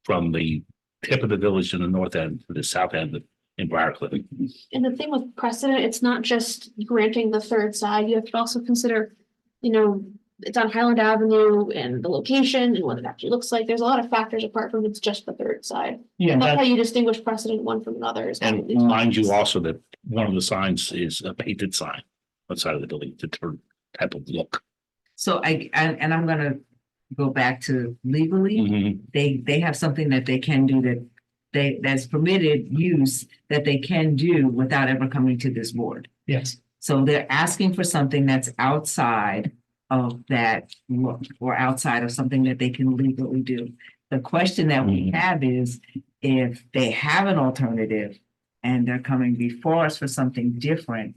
from the tip of the village in the north end to the south end in Briarcliff. And the thing with precedent, it's not just granting the third side, you have to also consider, you know, it's on Highland Avenue and the location and what it actually looks like. There's a lot of factors apart from it's just the third side. Yeah, And that's how that, you distinguish precedent one from another. is having And these mind you factors. also that one of the signs is a painted sign outside of the building to turn type of look. So and I'm gonna go back to legally, Mhm. they have something that they can do that's permitted use that they can do without ever coming to this board. yes. So they're asking for something that's outside of that look or outside of something that they can legally do. The question that we have is if they have an alternative and they're coming before us for something different,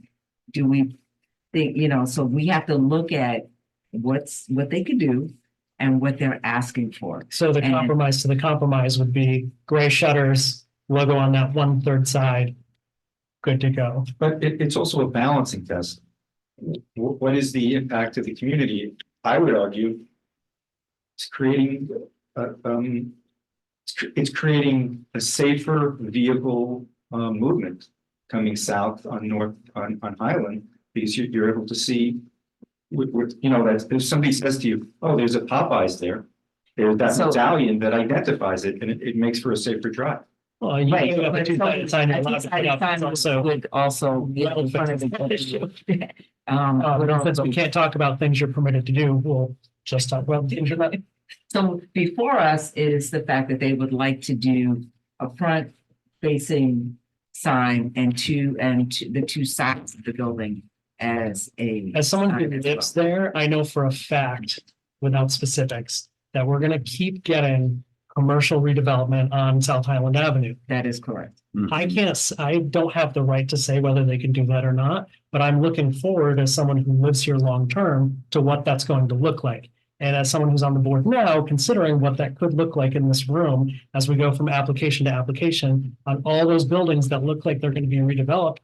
do we think, you know, so we have to look at what they could do and what they're asking for. So the And- compromise would be gray shutters, logo on that 1/3 side. Good to go. But it's also a balancing test. What is the impact to the community? I would argue it's creating, it's creating a safer vehicle, movement coming south on Highland, because you're able to see you know, that if somebody says to you, oh, there's a Popeyes there, there's that So- medallion that identifies it, and it makes for a safer drive. Well, you Right, have a but two-sided sign you're allowed to put up. It's also, would also be in front of the building. Would since we also- can't talk about things you're permitted to do, we'll just talk about things you're not. So before us is the fact that they would like to do a front facing sign and the two sides of the building as a. As someone who sign as lives well. there, I know for a fact, without specifics, that we're gonna keep getting commercial redevelopment on South Highland Avenue. That is correct. I don't have the right to say whether they can do that or not, but I'm looking forward as someone who lives here long-term to what that's going to look like. And as someone who's on the board now, considering what that could look like in this room as we go from application to application on all those buildings that look like they're going to be redeveloped.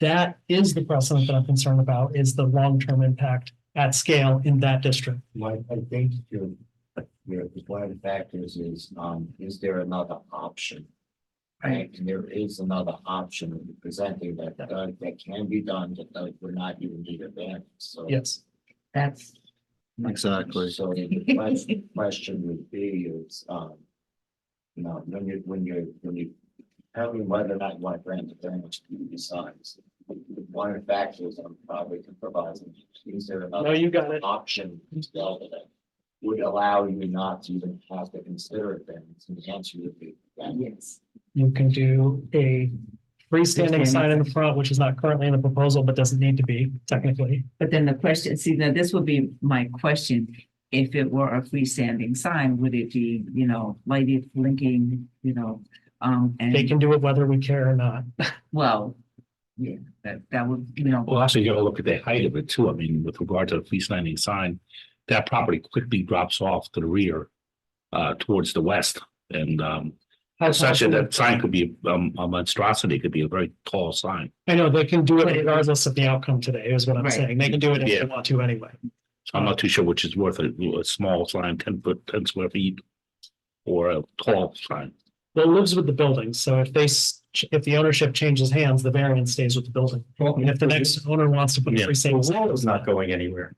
That is the precedent that I'm concerned about, is the long-term impact at scale in that district. I think one of the factors is there another option? Right, and there is another option presenting that can be done, that would not even need a variance, so. Yes. That's. Exactly. So the question would be is, you know, when you tell me whether or not you want to grant the variance to the signs. One of the factors I'm probably can provide, is there another No, you got it. option that would allow you not to even have to consider it then, and the answer would be Yes. You can do a freestanding sign in the front, which is not currently in the proposal, but doesn't need to be technically. But then the question, see, now this would be my question. If it were a freestanding sign, would it be, you know, lighted, blinking, you know, They and can do it whether we care or not. well, yeah, that would, you know. Well, also you gotta look at the height of it too. I mean, with regard to the freestanding sign, that property quickly drops off to the rear towards the west. And How such tall- that sign could be a monstrosity, it could be a very tall sign. I know they can do it But it- regardless of the outcome today, is what I'm Right. saying. They can do it if Yeah. they want to anyway. So I'm not too sure which is worth a small sign, 10 square feet, or a tall sign. Well, it lives with the building, so if if the ownership changes hands, the variance stays with the building. And if the next owner wants to put a Yeah. freestanding The sign. wall is not going anywhere.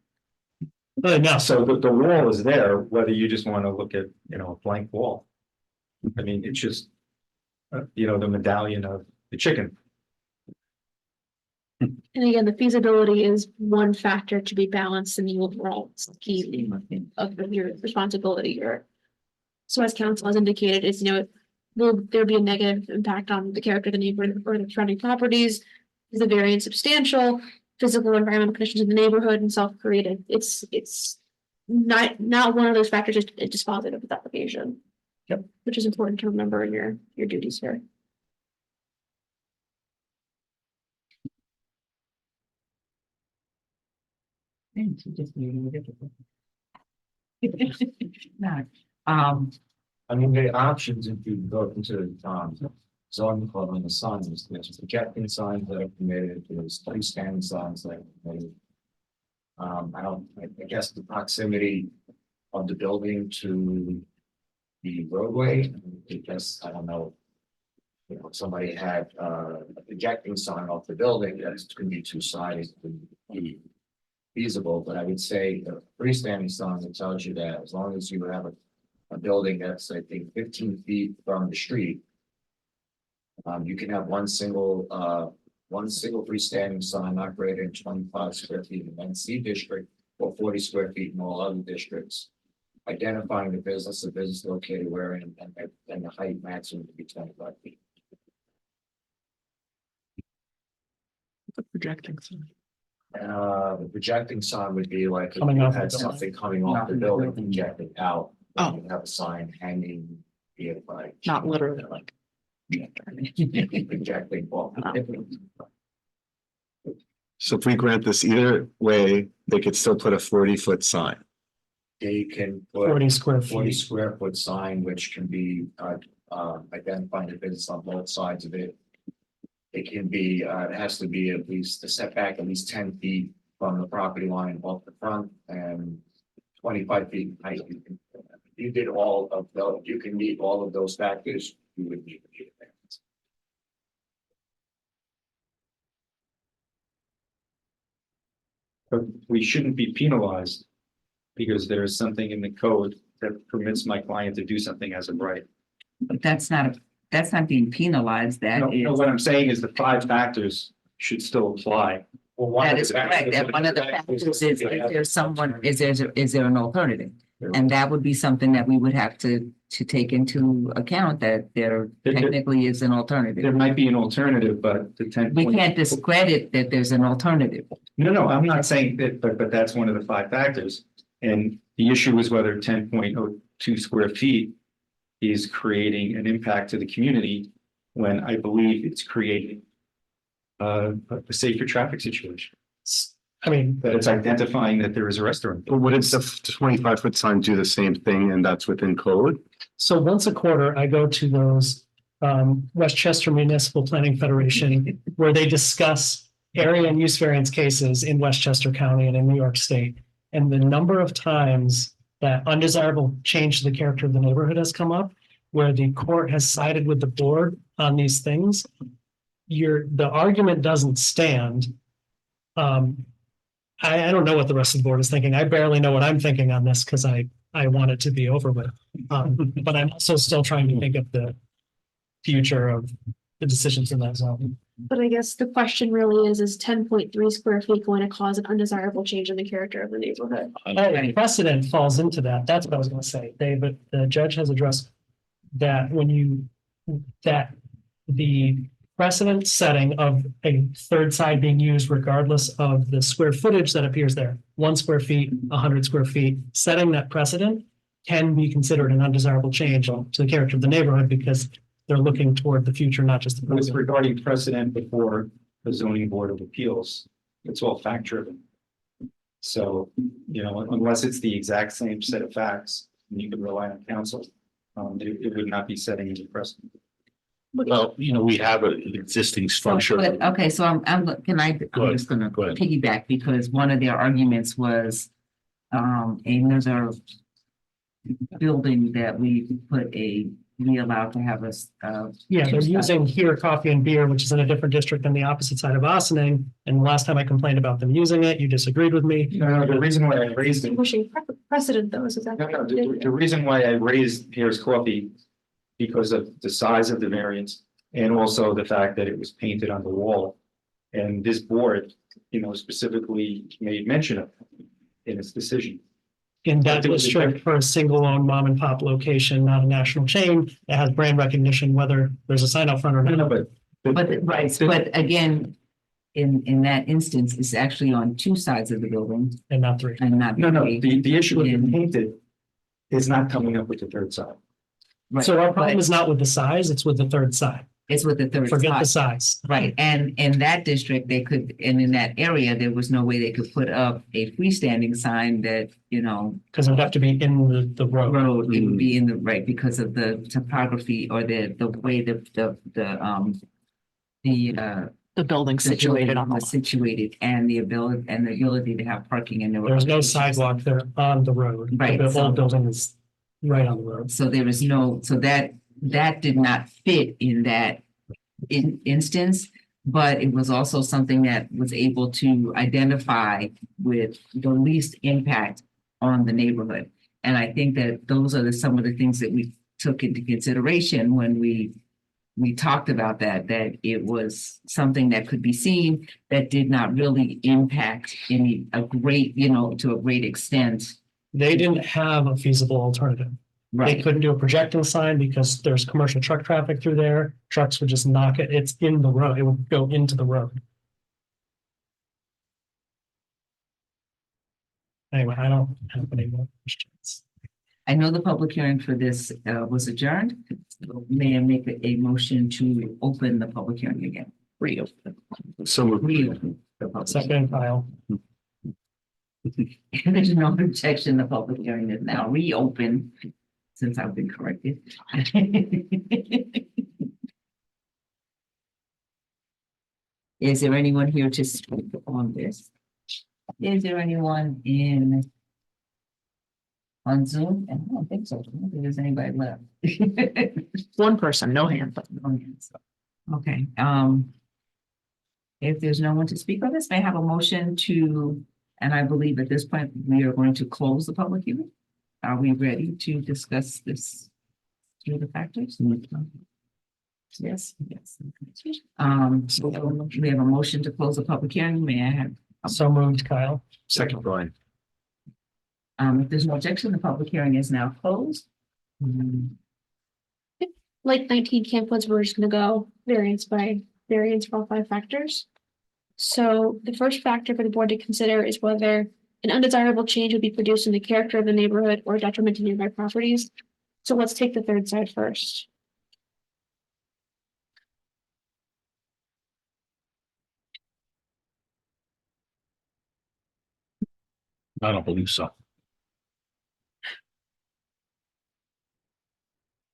No, So the wall is there, whether you just want to look at, you know, a blank wall. I mean, it's just, you know, the medallion of the chicken. And again, the feasibility is one factor to be balanced in the overall scheme of your responsibility here. So as council has indicated, is, you know, will there be a negative impact on the character of the neighborhood or the surrounding properties? Is the variance substantial? Physical and environmental conditions in the neighborhood and self-created? It's not one of those factors is dispositive of the application. Yep. Which is important to remember in your duties here. No, I mean, the options, if you go into zoning club on the signs, there's projecting signs that are permitted, there's freestanding signs that are permitted. I guess the proximity of the building to the roadway, because I don't know. You know, if somebody had a projecting sign off the building, that's gonna be two-sided, would be feasible, but I would say a freestanding sign that tells you that as long as you have a building that's, I think, 15 feet from the street. You can have one single freestanding sign not greater than 25 square feet in the C district or 40 square feet in all other districts. Identifying the business located wherein, and the height maximum to be 25 feet. The projecting sign. The projecting sign would be like if Coming you off the had building. something coming off the building projected out. You have a sign hanging, be it by. Not literally like. Projecting off. So if we grant this either way, they could still put a 40-foot sign. They can put 40 square 40 feet. square foot sign, which can be identifying the business on both sides of it. It can be, it has to be at least a setback at least 10 feet from the property line off the front and 25 feet in height. You did all of those, you can meet all of those factors, you would need to be a variance. But we shouldn't be penalized because there is something in the code that permits my client to do something as a right. But that's not being penalized, No, that is. no, what I'm saying is the 5 factors should still apply. That is correct. And one of the factors is if there's someone, is there an alternative? And that would be something that we would have to take into account, that there technically is an There alternative. might be an alternative, but the 10. We can't discredit that there's an alternative. No, I'm not saying that, but that's one of the 5 factors. And the issue is whether 10.02 square feet is creating an impact to the community when I believe it's creating a safer traffic situation. I mean, That it's identifying that there is a restaurant. But wouldn't the 25-foot sign do the same thing and that's within code? so once a quarter, I go to those Westchester Municipal Planning Federation where they discuss area and use variance cases in Westchester County and in New York State. And the number of times that undesirable change to the character of the neighborhood has come up, where the court has sided with the board on these things, the argument doesn't stand. I don't know what the rest of the board is thinking. I barely know what I'm thinking on this because I want it to be over with. But I'm also still trying to think of the future of the decisions in that zone. But I guess the question really is 10.3 square feet going to cause an undesirable change in the character of the neighborhood? Precedent falls into that. That's what I was going to say. But the judge has addressed that that the precedent setting of a third side being used regardless of the square footage that appears there, 1 square feet, 100 square feet, setting that precedent can be considered an undesirable change to the character of the neighborhood because they're looking toward the future, not just the With present. regarding precedent before the zoning board of appeals, it's all fact driven. So, unless it's the exact same set of facts, and you can rely on counsel, it would not be setting any precedent. Well, we have an existing structure. But, okay, so I'm just gonna Go ahead. piggyback because one of their arguments was another building that we allowed to have us. Yeah, they're using Here Coffee and Beer, which is in a different district than the opposite side of Ossining. And the last time I complained about them using it, you disagreed with me. No, the reason why I raised it. Pushing precedent though, is that? No, the reason why I raised Here's Coffee, because of the size of the variance and also the fact that it was painted on the wall. And this board, specifically made mention of it in its decision. In that district for a single owned mom and pop location, not a national chain that has brand recognition, whether there's a sign out front or not. But again, in that instance, it's actually on 2 sides of the building and not 3. and not. No, three. the issue with the painted is not coming up with the third side. Right, So our problem but is not with the size, it's with the third side. It's with the third Forget the side. size. Right, and in that district, and in that area, there was no way they could put up a freestanding sign that, Because it'd have to be in the road. it would be in the, right, because of the topography or the way the The building the situated building on the was lot. situated and the ability to have parking and there There's no were- sidewalk there on the road. Right, The so- old building is right on the road. So there was no, so that did not fit in that instance. But it was also something that was able to identify with the least impact on the neighborhood. And I think that those are some of the things that we took into consideration when we talked about that it was something that could be seen that did not really impact to a great extent. They didn't have a feasible alternative. They Right, couldn't do a projecting sign because there's commercial truck traffic through there. Trucks would just knock it. It's in the road. It would go into the road. Anyway, I don't have any more questions. I know the public hearing for this was adjourned. May I make a motion to open the public hearing again? Reopen. So moved. Reopen the public hearing. Second, Kyle. There's no objection, the public hearing is now reopened, since I've been corrected. Is there anyone here to speak on this? Is there anyone on Zoom? I don't think so. I don't think there's anybody left. One person, no hand, but No hands up. Okay, if there's no one to speak on this, may I have a motion to, and I believe at this point, we are going to close the public hearing. Are we ready to discuss this through the factors? Yes, yes. So we have a motion to close the public hearing. May I have, So moved, Kyle. Second, Brian. if there's no objection, the public hearing is now closed. Like 19 Camp Woods, we're just gonna go variance by variance for all 5 factors. So the first factor for the board to consider is whether an undesirable change would be produced in the character of the neighborhood or detriment to nearby properties. So let's take the third side first. I don't believe so.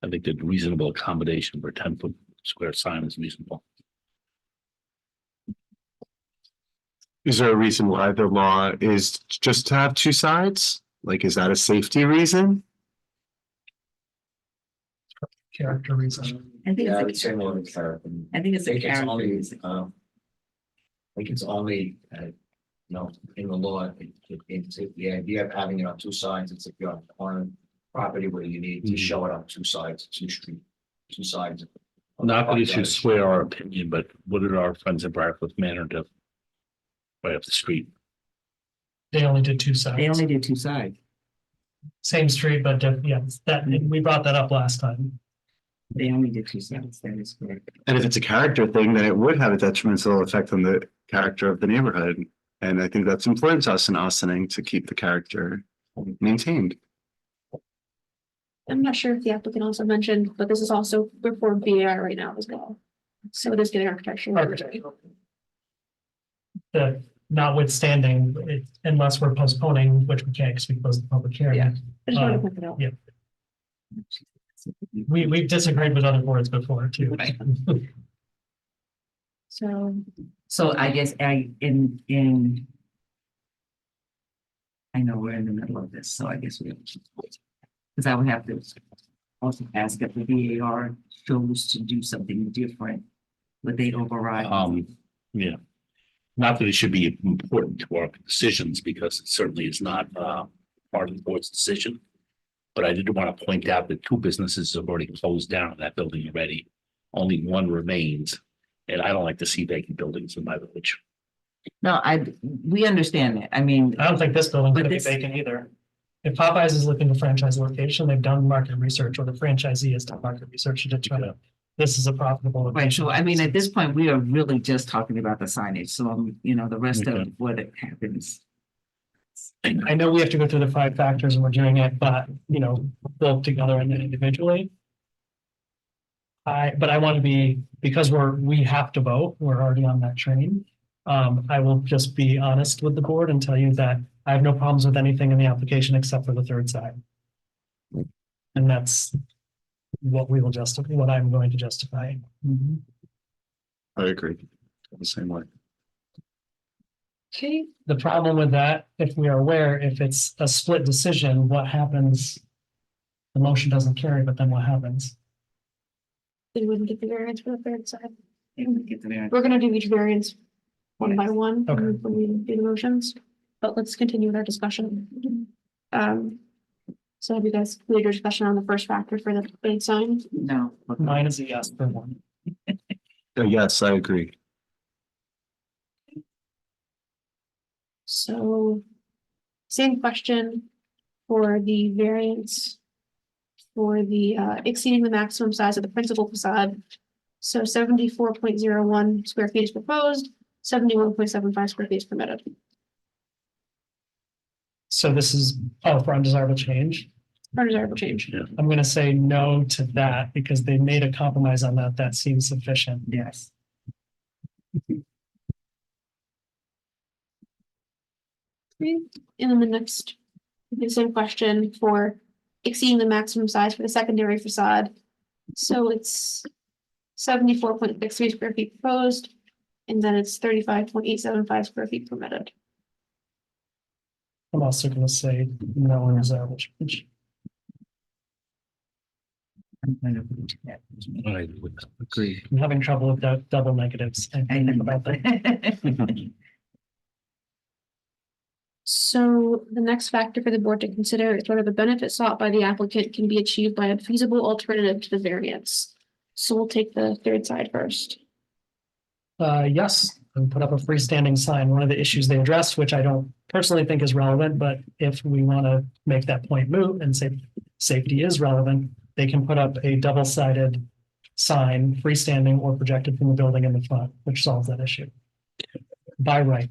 I think that reasonable accommodation for 10-foot square sign is reasonable. Is there a reason why the law is just to have two sides? Like, is that a safety reason? Character reason. I think Yeah, I would it's say a, more than character. I think it's I a think it's character only, reason. I think it's only, in the law, it's the idea of having it on two sides. It's if you're on property where you need to show it on two sides, two sides. Not that we should sway our opinion, but what did our friends at Briarcliff Manor do? Right up the street. They only did 2 sides. They only did 2 sides. Same street, but yeah, we brought that up last time. They only did 2 sides. That is correct. And if it's a character thing, then it would have a detrimental effect on the character of the neighborhood. And I think that's important to us in Austining to keep the character maintained. I'm not sure if the applicant also mentioned, but this is also before BAR right now as well. So it is getting architectural. The notwithstanding, unless we're postponing, which we can't because we closed the public hearing. Yeah. I just wanted to point that out. Yeah. We've disagreed with other boards before too. So I guess I know we're in the middle of this, so I guess we. Because I would have to also ask if the VAR chose to do something different. Would they override? Yeah. Not that it should be important to our decisions, because it certainly is not part of the board's decision. But I did want to point out that 2 businesses have already closed down in that building already. Only 1 remains, and I don't like to see vacant buildings in my village. No, we understand that. I mean, I don't think this building's But gonna be this- vacant either. If Popeyes is looking to franchise location, they've done market research, or the franchisee has done market research to determine this is a profitable right, location. so I mean, at this point, we are really just talking about the signage, so the rest of Okay. what happens. I know we have to go through the 5 factors and we're doing it, but both together and then individually. But I want to be, because we have to vote, we're already on that train. I will just be honest with the board and tell you that I have no problems with anything in the application except for the 3rd side. And that's what we will justify, what I'm going to justify. Mm-hmm. I agree. The same way. Okay, The problem with that, if we are aware, if it's a split decision, what happens? The motion doesn't carry, but then what happens? they wouldn't get the variance for the third side. They would get the variance. We're gonna do each variance one by one Okay. when we do the motions, but let's continue with our discussion. So have you guys completed your discussion on the first factor for the big sign? No. Mine is a yes for one. Yes, I agree. So same question for the variance for the exceeding the maximum size of the principal facade. So 74.01 square feet is proposed, 71.75 square feet is permitted. So this is, for undesirable change. Undesirable change. I'm gonna say no to that because they made a compromise on that. That seems sufficient. Yes. Okay, and then the next, the same question for exceeding the maximum size for the secondary facade. So it's 74.63 square feet proposed, and then it's 35.875 square feet permitted. I'm also gonna say no undesirable change. I'm gonna do that. I would agree. I'm having trouble with that double negatives. I I think know. about that. So the next factor for the board to consider is whether the benefit sought by the applicant can be achieved by a feasible alternative to the variance. So we'll take the third side first. Yes, and put up a freestanding sign. One of the issues they addressed, which I don't personally think is relevant, but if we want to make that point moot and say safety is relevant, they can put up a double-sided sign, freestanding or projected from the building in the front, which solves that issue. By right.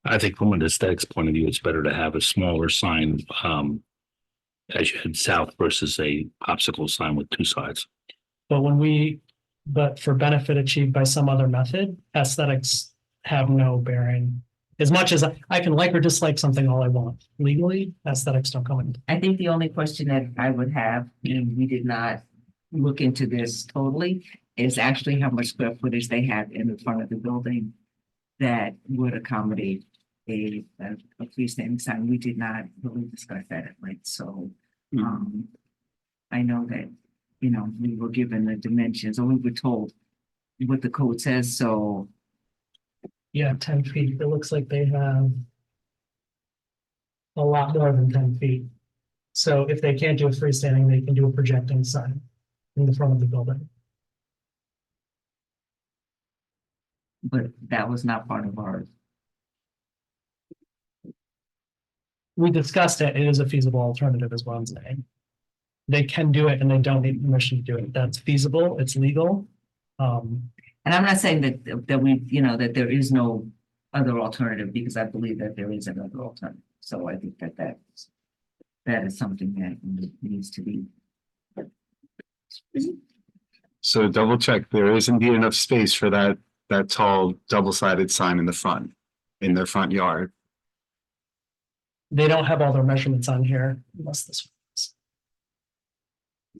I think from an aesthetics point of view, it's better to have a smaller sign, as you head south versus a popsicle sign with two sides. But for benefit achieved by some other method, aesthetics have no bearing. As much as I can like or dislike something all I want, legally, aesthetics don't come in. I think the only question that I would have, and we did not look into this totally, is actually how much square footage they have in the front of the building that would accommodate a freestanding sign. We did not really discuss that at length, so I know that, you know, we were given the dimensions, or we were told what the code says, so. Yeah, 10 feet. It looks like they have a lot more than 10 feet. So if they can't do a freestanding, they can do a projecting sign in the front of the building. But that was not part of ours. We discussed it. It is a feasible alternative is what I'm saying. They can do it and they don't need permission to do it. That's feasible. It's legal. And I'm not saying that we, you know, that there is no other alternative, because I believe that there is another alternative. So I think that is something that needs to be. So double check, there is indeed enough space for that tall double-sided sign in the front, in their front yard. They don't have all their measurements on here unless this.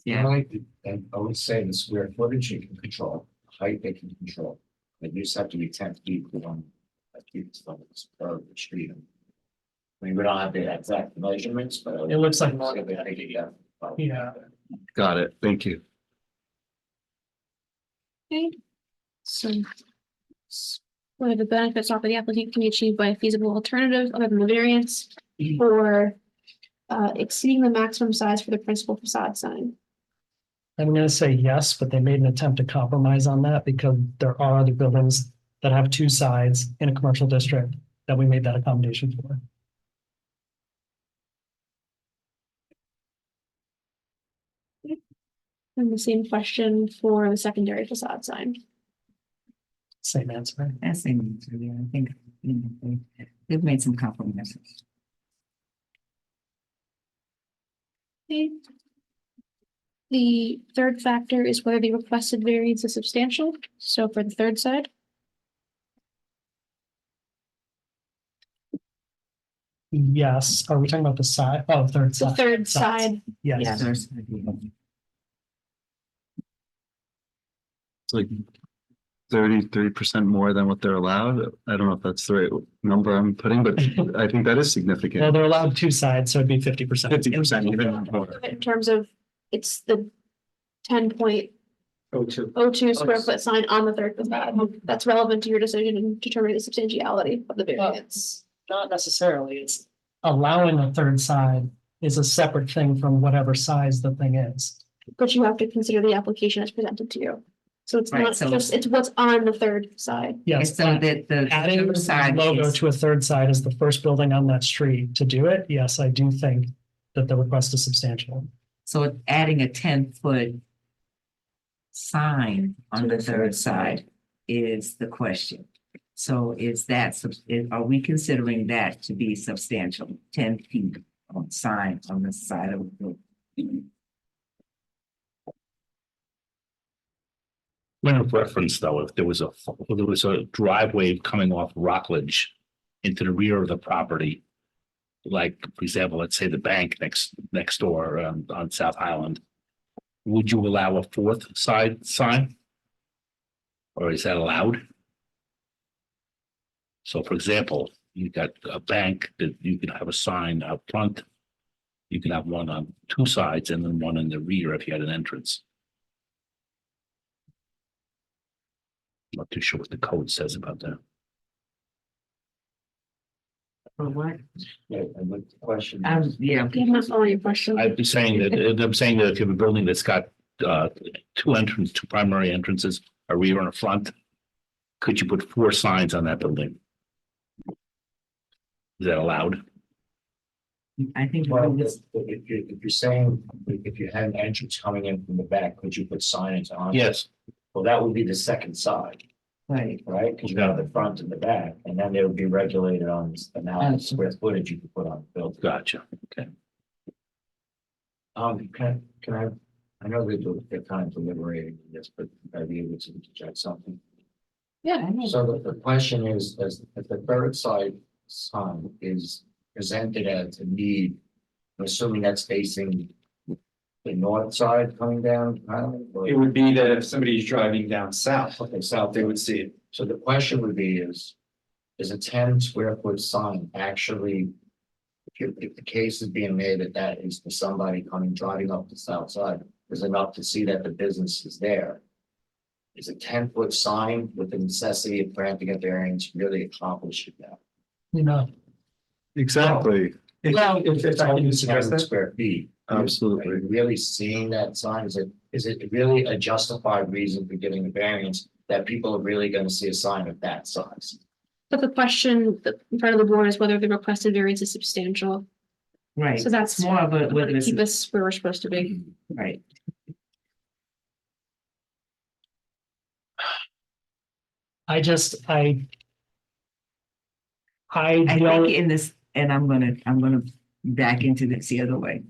Yeah. And I would say the square footage you can control, height they can control. But you just have to be 10 feet from the street. I mean, we don't have the exact measurements, but. It looks like- Yeah. Got it. Thank you. Okay, so whether the benefits offered the applicant can be achieved by a feasible alternative other than the variance for exceeding the maximum size for the principal facade sign. I'm gonna say yes, but they made an attempt to compromise on that because there are other buildings that have two sides in a commercial district that we made that accommodation for. And the same question for the secondary facade sign. Same answer. That's the answer, yeah. I think, you know, they've made some compromises. Okay. The third factor is whether the requested variance is substantial. So for the third side, Yes. Are we talking about the side? Oh, third the side. third Sides. side, Yes. There's- It's like 33% more than what they're allowed. I don't know if that's the right number I'm putting, but I think that is Well, significant. they're allowed two sides, so it'd be 50%. 50% even more. In terms of, it's the 10.02 square foot sign on the third facade. That's relevant to your decision in determining the substantiality of the variance. Not necessarily, it's allowing a third side is a separate thing from whatever size the thing is. But you have to consider the application as presented to you. So it's Right, not so- just, it's what's on the third side. Yes, So that the adding third the side logo is- to a third side as the first building on that street to do it, yes, I do think that the request is substantial. So adding a 10-foot sign on the third side is the question. So is that, are we considering that to be substantial, 10 feet on sign on the side of the building? Point of reference, though, if there was a driveway coming off Rockledge into the rear of the property, like, for example, let's say the bank next door on South Highland, would you allow a fourth side sign? Or is that allowed? So, for example, you've got a bank that you can have a sign out front. You can have one on two sides and then one in the rear if you had an entrance. Not too sure what the code says about that. For what? Yeah, and the question. Yeah. I'm not following your question. I'm saying that if you have a building that's got two primary entrances, a rear and a front, could you put 4 signs on that building? Is that allowed? I think. Well, if you're saying, if you had an entrance coming in from the back, could you put signage on? Yes. Well, that would be the second side, Right. right? Because you got the front and the back, and then they would be regulated on the amount of square footage you could put on the building. Gotcha. Okay. Can I know they're kind of deliberating this, but I'd be able to interject something. Yeah. So the question is, if the third side sign is presented as a need, I'm assuming that's facing the north side coming down Highland? or- It would be that if somebody's driving down south, Okay, south, they would see it. So the question would be is a 10 square foot sign actually, if the case is being made that is for somebody driving up the south side, is enough to see that the business is there? Is a 10 foot sign with the necessity of granting a variance really accomplishing that? You know, Exactly. If I can suggest 10 that, square feet. Absolutely. Are you really seeing that sign? Is it really a justified reason for getting a variance that people are really gonna see a sign of that size? But the question in front of the board is whether the requested variance is substantial. Right. So that's more of a, to keep us where we're supposed to be. right. I I think don't, in this, and I'm gonna back into this the other way.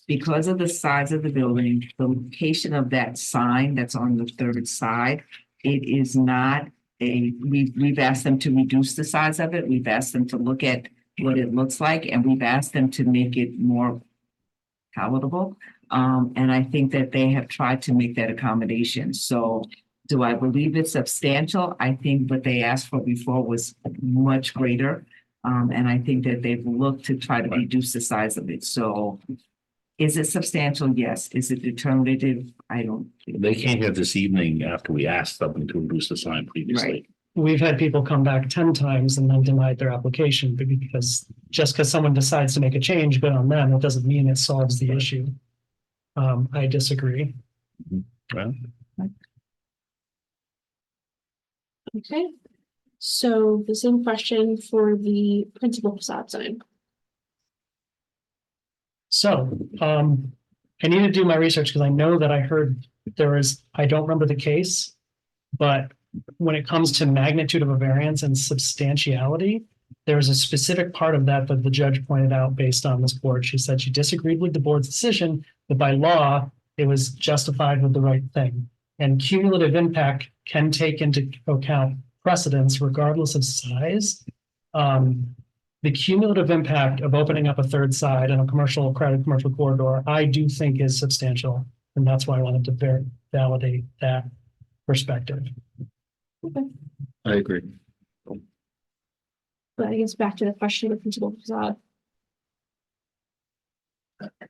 Because of the size of the building, the location of that sign that's on the third side, it is not we've asked them to reduce the size of it. We've asked them to look at what it looks like, and we've asked them to make it more palatable. And I think that they have tried to make that accommodation. So do I believe it's substantial? I think what they asked for before was much greater. And I think that they've looked to try to reduce the size of it. So is it substantial? Yes. Is it determinative? I don't. They came here this evening after we asked them to reduce the sign previously. Right. we've had people come back 10 times and then denied their application because just because someone decides to make a change, good on them, it doesn't mean it solves the issue. I disagree. Well, Okay, so the same question for the principal facade sign. So, I need to do my research because I know that I heard there is, I don't remember the case, but when it comes to magnitude of a variance and substantiality, there is a specific part of that that the judge pointed out based on this board. She said she disagreed with the board's decision, but by law, it was justified with the right thing. And cumulative impact can take into account precedence regardless of size. The cumulative impact of opening up a third side in a crowded commercial corridor, I do think is substantial. And that's why I wanted to validate that perspective. I agree. But I guess back to the question of the principal facade.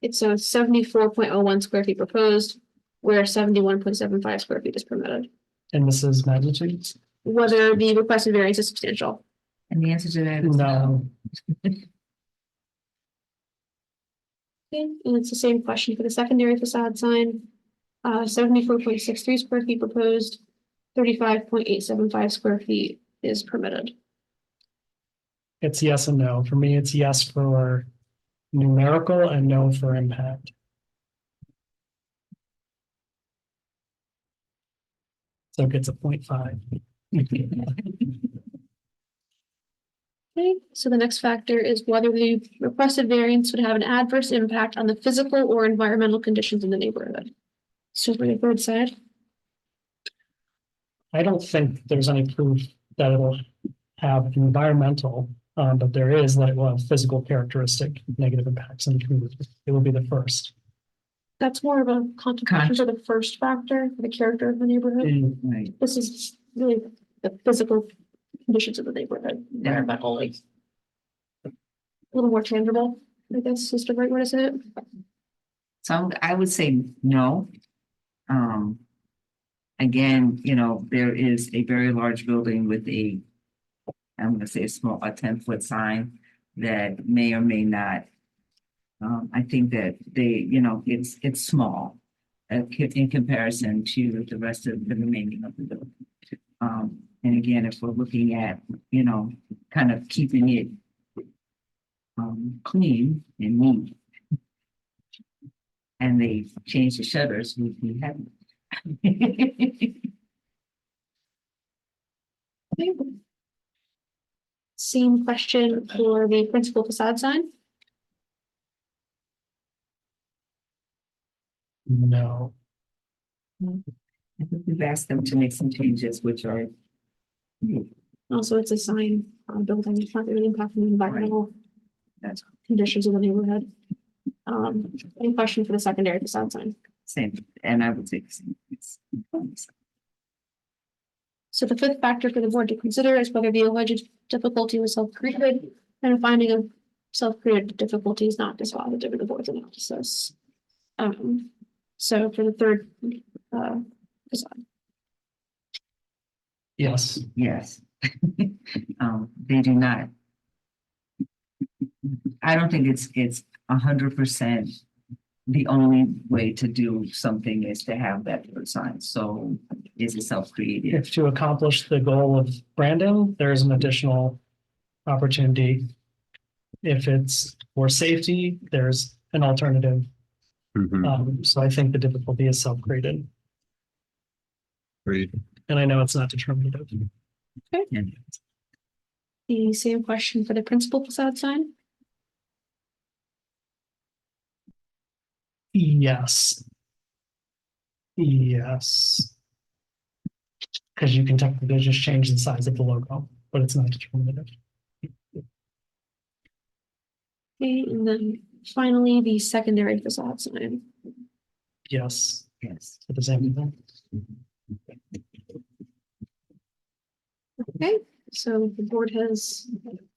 It's a 74.01 square feet proposed, where 71.75 square feet is permitted, And this is magnitudes? whether the requested variance is substantial. And the answer to that is No. Okay, and it's the same question for the secondary facade sign. 74.63 square feet proposed, 35.875 square feet is permitted. It's yes and no. For me, it's yes for numerical and no for impact. So it gets a 0.5. Okay, so the next factor is whether the requested variance would have an adverse impact on the physical or environmental conditions in the neighborhood. So for the third side, I don't think there's any proof that it'll have environmental, but there is that it will have physical characteristic negative impacts on the community. It will be the first. that's more of a contemplation for the first factor, for the character of the neighborhood. right. This is really the physical conditions of the neighborhood, environmentally. A little more tangible, I guess is the right way to say it. So I would say no. Again, you know, there is a very large building with I'm gonna say a 10-foot sign that may or may not. I think that it's small in comparison to the rest of the remaining of the building. And again, if we're looking at, kind of keeping it clean and neat. And they changed the shutters, we haven't. Same question for the principal facade sign. No. I think we've asked them to make some changes, which are. Also, it's a sign on a building, it's not really impacting the environmental That's conditions of the neighborhood. Any question for the secondary facade sign? same, and I would say the same. So the fifth factor for the board to consider is whether the alleged difficulty was self-created, and finding of self-created difficulty is not dispositive of the board's analysis. So for the third, facade, Yes. Yes. They do not. I don't think it's 100%. The only way to do something is to have that third sign. So is it self-created? If to accomplish the goal of branding, there is an additional opportunity. If it's for safety, there's an alternative. So I think the difficulty is self-created. Agreed. And I know it's not determinative. the same question for the principal facade sign. Yes. Yes. Because you can technically just change the size of the logo, but it's not determinative. Okay, and then finally, the secondary facade sign. Yes. Yes. For the same thing. Okay, so the board has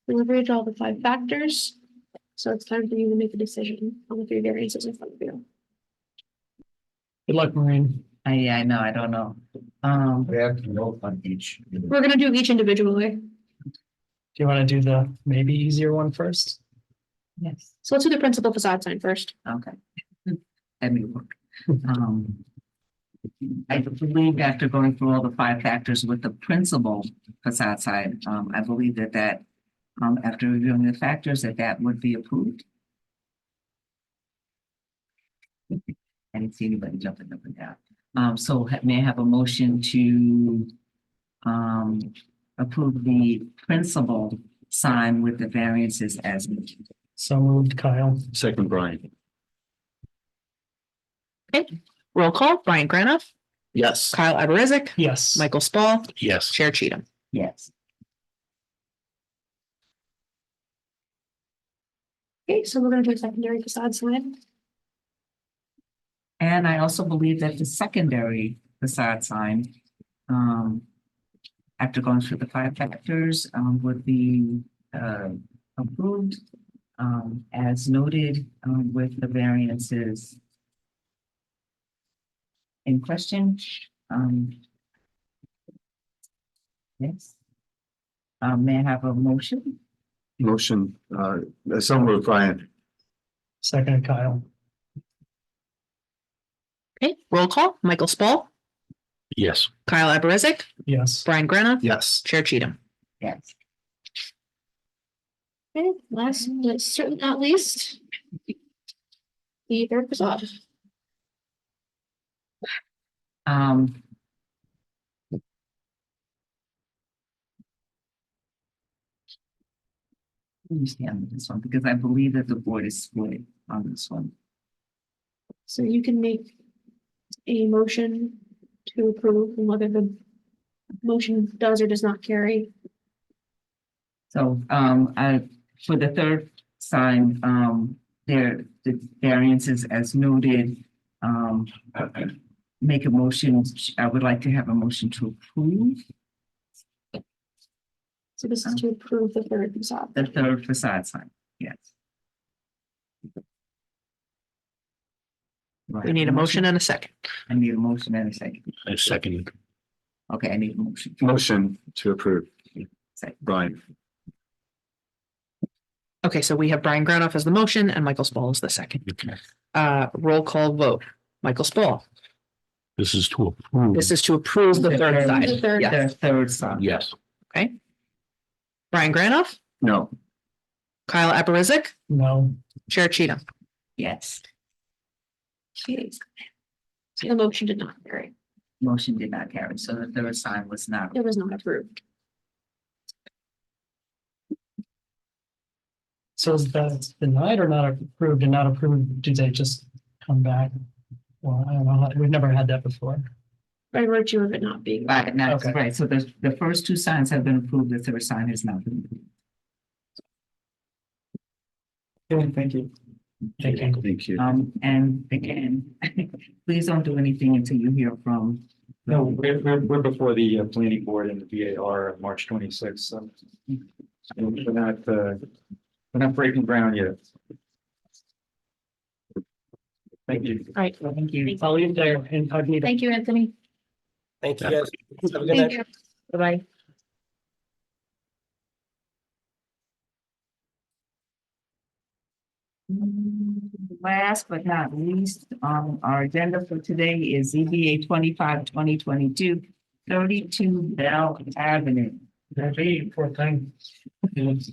deliberated all the 5 factors. So it's time for you to make a decision on the 3 variances in front of you. Good luck, Maureen. I know, I don't know. We have to vote on each. We're gonna do each individually. Do you want to do the maybe easier one first? Yes. So let's do the principal facade sign first. Okay. Let me look. I believe after going through all the 5 factors with the principal facade side, I believe that after reviewing the factors, that would be approved. I didn't see anybody jumping up and down. So may I have a motion to approve the principal sign with the variances as mentioned? So moved, Kyle. Second, Brian. Okay, roll call, Brian Granoff, Yes. Kyle Aberizic, Yes. Michael Spall, Yes. Chair Cheatham. Yes. Okay, so we're gonna do a secondary facade sign. And I also believe that the secondary facade sign after going through the 5 factors, would be, approved, as noted, with the variances in question. Yes. May I have a motion? Motion, so moved, Brian. Second, Kyle. Okay, roll call, Michael Spall, Yes. Kyle Aberezek, Yes. Brian Grana, Yes. Chair Cheatham. Yes. Okay, last but certainly not least. The third facade. Um. Let me stand with this one because I believe that the board is split on this one. So you can make a motion to approve and whether the motion does or does not carry. So, for the third sign, the variances as noted, make a motion, I would like to have a motion to approve So this is to approve the third facade. the third facade sign, yes. We need a motion and a second. I need a motion and a second. I second. Okay, I need a motion. Motion to approve. Second. Brian. Okay, so we have Brian Granoff as the motion and Michael Spall as the second. Roll call vote. Michael Spall. This is to approve. This is to approve the third The side. third. Yes. The third sign. Yes. Okay. Brian Granoff, No. Kyle Aberezek, No. Chair Cheatham. Yes, Okay. So the motion did not carry. motion did not carry, so the third sign was not. It was not approved. So is that denied or not approved and not approved? Do they just come back? Well, I don't know. We've never had that before. By virtue of it not being. Right, and that's Okay. right, so the first two signs have been approved, the third sign has not been approved. Okay, thank you. Thank you. Thank you. And again, please don't do anything until you hear from. No, we're before the planning board and the VAR March 26th, so. We're not breaking ground yet. Thank you. All right. Thank you. I'll leave there incognito. Thank you, Anthony. Thank you, guys. Have a good Thank night. you. Bye-bye. Last but not least, our agenda for today is ZBA 25-2022, 32 Bell Avenue. Maybe, poor thing. This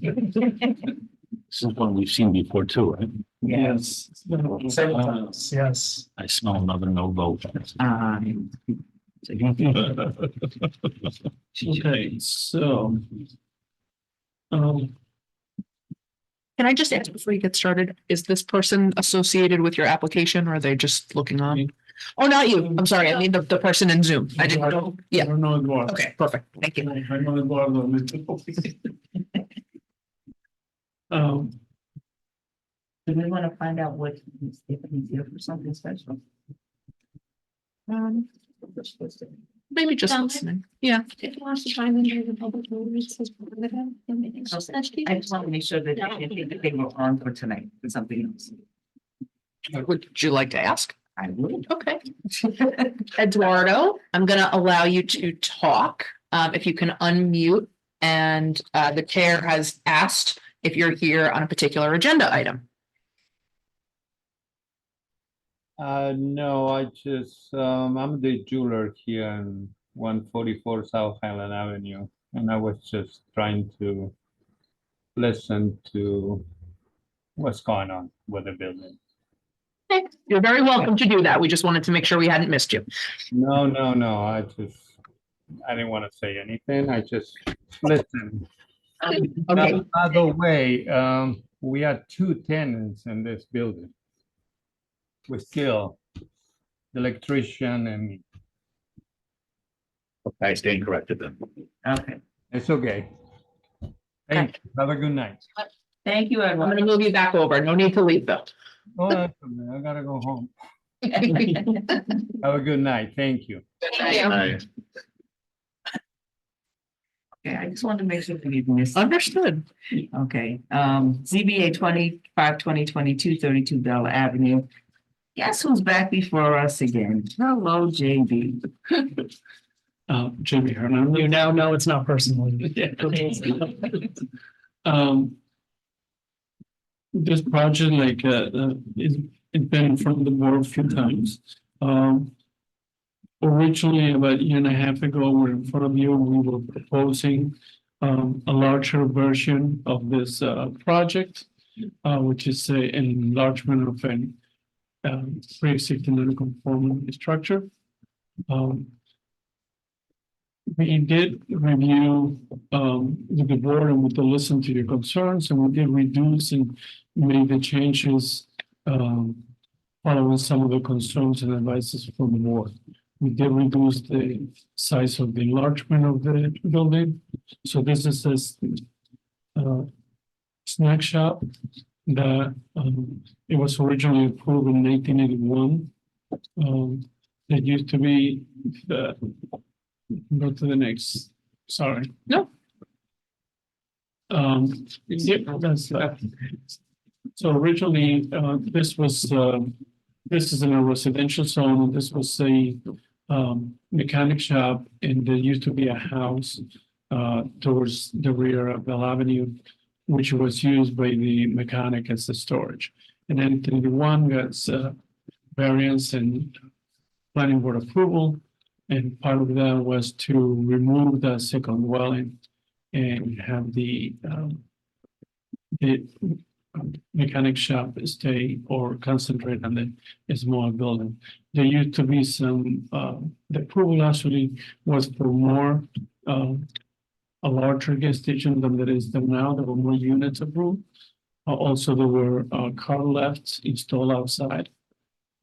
is one we've seen before too, right? Yes. Several times, yes. I smell another no vote. Okay, so. Can I just ask before you get started, is this person associated with your application or are they just looking on? Oh, not you. I'm sorry. I mean the person in Zoom. I didn't know. I Yeah. don't know Eduardo. Okay, perfect. Thank you. I know Eduardo. Do we want to find out what, if he's here for something special? Maybe just Sounds- listening. Yeah. If you want to chime in during the public notice, says part of it, then maybe it's just that I just want to make sure that they were on for tonight for something else. Would you like to ask? I would. Okay. Eduardo, I'm gonna allow you to talk. If you can unmute and the chair has asked if you're here on a particular agenda item. No, I just, I'm the jeweler here in 144 South Highland Avenue, and I was just trying to listen to what's going on with the building. Okay, you're very welcome to do that. We just wanted to make sure we hadn't missed you. No, I didn't want to say anything, I just listen. Okay. By the way, we had 2 tenants in this building. With Gil, the electrician and me. I stand corrected then. Okay, It's okay. Thank you. Have a good night. thank you, I'm everyone. gonna move you back over. No need to leave though. Oh, that's okay. I gotta go home. Have a good night. Thank you. Thank you. Aye. Yeah, I just wanted to make sure we didn't miss. Understood. Okay, ZBA 2022 32 Bell Avenue. Guess who's back before us again? Hello, JB. Jimmy Hernandez. You now know it's not personally. This project, like, it's been in front of the board a few times. Originally, about a year and a half ago, we're in front of you, we were proposing a larger version of this project, which is an enlargement of an pre-existing non-conforming structure. We did review with the board and we did listen to your concerns, and we did reduce and make the changes following some of the concerns and advices from the board. We did reduce the size of the enlargement of the building. So this is a snack shop that it was originally approved in 1981. It used to be the. Go to the next, sorry. No. Yeah, that's that. So originally, this is in a residential zone, and this was a mechanic shop, and there used to be a house towards the rear of Bell Avenue, which was used by the mechanic as a storage. And then 31 got variance and planning board approval. And part of that was to remove the second dwelling and have the mechanic shop stay or concentrate on the small building. There used to be some, the approval actually was for more, a larger gas station than there is now. There were more units approved. Also, there were car lifts installed outside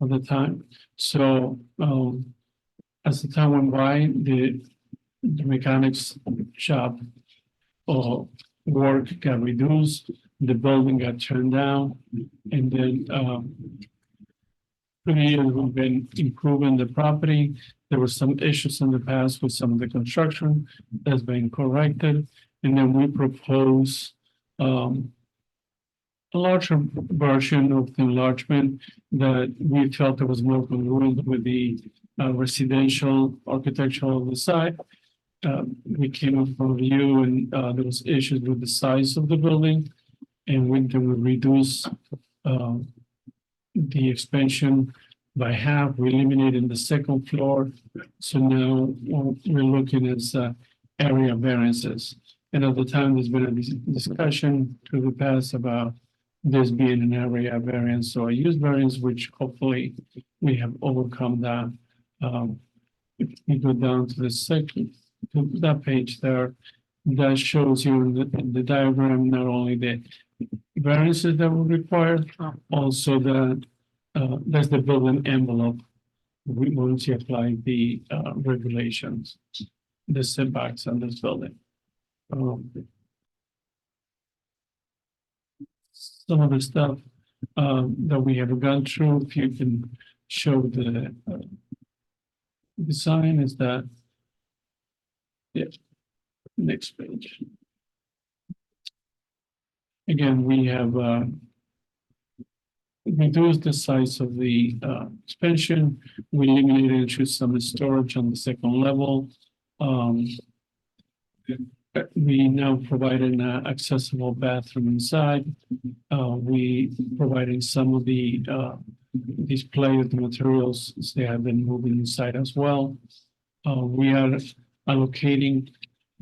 at the time. So, as the time went by, the mechanics shop work got reduced, the building got turned down, and then for the years we've been improving the property. There were some issues in the past with some of the construction that's been corrected, and then we propose a larger version of the enlargement that we felt it was more congruent with the residential architecture of the site. We came up from review and there was issues with the size of the building, and we reduce the expansion by half. We eliminated the second floor, so now we're looking at area variances. And at the time, there's been a discussion through the past about this being an area variance, so a use variance, which hopefully we have overcome that. If you go down to the second, to that page there, that shows you in the diagram, not only the variances that were required, also that there's the building envelope. We once you apply the regulations, the setbacks on this building. Some of the stuff that we have gone through, if you can show the design, is that, yeah, next page. Again, we have reduced the size of the expansion. We eliminated and choose some storage on the second level. We now provide an accessible bathroom inside. We providing some of the display of the materials as they have been moving inside as well. We are allocating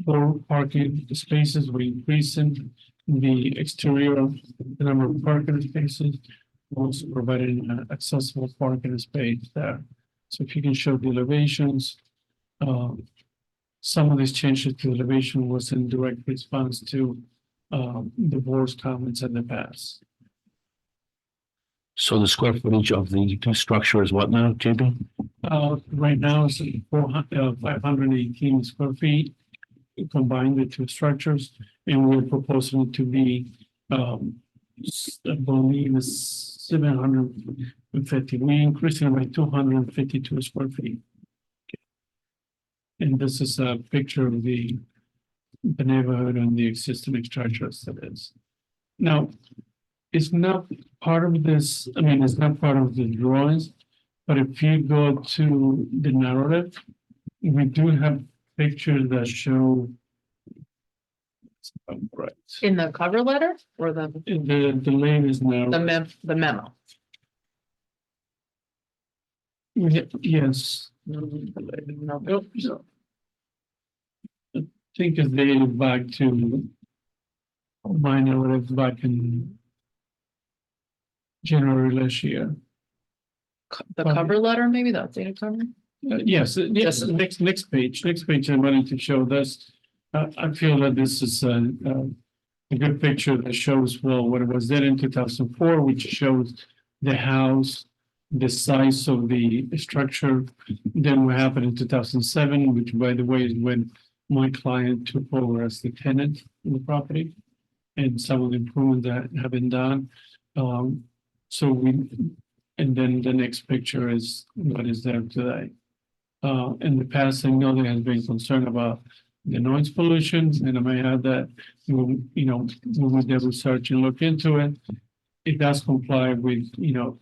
4 parking spaces. We're increasing the exterior, the number of parking spaces, also providing accessible parking space there. So if you can show the elevations, some of these changes to elevation was in direct response to the board's comments in the past. So the square footage of the new structure is what now, JB? Right now it's 518 square feet, combined the two structures, and we're proposing it to be, I believe, 750. We increased it by 252 square feet. And this is a picture of the the neighborhood and the existing structures that is. Now, it's not part of this, I mean, it's not part of the drawings, but if you go to the narrative, we do have pictures that show. Right, In the cover letter or the the latest narrative. the memo? Yes. No. So, I think it's dated back to my narrative back in January last year. The cover letter, maybe the updated cover? Yes, yes, next page, I wanted to show this. I feel that this is a good picture that shows, well, what it was there in 2004, which shows the house, the size of the structure. Then what happened in 2007, which by the way is when my client took over as the tenant in the property, and some of the improvements that have been done. So and then the next picture is what is there today. In the past, I know there has been concern about the noise pollution, and I may add that, when we did research and look into it, it does comply with,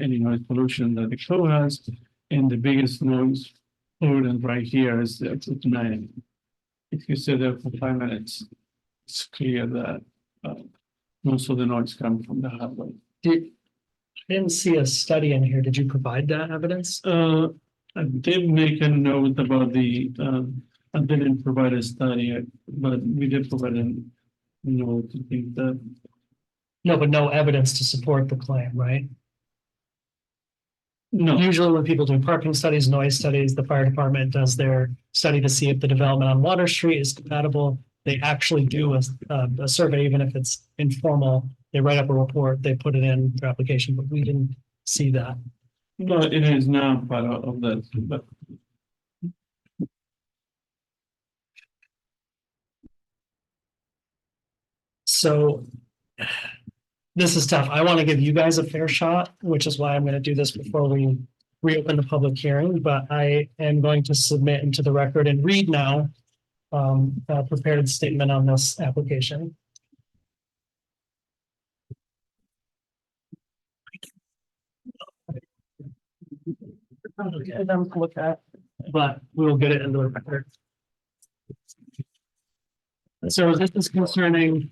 any noise pollution that the code has, and the biggest noise pollutant right here is the 9. If you sit there for 5 minutes, it's clear that most of the noise comes from the highway. I didn't see a study in here. Did you provide that evidence? I did make a note about the, I didn't provide a study, but we did provide a note to think that. No, but no evidence to support the claim, right? No. Usually when people do parking studies, noise studies, the fire department does their study to see if the development on Water Street is compatible. They actually do a survey, even if it's informal. They write up a report, they put it in their application, but we didn't see that. No, it is not part of that, but. So this is tough. I want to give you guys a fair shot, which is why I'm going to do this before we reopen the public hearing, but I am going to submit into the record and read now a prepared statement on this application. Okay, them to look at, but we will get it into the record. So this is concerning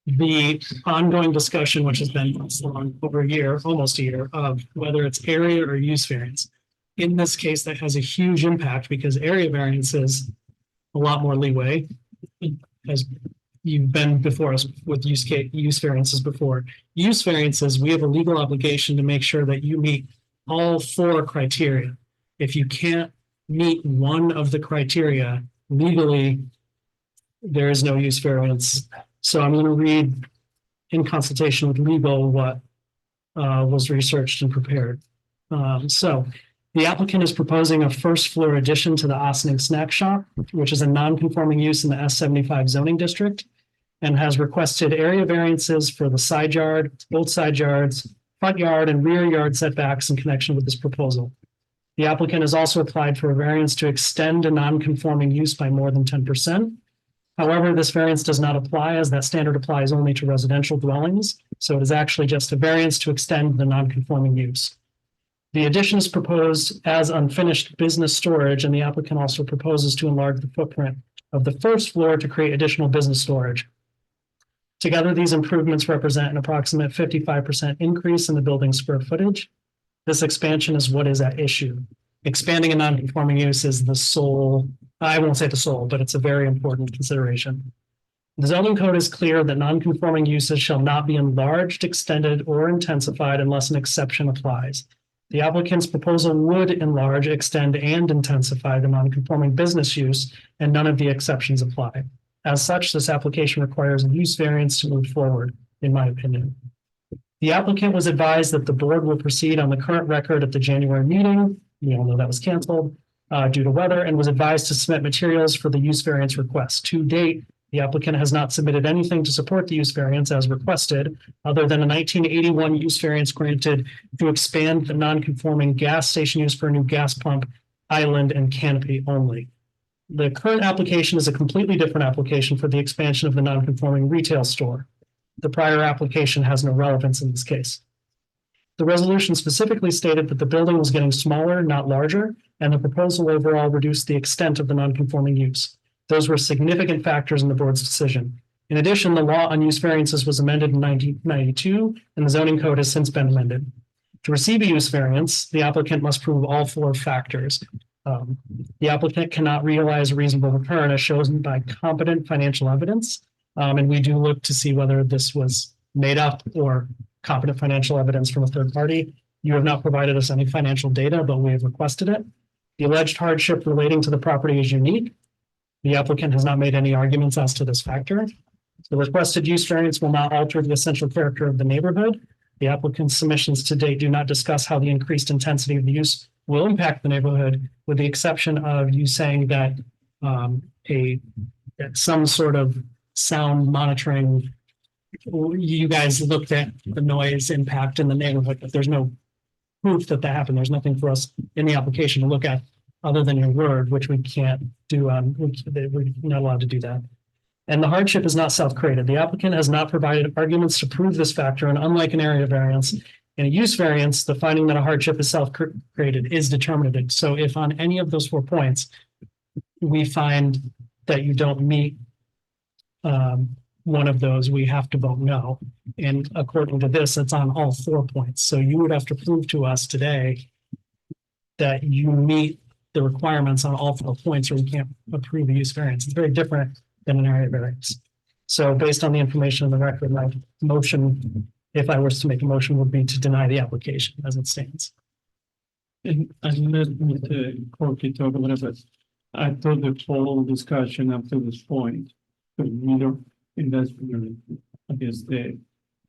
the ongoing discussion, which has been long over a year, almost a year, of whether it's area or use variance. In this case, that has a huge impact because area variance is a lot more leeway. As you've been before us with use variances before. Use variances, we have a legal obligation to make sure that you meet all 4 criteria. If you can't meet one of the criteria legally, there is no use variance. So I'm going to read in consultation with legal what was researched and prepared. So the applicant is proposing a first floor addition to the Ossining Snack Shop, which is a non-conforming use in the S75 zoning district, and has requested area variances for the side yard, both side yards, front yard, and rear yard setbacks in connection with this proposal. The applicant has also applied for a variance to extend a non-conforming use by more than 10%. However, this variance does not apply as that standard applies only to residential dwellings. So it is actually just a variance to extend the non-conforming use. The addition is proposed as unfinished business storage, and the applicant also proposes to enlarge the footprint of the first floor to create additional business storage. Together, these improvements represent an approximate 55% increase in the building's square footage. This expansion is what is at issue. Expanding a non-conforming use is the sole, I won't say the sole, but it's a very important consideration. The zoning code is clear that non-conforming uses shall not be enlarged, extended, or intensified unless an exception applies. The applicant's proposal would enlarge, extend, and intensify the non-conforming business use, and none of the exceptions apply. As such, this application requires a use variance to move forward, in my opinion. The applicant was advised that the board will proceed on the current record at the January meeting. We all know that was canceled due to weather, and was advised to submit materials for the use variance request. To date, the applicant has not submitted anything to support the use variance as requested, other than a 1981 use variance granted to expand the non-conforming gas station use for a new gas pump, island, and canopy only. The current application is a completely different application for the expansion of the non-conforming retail store. The prior application has no relevance in this case. The resolution specifically stated that the building was getting smaller, not larger, and the proposal overall reduced the extent of the non-conforming use. Those were significant factors in the board's decision. In addition, the law on use variances was amended in 1992, and the zoning code has since been amended. To receive a use variance, the applicant must prove all four factors. The applicant cannot realize a reasonable return as shown by competent financial evidence. And we do look to see whether this was made up or competent financial evidence from a third party. You have not provided us any financial data, but we have requested it. The alleged hardship relating to the property is unique. The applicant has not made any arguments as to this factor. The requested use variance will not alter the essential character of the neighborhood. The applicant's submissions to date do not discuss how the increased intensity of the use will impact the neighborhood, with the exception of you saying that some sort of sound monitoring, you guys looked at the noise impact in the neighborhood, but there's no proof that that happened. There's nothing for us in the application to look at other than your word, which we can't do. We're not allowed to do that. And the hardship is not self-created. The applicant has not provided arguments to prove this factor, and unlike an area variance, in a use variance, the finding that a hardship is self-created is determinative. So if on any of those 4 points, we find that you don't meet one of those, we have to vote no. And according to this, it's on all 4 points. So you would have to prove to us today that you meet the requirements on all 4 points, or you can't approve a use variance. It's very different than an area variance. So based on the information in the record, my motion, if I was to make a motion, would be to deny the application as it stands. And let me Corky talk a little bit. I thought the whole discussion up to this point, because we don't invest in, I guess, the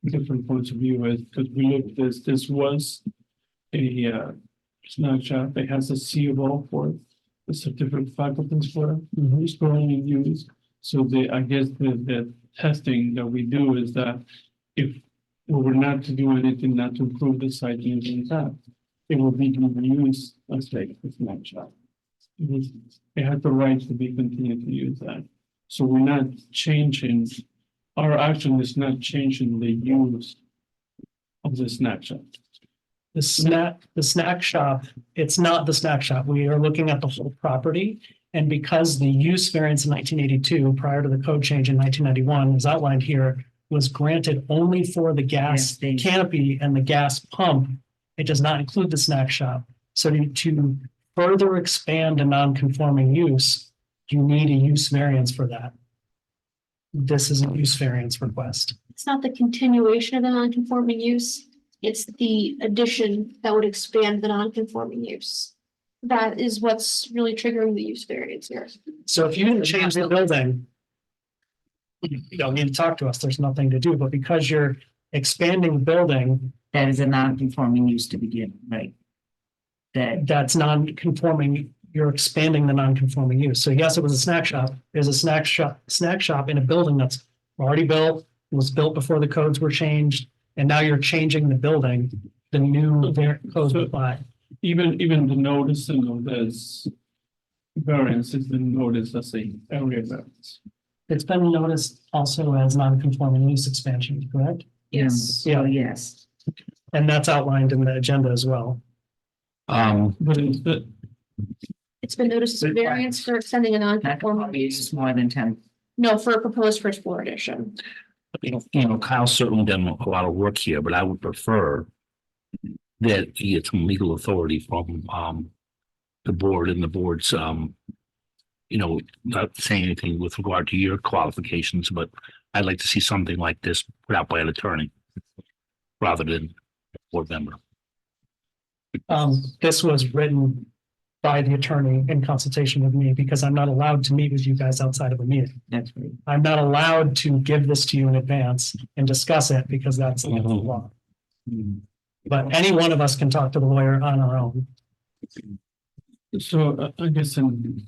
different points of view is because we looked at this was a snack shop. It has a COO for the certificate faculties for storing and use. So I guess the testing that we do is that if we were not to do anything, not to improve the site using that, it will be used as like a snack shop. It has the right to be continued to use that. So we're not changing, our action is not changing the use of the snack shop. The snack shop, it's not the snack shop. We are looking at the whole property. And because the use variance in 1982, prior to the code change in 1991, was outlined here, was granted only for the gas canopy and the gas pump. It does not include the snack shop. So to further expand a non-conforming use, you need a use variance for that. This is a use variance request. It's not the continuation of the non-conforming use. It's the addition that would expand the non-conforming use. That is what's really triggering the use variance here. So if you didn't change the building, you don't need to talk to us. There's nothing to do. But because you're expanding the building, That is a non-conforming use to begin, right? that's non-conforming. You're expanding the non-conforming use. So yes, it was a snack shop. There's a snack shop in a building that's already built, was built before the codes were changed, and now you're changing the building. The new codes apply. Even the noticing of this variance has been noticed as a area variance. It's been noticed also as non-conforming use expansion, correct? Yes. Yeah. Yes. And that's outlined in the agenda as well. But It's been noticed as a variance for extending a non-conforming use. It's more than 10. No, for a proposed first floor addition. You know, Kyle's certainly done a lot of work here, but I would prefer that he get some legal authority from the board and the board's not saying anything with regard to your qualifications, but I'd like to see something like this put out by an attorney rather than a board member. This was written by the attorney in consultation with me because I'm not allowed to meet with you guys outside of a meeting. That's right. I'm not allowed to give this to you in advance and discuss it because that's the law. But any one of us can talk to the lawyer on our own. so I guess in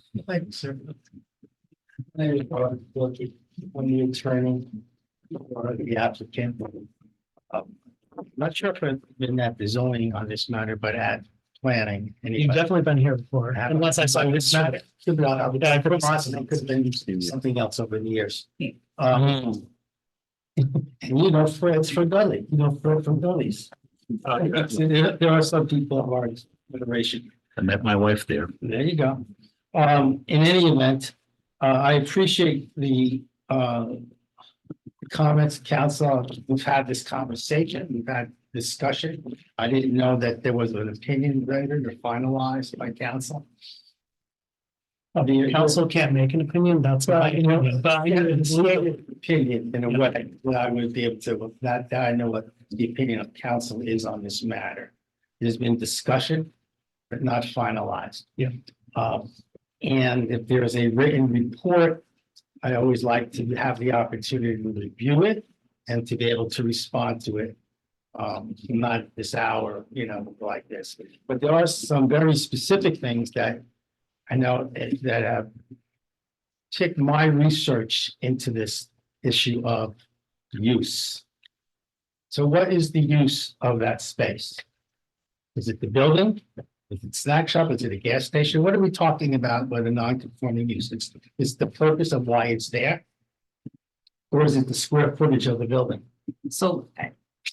On the attorney or the applicant. I'm not sure if I've been at the zoning on this matter, but at planning. You've definitely been here before, unless I saw this. Yeah, I could have been something else over the years. And you know Fred's from Gully, you know Fred from Gully's. There are some people of our generation. I met my wife there. There you go. In any event, I appreciate the comments, council. We've had this conversation, we've had discussion. I didn't know that there was an opinion rendered or finalized by council. The council can't make an opinion, that's Well, why, you know, but I know it's opinion in a way that I would be able to, that I know what the opinion of council is on this matter. There's been discussion, but not finalized. Yeah. And if there's a written report, I always like to have the opportunity to review it and to be able to respond to it. Not this hour, you know, like this, but there are some very specific things that I know that have ticked my research into this issue of use. So what is the use of that space? Is it the building? Is it snack shop? Is it a gas station? What are we talking about with a non-conforming use? It's the purpose of why it's there? Or is it the square footage of the building? So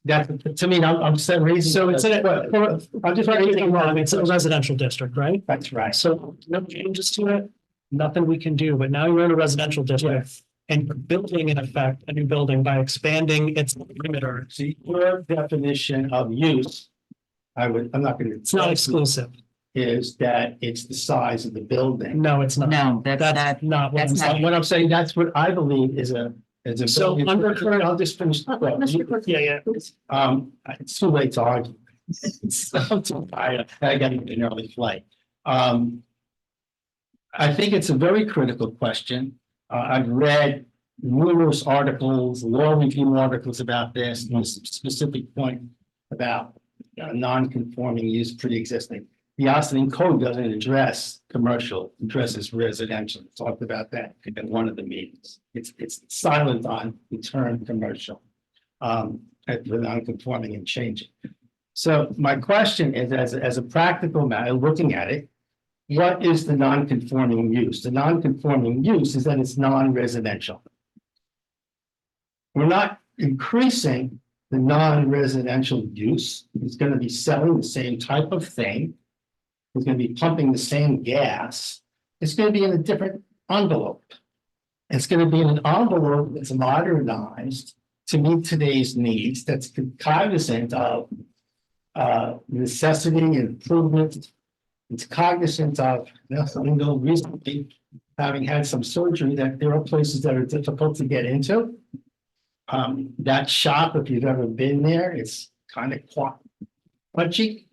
That, to me, I'm saying raising. So it's I'm just raising. it's a residential district, right? That's right. So no changes to it, nothing we can do, but now you're in a residential district. And you're building in effect a new building by expanding its perimeter. See, your definition of use, I'm not gonna. It's not exclusive. Is that it's the size of the building. No, it's not. no, That's not what I'm that's not- saying. What I'm saying, that's what I believe is a. So under current- I'll just finish. Yeah. It's too late to argue. I'm too tired. I got an early flight. I think it's a very critical question. I've read numerous articles, law review articles about this, and a specific point about non-conforming use pre-existing. The Austin Code doesn't address commercial, it addresses residential. Talked about that in one of the meetings. It's silent on the term commercial. The non-conforming and changing. So my question is, as a practical matter, looking at it, what is the non-conforming use? The non-conforming use is that it's non-residential. We're not increasing the non-residential use. It's going to be selling the same type of thing. It's going to be pumping the same gas. It's going to be in a different envelope. It's going to be in an envelope that's modernized to meet today's needs, that's cognizant of necessity and improvement. It's cognizant of, I know recently, having had some surgery, that there are places that are difficult to get into. That shop, if you've ever been there, it's kind of punchy.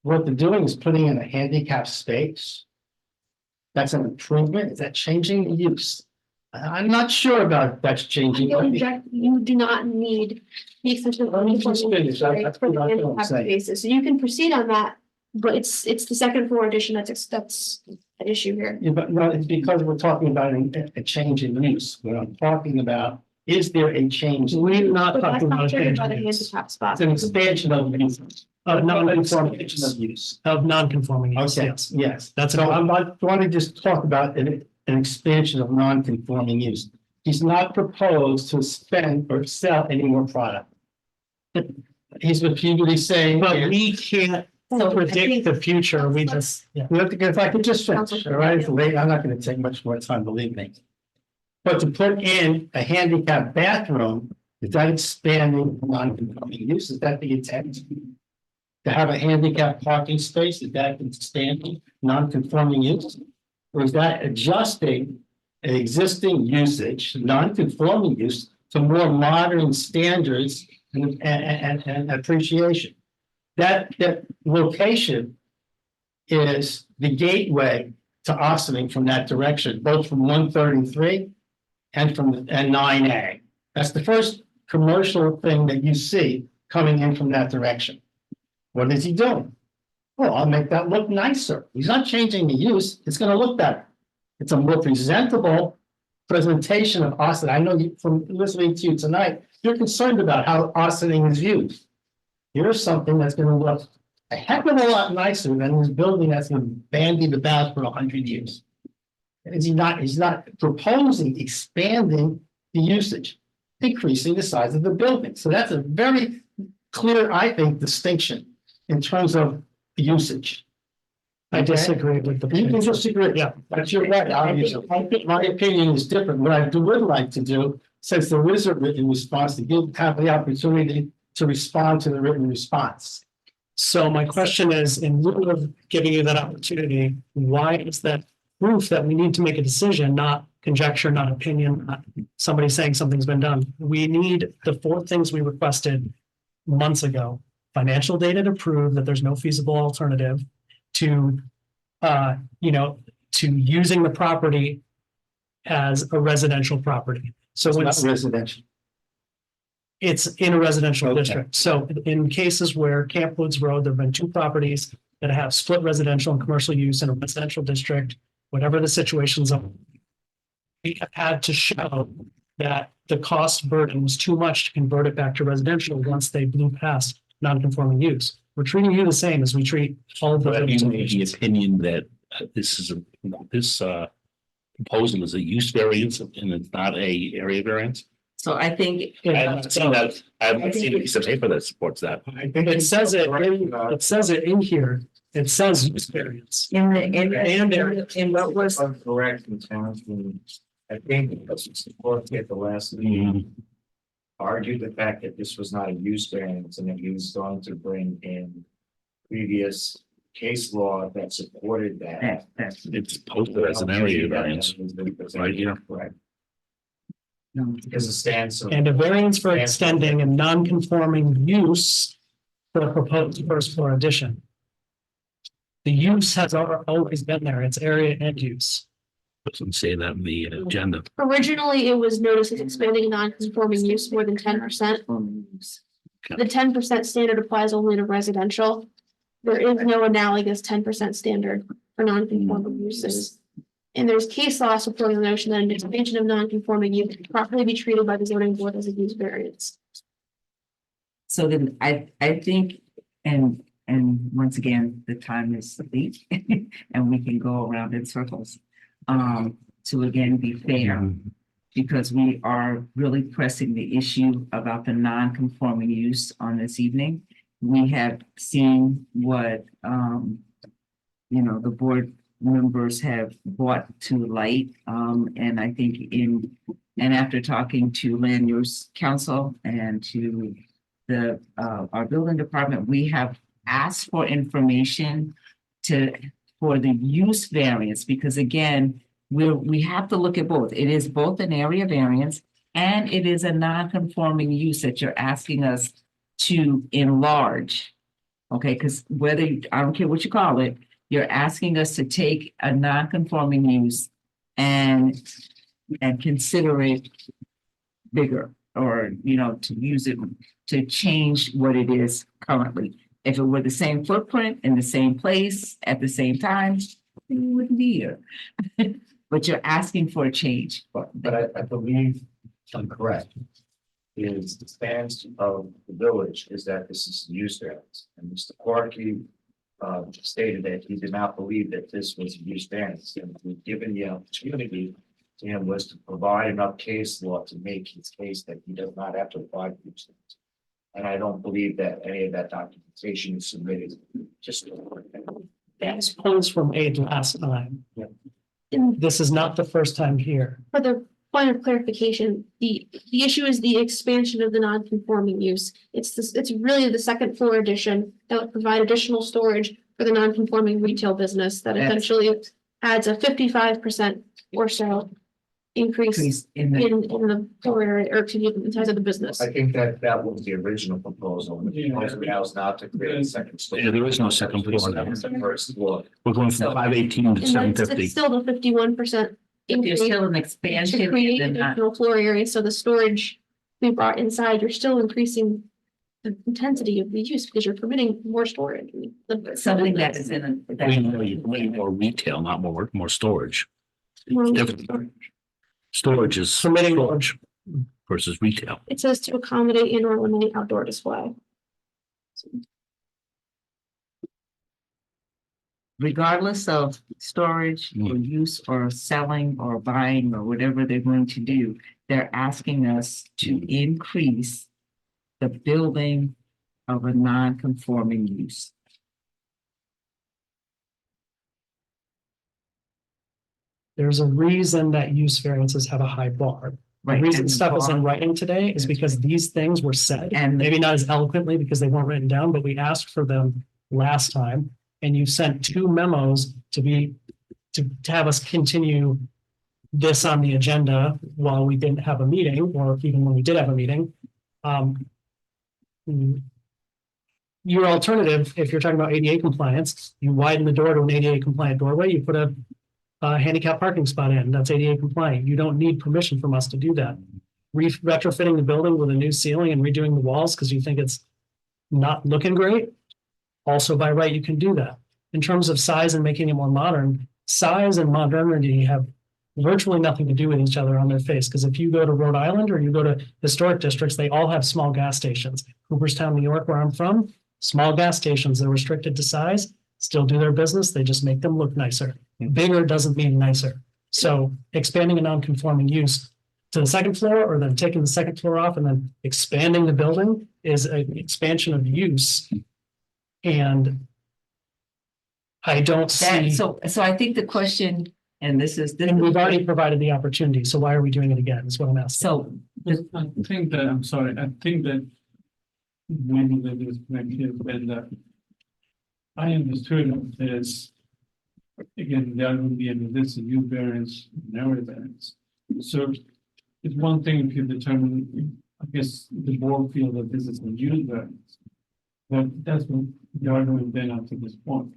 What they're doing is putting in a handicap space. That's an improvement. Is that changing the use? I'm not sure about if that's changing. You do not need the extension of. Let me just finish. That's what I'm saying. Basis, so you can proceed on that, but it's the second floor addition that's an issue here. Yeah, but no, it's because we're talking about a change in use. What I'm talking about, is there a change? We're not But that's talking not about triggered by the change handicap spot. It's an expansion of use. non-conforming Expansion of use. of non-conforming use, Okay, yes. yes. That's So all. I'm not, want to just talk about an expansion of non-conforming use. He's not proposed to spend or sell any more product. He's repeatedly saying. But we can't predict the future, we just, yeah. We have to, if I could just finish, all right, it's late, I'm not gonna take much more time, believe me. But to put in a handicap bathroom, is that expanding non-conforming use? Is that the intent? To have a handicap parking space, is that expanding non-conforming use? Or is that adjusting an existing usage, non-conforming use, to more modern standards and appreciation? That location is the gateway to Ossining from that direction, both from 133 and from and 9A. That's the first commercial thing that you see coming in from that direction. What is he doing? Well, I'll make that look nicer. He's not changing the use. It's going to look better. It's a more presentable presentation of Ossining. I know from listening to you tonight, you're concerned about how Ossining is viewed. Here's something that's going to look a heck of a lot nicer than this building that's been bandied about for 100 years. And he's not proposing expanding the usage, decreasing the size of the building. So that's a very clear, I think, distinction in terms of the usage. I disagree with the. You can disagree, yeah, but you're right, obviously. My opinion is different. What I would like to do, since there is a written response, to have the opportunity to respond to the written response. So my question is, in lieu of giving you that opportunity, why is that proof that we need to make a decision, not conjecture, not opinion, not somebody saying something's been done? We need the 4 things we requested months ago. Financial data to prove that there's no feasible alternative to, to using the property as a residential property. So It's when not residential. it's in a residential Okay. district. So in cases where Camp Woods Road, there have been 2 properties that have split residential and commercial use in a residential district, whatever the situations are. We have had to show that the cost burden was too much to convert it back to residential once they blew past non-conforming use. We're treating you the same as we treat all of the. But other you made the subdivisions. opinion that this proposal is a use variance and it's not a area variance? So I think. I haven't seen that. I haven't seen a piece of paper that supports that. It says it in here. It says use variance. In what was. Correct, in terms of, I think because it's supported at the last meeting. Argued the fact that this was not a use variance and that he was going to bring in previous case law that supported that. It's posted as an area variance right here. Correct. Because it stands. And a variance for extending a non-conforming use for a proposed first floor addition. The use has always been there. It's area and use. Doesn't say that in the agenda. Originally, it was noticed as expanding a non-conforming use more than 10%. The 10% standard applies only to residential. There is no analogous 10% standard for non-conforming uses. And there's case law supporting the notion that an expansion of non-conforming use can properly be treated by the zoning board as a use variance. So then I think, and once again, the time is late and we can go around in circles. To again be fair, because we are really pressing the issue about the non-conforming use on this evening. We have seen what, the board members have brought to light. And I think after talking to land use council and to our building department, we have asked for information for the use variance, because again, we have to look at both. It is both an area variance and it is a non-conforming use that you're asking us to enlarge. Okay, because I don't care what you call it, you're asking us to take a non-conforming use and consider it bigger, or, to use it to change what it is currently. If it were the same footprint in the same place at the same time, we wouldn't be here. But you're asking for a change. But I believe, if I'm correct, is the stance of the village is that this is use variance. And Mr. Clarkey stated that he did not believe that this was a use variance. And we've given the opportunity to him was to provide enough case law to make his case that he does not have to apply for use variance. And I don't believe that any of that documentation is submitted. Just That's points from made last time. Yeah. This is not the first time here. For the point of clarification, the issue is the expansion of the non-conforming use. It's really the second floor addition that would provide additional storage for the non-conforming retail business that essentially adds a 55% or so increase in the floor area, or the size of the business. I think that was the original proposal. The proposal now is not to create a second floor. Yeah, there is no second floor now. It's the first floor. We're going from 518 to And that's 750. it's still the 51% If increase there's still an to expansion, create then not. additional floor area, so the storage we brought inside, you're still increasing the intensity of the use because you're permitting more storage. Something that is in a. You're putting more retail, not more storage. More- Different. Storage is Permitting large. versus retail. It says to accommodate and or eliminate outdoor display. regardless of storage or use or selling or buying or whatever they're going to do, they're asking us to increase the building of a non-conforming use. There's a reason that use variances have a high bar. The Right, reason and the stuff is in bar- writing today is because these things were said, And- and maybe not as eloquently because they weren't written down, but we asked for them last time. And you sent 2 memos to have us continue this on the agenda while we didn't have a meeting, or even when we did have a meeting. Your alternative, if you're talking about ADA compliance, you widen the door to an ADA compliant doorway, you put a handicap parking spot in, that's ADA compliant. You don't need permission from us to do that. Retrofitting the building with a new ceiling and redoing the walls because you think it's not looking great. Also by right, you can do that. In terms of size and making it more modern, size and modernity have virtually nothing to do with each other on their face. Because if you go to Rhode Island or you go to historic districts, they all have small gas stations. Cooperstown, New York, where I'm from, small gas stations, they're restricted to size, still do their business, they just make them look nicer. Bigger doesn't mean nicer. So expanding a non-conforming use to the second floor or then taking the second floor off and then expanding the building is an expansion of use. And I don't see, So I think the question, and this is. and we've already provided the opportunity, so why are we doing it again, is what I'm asking. So, I think that, I'm sorry, I think that when the disconnect is when I understood this, again, there will be this new variance, narrow variance. So it's one thing if you determine, I guess, the board feel that this is a new variance. But that's what the argument been up to this point.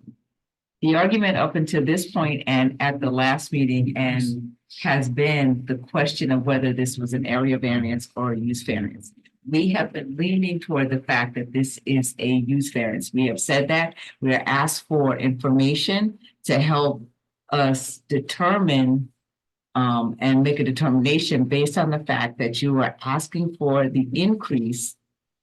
the argument up until this point and at the last meeting and has been the question of whether this was an area variance or a use variance. We have been leaning toward the fact that this is a use variance. We have said that. We are asked for information to help us determine and make a determination based on the fact that you are asking for the increase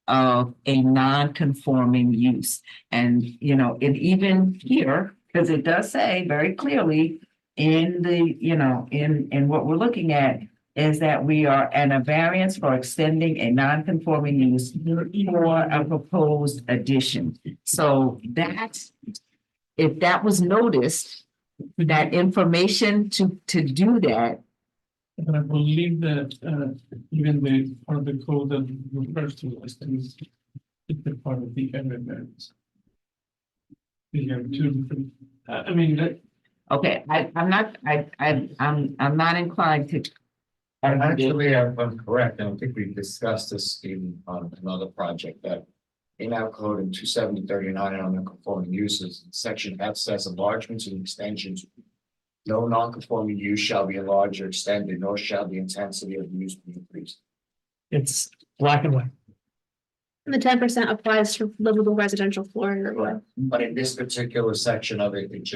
of a non-conforming use. And, you know, and even here, because it does say very clearly in the, you know, in what we're looking at, is that we are at a variance for extending a non-conforming use for a proposed addition. So that's, if that was noticed, that information to do that. And I believe that even the part of the code that refers to this is it's a part of the area variance. You have 2 different, I mean, that. Okay, I'm not inclined to. Actually, I'm correct. I don't think we discussed this in on another project that in our code in 27039 on non-conforming uses, section F says enlargements and extensions. No non-conforming use shall be enlarged or extended, nor shall the intensity of use be increased. It's black and white. And the 10% applies to livable residential floor area. But in this particular section of it, it's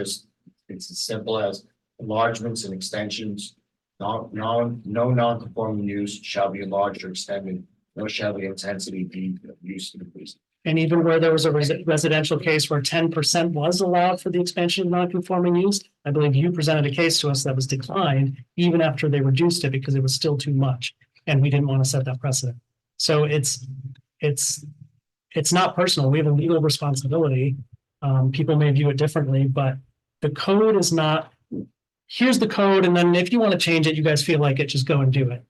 as simple as enlargements and extensions. No non-conforming use shall be enlarged or extended, nor shall the intensity be of use increased. And even where there was a residential case where 10% was allowed for the expansion of non-conforming use, I believe you presented a case to us that was declined even after they reduced it because it was still too much. And we didn't want to set that precedent. So it's not personal. We have a legal responsibility. People may view it differently, but the code is not, here's the code. And then if you want to change it, you guys feel like it, just go and do it.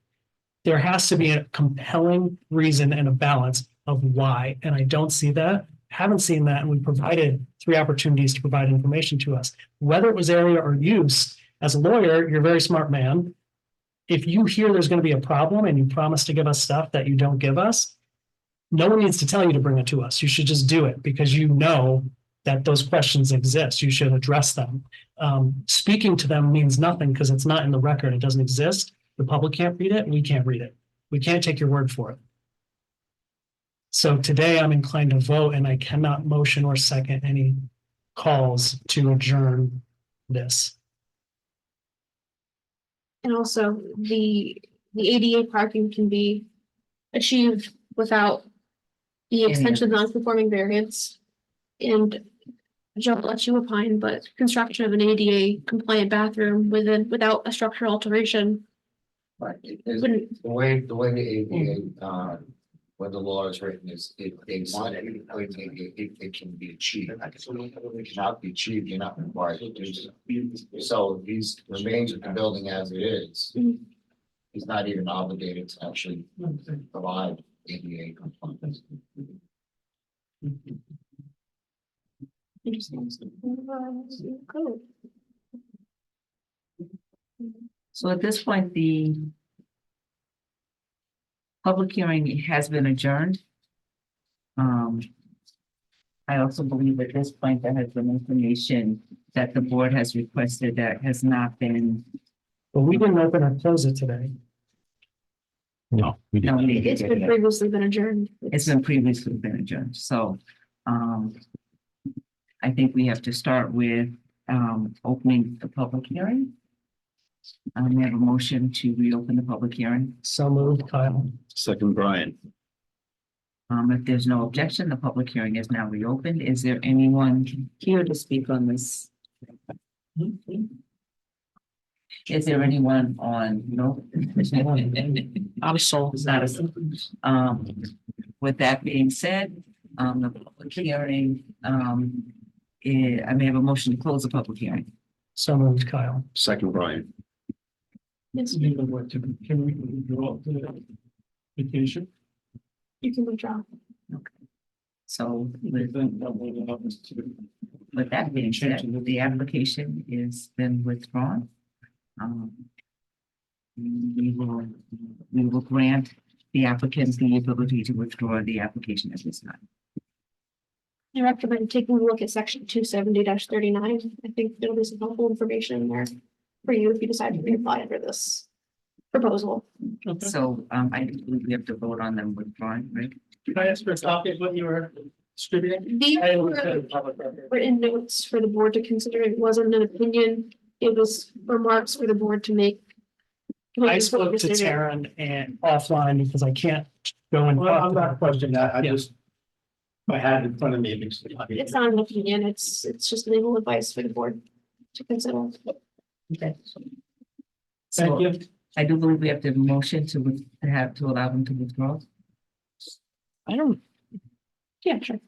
There has to be a compelling reason and a balance of why. And I don't see that, haven't seen that. And we provided 3 opportunities to provide information to us, whether it was area or use. As a lawyer, you're a very smart man. If you hear there's going to be a problem and you promise to give us stuff that you don't give us, no one needs to tell you to bring it to us. You should just do it because you know that those questions exist. You should address them. Speaking to them means nothing because it's not in the record. It doesn't exist. The public can't read it and we can't read it. We can't take your word for it. So today I'm inclined to vote and I cannot motion or second any calls to adjourn this. And also the ADA parking can be achieved without the extension of non-conforming variance. And Joe, I'll let you opine, but construction of an ADA compliant bathroom without a structural alteration. Right, Wouldn't- the way the ADA, when the law is written is, it can be achieved. It cannot be achieved, you're not required to do so. So these remains of the building as it is. Mhm. He's not even obligated to actually provide ADA compliance. Code. So at this point, the public hearing has been adjourned. I also believe at this point there has been information that the board has requested that has not been. But we didn't open or close it today. No, we No, didn't. we It's didn't. been previously been adjourned. It's been previously been adjourned, so, I think we have to start with, opening the public hearing. We have a motion to reopen the public hearing. So moved, Kyle. Second, Brian. If there's no objection, the public hearing is now reopened. Is there anyone here to speak on this? Is there anyone on, no? I'm sole. Status. With that being said, the public hearing, I may have a motion to close the public hearing. So moved, Kyle. Second, Brian. Yes, Can we draw the vacation? you can withdraw. So With with that being said, the application is then withdrawn. We will grant the applicant the ability to withdraw the application at this time. I recommend taking a look at section 270-39. I think there'll be some helpful information in there for you if you decide to reapply under this proposal. So, I believe we have to vote on them withdrawing, right? Can I ask for a copy of what you were distributing? These I were looked at the public record. written notes for the board to consider. It wasn't an opinion. It was remarks for the board to make. I spoke to Taryn and offline because I can't go and. Well, I'm not questioning that. I Yeah. just. I had it in front of me. It's not an opinion. It's just legal advice for the board to consider. Okay. Thank you. I do believe we have to motion to allow them to withdraw. I don't, Yeah, sure.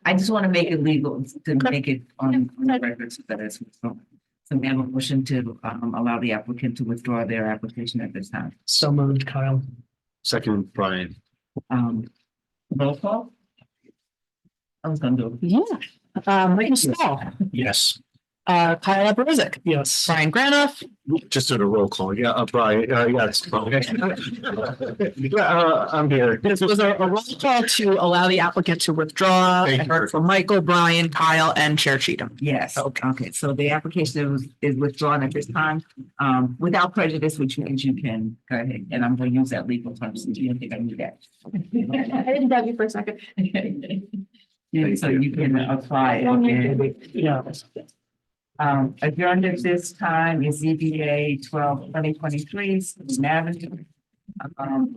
I just want to make it legal, to make it on the record so that it's withdrawn. So we have a motion to allow the applicant to withdraw their application at this time. So moved, Kyle. Second, Brian. Roll call? I was gonna do. yeah. Mike Stahl, Yes. Kyle Aberzic, Yes. Brian Granoff, Just did a roll call. Yeah, Brian, yes. I'm here. this was a roll call to allow the applicant to withdraw. I Thank you. heard from Michael, Brian, Kyle, and Chair Cheatham. Yes, Okay. okay, so the application is withdrawn at this time, without prejudice, which means you can go ahead, and I'm gonna use that legal term, since you don't think I knew that. I didn't doubt you for a second. Yeah, so you can apply it, and Yeah. adjourned at this time is ZBA 12/2023, Stoughton Avenue.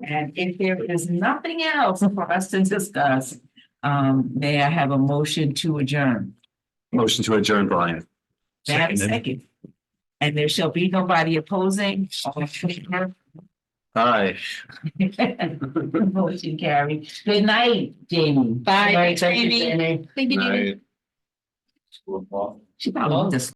And if there is nothing else for us to discuss, may I have a motion to adjourn? Motion to adjourn, Brian. May I have a second? And there shall be nobody opposing, all in favor? Aye. Motion carried. Good night, Jamie. Bye. Thank you, Jamie. Thank you, David. Aye. She probably just